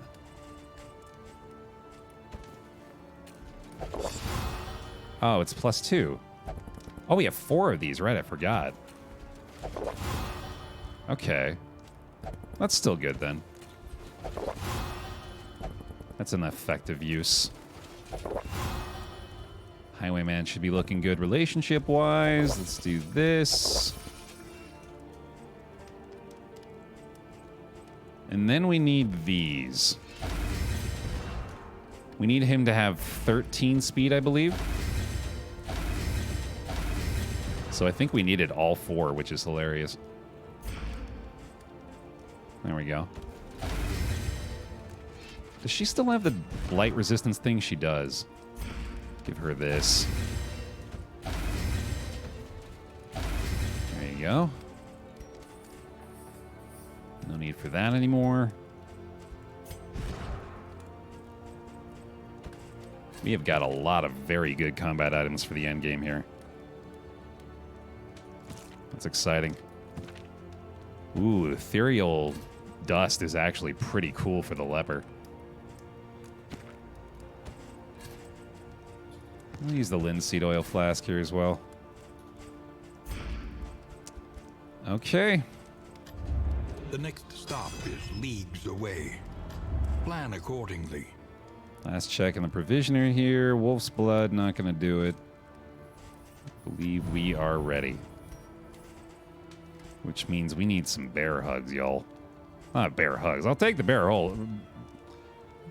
Oh, it's +2. Oh, we have 4 of these, right? I forgot. Okay. That's still good, then. That's an effective use. Highwayman should be looking good relationship-wise. Let's do this. And then we need these. We need him to have 13 speed, I believe. So I think we needed all 4, which is hilarious. There we go. Does she still have the blight resistance thing? She does. Give her this. There you go. No need for that anymore. We have got a lot of very good combat items for the end game here. That's exciting. Ooh, ethereal dust is actually pretty cool for the leper. I'll use the linseed oil flask here as well. Okay. The next stop is leagues away. Plan accordingly. Last check on the provisioner here. Wolf's blood, not going to do it. I believe we are ready. Which means we need some bear hugs, y'all. Not bear hugs. I'll take the bear roll.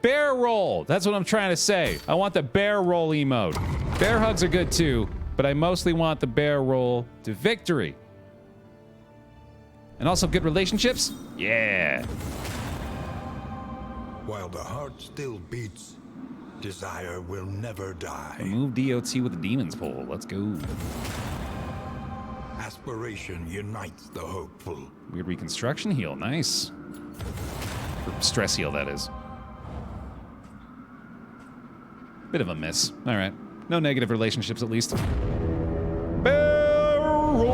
Bear roll! That's what I'm trying to say. I want the bear roll emote. Bear hugs are good too, but I mostly want the bear roll to victory. And also good relationships? Yeah. While the heart still beats, desire will never die. Remove DOT with the demon's pull. Let's go. Aspiration unites the hopeful. Weird reconstruction heal. Nice. Or stress heal, that is. Bit of a miss. All right. No negative relationships, at least. Barrel!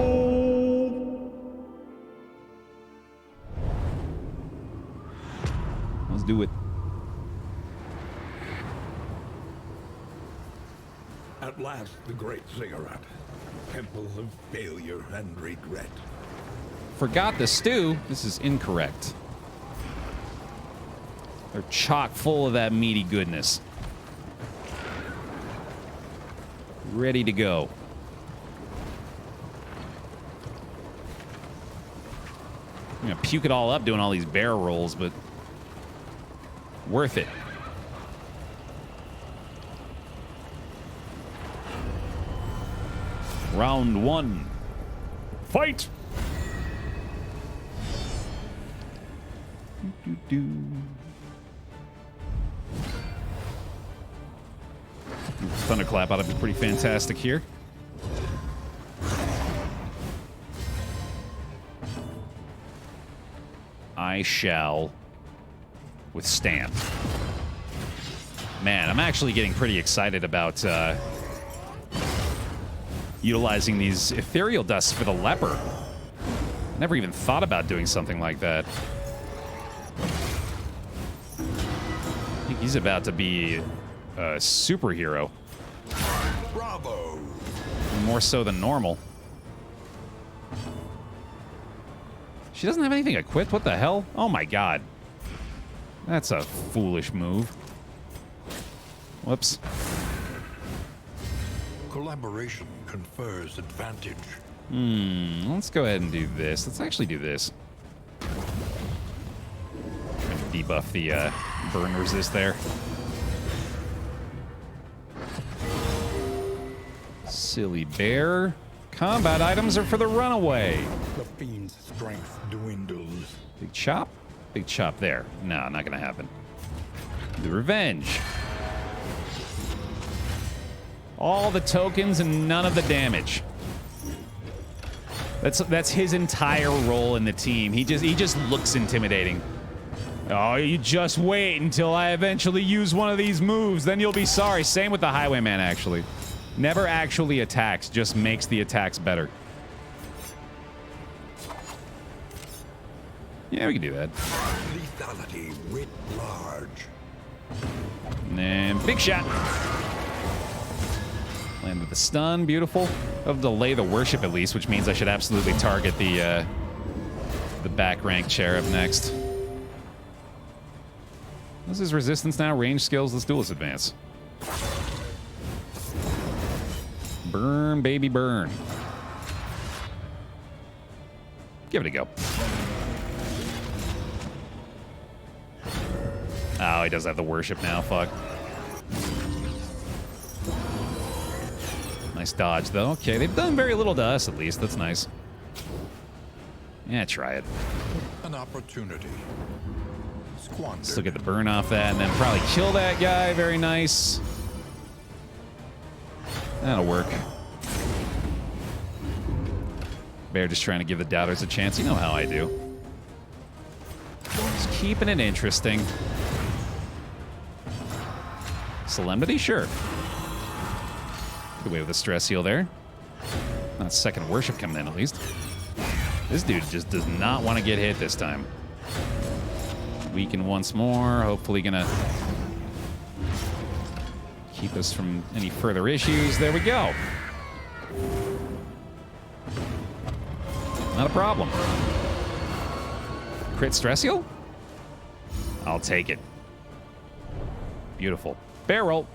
Let's do it. At last, the great ziggurat. Temple of failure and regret. Forgot the stew. This is incorrect. They're chock full of that meaty goodness. Ready to go. I'm gonna puke it all up doing all these bear rolls, but worth it. Round one. Fight! Thunderclap ought to be pretty fantastic here. I shall withstand. Man, I'm actually getting pretty excited about utilizing these ethereal dusts for the leper. Never even thought about doing something like that. I think he's about to be a superhero. Bravo! More so than normal. She doesn't have anything equipped? What the hell? Oh my god. That's a foolish move. Whoops. Collaboration confers advantage. Let's go ahead and do this. Let's actually do this. Debuff the burn resist there. Silly bear. Combat items are for the runaway. The fiend's strength dwindles. Big chop? Big chop there. No, not gonna happen. The revenge. All the tokens and none of the damage. That's his entire role in the team. He just looks intimidating. Oh, you just wait until I eventually use one of these moves, then you'll be sorry. Same with the Highwayman, actually. Never actually attacks, just makes the attacks better. Yeah, we can do that. Lethality writ large. And big shot. Land with the stun, beautiful. I'll delay the worship at least, which means I should absolutely target the back rank cherub next. What's his resistance now? Range skills. Let's duelist advance. Burn, baby, burn. Give it a go. Oh, he does have the worship now. Fuck. Nice dodge, though. Okay, they've done very little to us, at least. That's nice. Yeah, try it. An opportunity. Squandered. Still get the burn off that, and then probably kill that guy. Very nice. That'll work. Baer just trying to give the doubters a chance. You know how I do. Just keeping it interesting. Solemnity? Sure. Good away with the stress heal there. Not second worship coming in, at least. This dude just does not want to get hit this time. Weaken once more. Hopefully gonna keep us from any further issues. There we go. Not a problem. Crit stress heal? I'll take it. Beautiful. Barrel.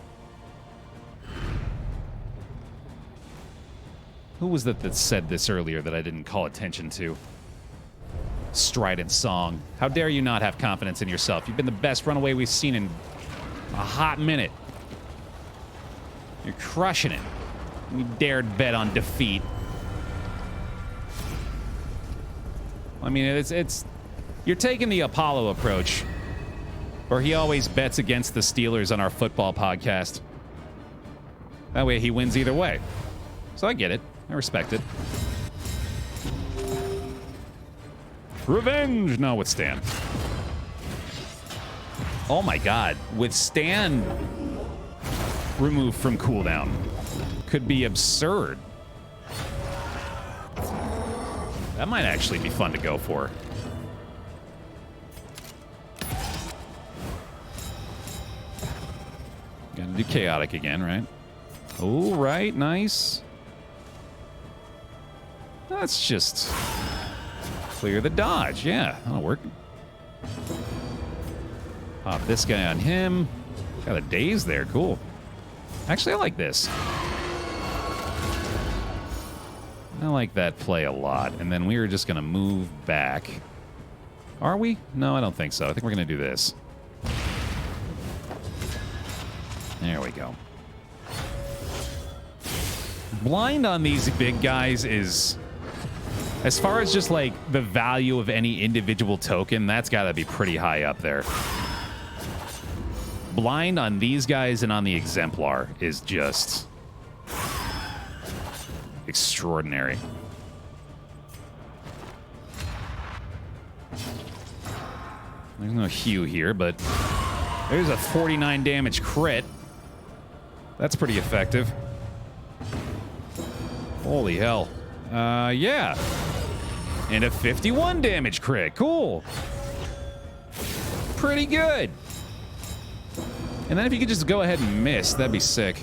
Who was that said this earlier that I didn't call attention to? Strident song. How dare you not have confidence in yourself? You've been the best runaway we've seen in a hot minute. You're crushing it. You dared bet on defeat. I mean, it's you're taking the Apollo approach, where he always bets against the Steelers on our football podcast. That way he wins either way. So I get it. I respect it. Revenge! No, withstand. Oh my god. Withstand removed from cooldown. Could be absurd. That might actually be fun to go for. Gonna do chaotic again, right? Oh, right. Nice. Let's just clear the dodge. Yeah, that'll work. Pop this guy on him. Got a daze there. Cool. Actually, I like this. I like that play a lot. And then we are just going to move back. Are we? No, I don't think so. I think we're going to do this. There we go. Blind on these big guys is, as far as just like the value of any individual token, that's got to be pretty high up there. Blind on these guys and on the Exemplar is just extraordinary. There's no Hue here, but there's a 49 damage crit. That's pretty effective. Holy hell. Yeah. And a 51 damage crit. Cool. Pretty good. And then if you could just go ahead and miss, that'd be sick.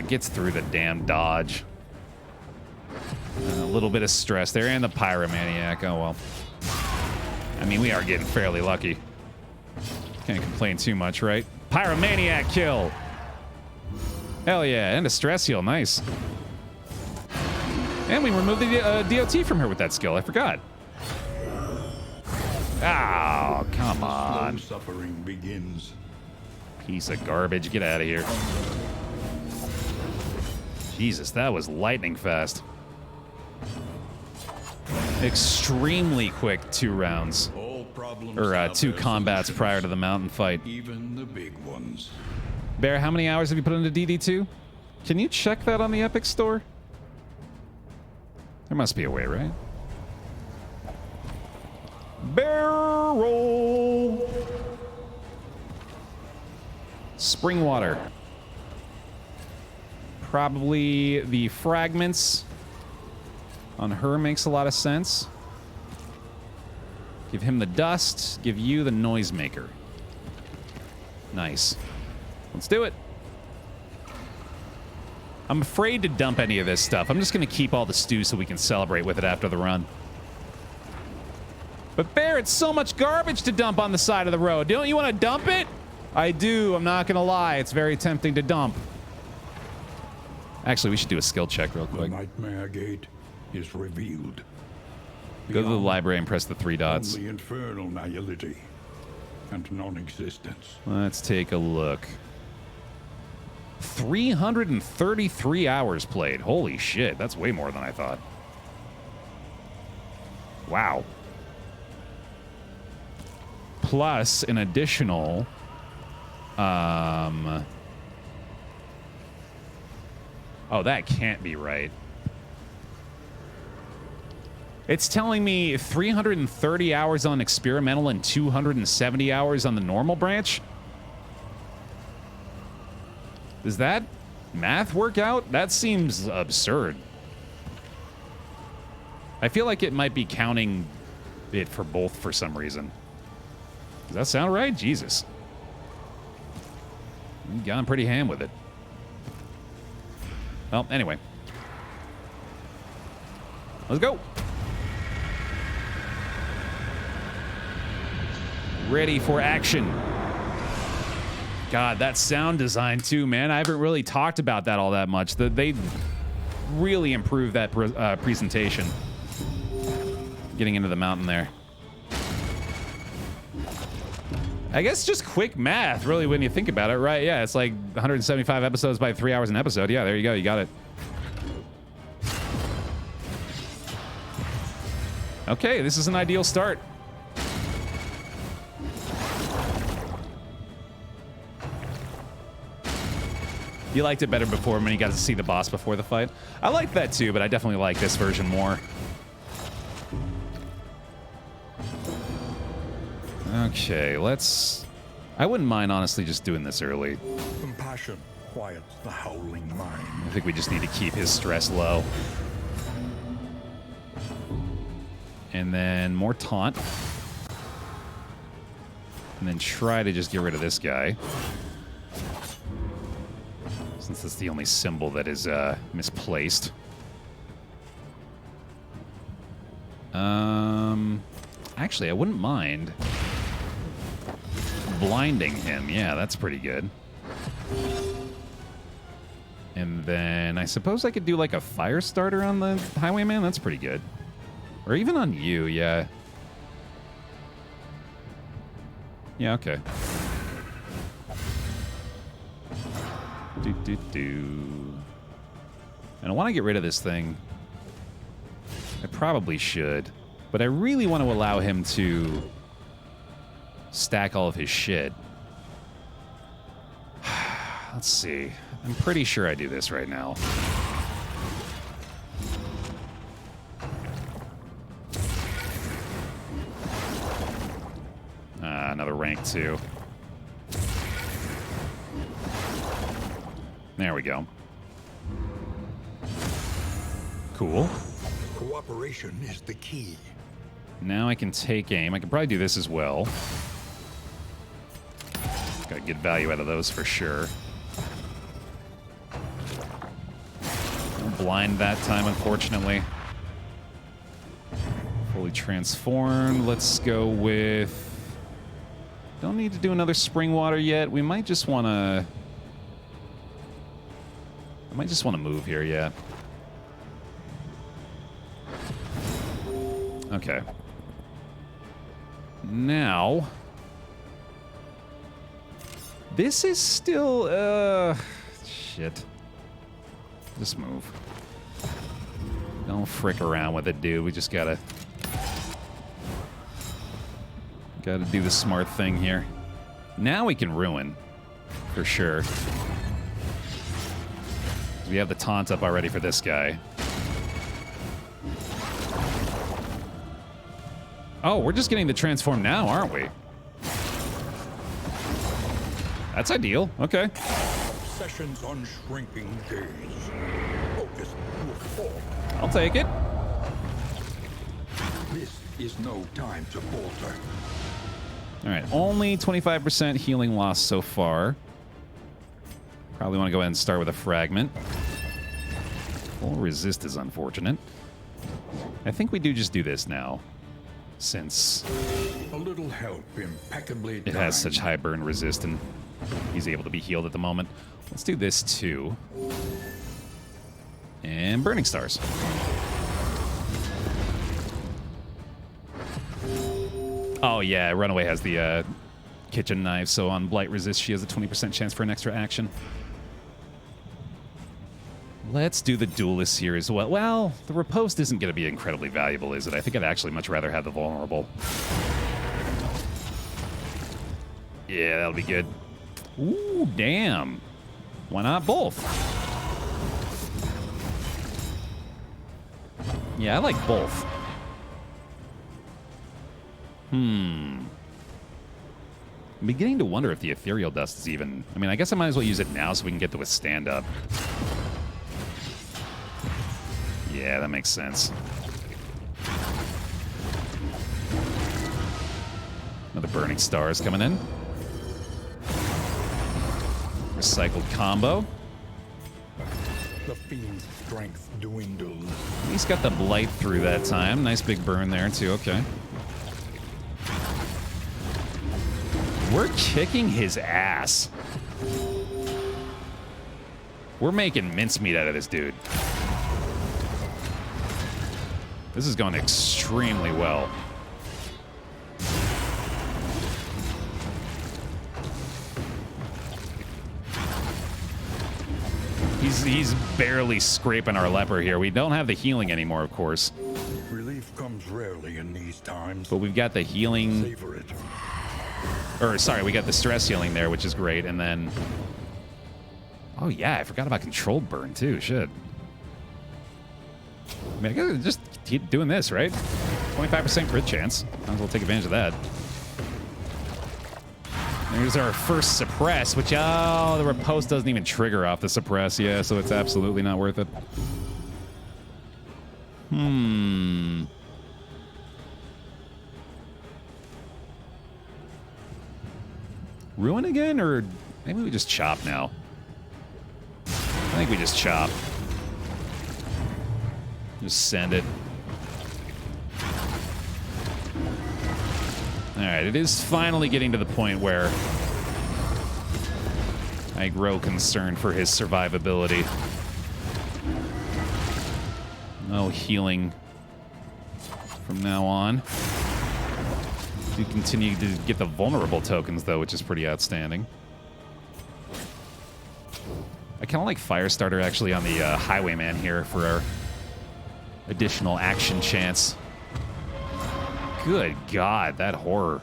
Gets through the damn dodge. A little bit of stress there, and the Pyromaniac. Oh, well. I mean, we are getting fairly lucky. Can't complain too much, right? Pyromaniac kill. Hell yeah, and a stress heal. Nice. And we removed the DOT from her with that skill. I forgot. Oh, come on. Slow suffering begins. Piece of garbage. Get out of here. Jesus, that was lightning fast. Extremely quick 2 rounds. All problems Or 2 combats prior to the mountain fight. even the big ones. Baer, how many hours have you put into DD2? Can you check that on the Epic Store? There must be a way, right? Barrel! Spring water. Probably the fragments on her makes a lot of sense. Give him the dust. Give you the noisemaker. Nice. Let's do it. I'm afraid to dump any of this stuff. I'm just going to keep all the stew so we can celebrate with it after the run. But Baer, it's so much garbage to dump on the side of the road. Don't you want to dump it? I do. I'm not going to lie. It's very tempting to dump. Actually, we should do a skill check real quick. The Nightmare Gate is revealed. Go to the library and press the 3 dots. Only infernal nihility and non-existence. Let's take a look. 333 hours played. Holy shit, that's way more than I thought. Wow. Plus an additional... Oh, that can't be right. It's telling me 330 hours on experimental and 270 hours on the normal branch. Does that math work out? That seems absurd. I feel like it might be counting it for both for some reason. Does that sound right? Jesus. You've gone pretty ham with it. Well, anyway. Let's go. Ready for action. God, that sound design too, man. I haven't really talked about that all that much. They really improved that presentation. Getting into the mountain there. I guess just quick math, really, when you think about it, right? Yeah, it's like 175 episodes by 3 hours an episode. Yeah, there you go. You got it. Okay, this is an ideal start. You liked it better before when you got to see the boss before the fight. I liked that too, but I definitely like this version more. Okay, let's... I wouldn't mind, honestly, just doing this early. Compassion quiets the howling mind. I think we just need to keep his stress low. And then more taunt. And then try to just get rid of this guy. Since it's the only symbol that is misplaced. Actually, I wouldn't mind blinding him. Yeah, that's pretty good. And then I suppose I could do like a fire starter on the highwayman. That's pretty good. Or even on you, yeah. Yeah, okay. And I want to get rid of this thing. I probably should. But I really want to allow him to stack all of his shit. Let's see. I'm pretty sure I do this right now. Another rank 2. There we go. Cool. Cooperation is the key. Now I can take aim. I can probably do this as well. Got good value out of those for sure. Blind that time, unfortunately. Fully transformed. Let's go with... Don't need to do another spring water yet. We might just want to... I might just want to move here, yeah. Okay. Now... This is still... Shit. Just move. Don't frick around with it, dude. We just gotta do the smart thing here. Now we can ruin, for sure. We have the taunt up already for this guy. Oh, we're just getting the transform now, aren't we? That's ideal. Okay. Obsessions on shrinking days. Focus to a form. I'll take it. This is no time to falter. All right, only 25% healing loss so far. Probably want to go ahead and start with a fragment. Full resist is unfortunate. I think we do just do this now, since A little help impeccably it has such high burn resist and he's able to be healed at the moment. Let's do this too. And Burning Stars. Oh yeah, Runaway has the kitchen knife, so on Blight Resist she has a 20% chance for an extra action. Let's do the Duelist here as well. Well, the Riposte isn't going to be incredibly valuable, is it? I think I'd actually much rather have the Vulnerable. Yeah, that'll be good. Ooh, damn. Why not both? Yeah, I like both. I'm beginning to wonder if the Ethereal Dust is even... I mean, I guess I might as well use it now so we can get the Withstand up. Yeah, that makes sense. Another Burning Stars coming in. Recycled combo. The fiend's strength dwindles. He's got the Blight through that time. Nice big burn there, too. Okay. We're kicking his ass. We're making mincemeat out of this dude. This is going extremely well. He's barely scraping our leper here. We don't have the healing anymore, of course. Relief comes rarely in these times. But we've got the healing... Savor it. Or, sorry, we got the stress healing there, which is great. And then... Oh, yeah, I forgot about Controlled Burn, too. Shit. I mean, I gotta just keep doing this, right? 25% crit chance. Might as well take advantage of that. There's our first suppress, which, oh, the Riposte doesn't even trigger off the suppress, yeah, so it's absolutely not worth it. Ruin again, or maybe we just chop now? think we just chop. Just send it. Alright, it is finally getting to the point where I grow concerned for his survivability. No healing from now on. We continue to get the vulnerable tokens, though, which is pretty outstanding. I kind of like Firestarter, actually, on the Highwayman here for our additional action chance. Good God, that horror.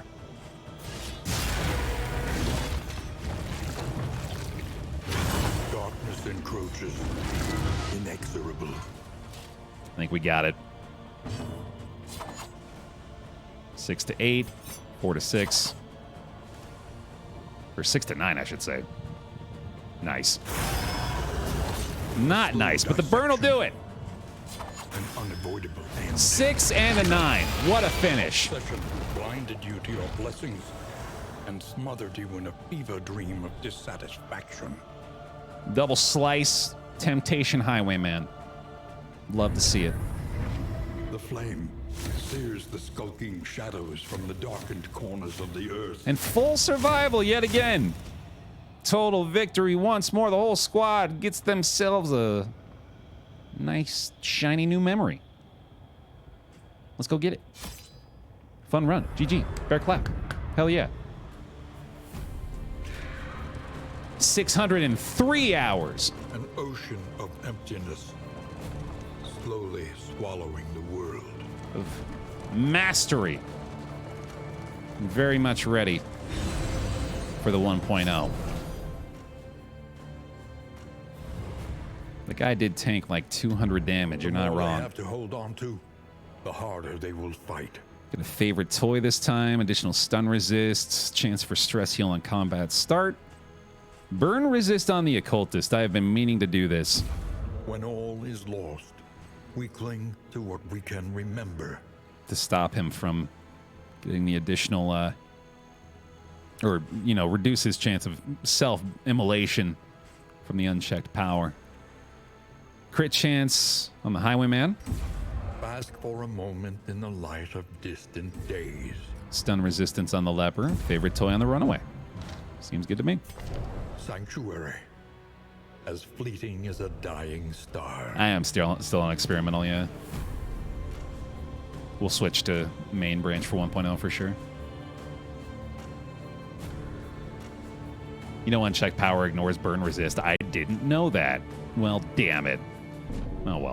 Darkness encroaches, inexorable. I think we got it. 6 to 8, 4 to 6. Or 6 to 9, I should say. Nice. Not nice, but the burn will do it. An unavoidable end. 6 and a 9. What a finish. Session blinded you to your blessings and smothered you in a fever dream of dissatisfaction. Double slice, Temptation Highwayman. Love to see it. The flame sears the skulking shadows from the darkened corners of the earth. And full survival yet again. Total victory once more. The whole squad gets themselves a nice, shiny new memory. Let's go get it. Fun run. GG. Bear clap. Hell yeah. 603 hours. An ocean of emptiness, slowly swallowing the world. Of mastery. I'm very much ready for the 1.0. The guy did tank like 200 damage. You're not The more wrong. they have to hold on to, the harder they will fight. Get a favorite toy this time. Additional stun resist. Chance for stress heal on combat start. Burn resist on the occultist. I have been meaning to do this. When all is lost, we cling to what we can remember. To stop him from getting the additional, or, you know, reduce his chance of self-immolation from the unchecked power. Crit chance on the Highwayman. Bask for a moment in the light of distant days. Stun resistance on the leper. Favorite toy on the runaway. Seems good to me. Sanctuary, as fleeting as a dying star. I am still on experimental, yeah. We'll switch to main branch for 1.0 for sure. You know, unchecked power ignores burn resist. I didn't know that. Well, damn it. Oh well.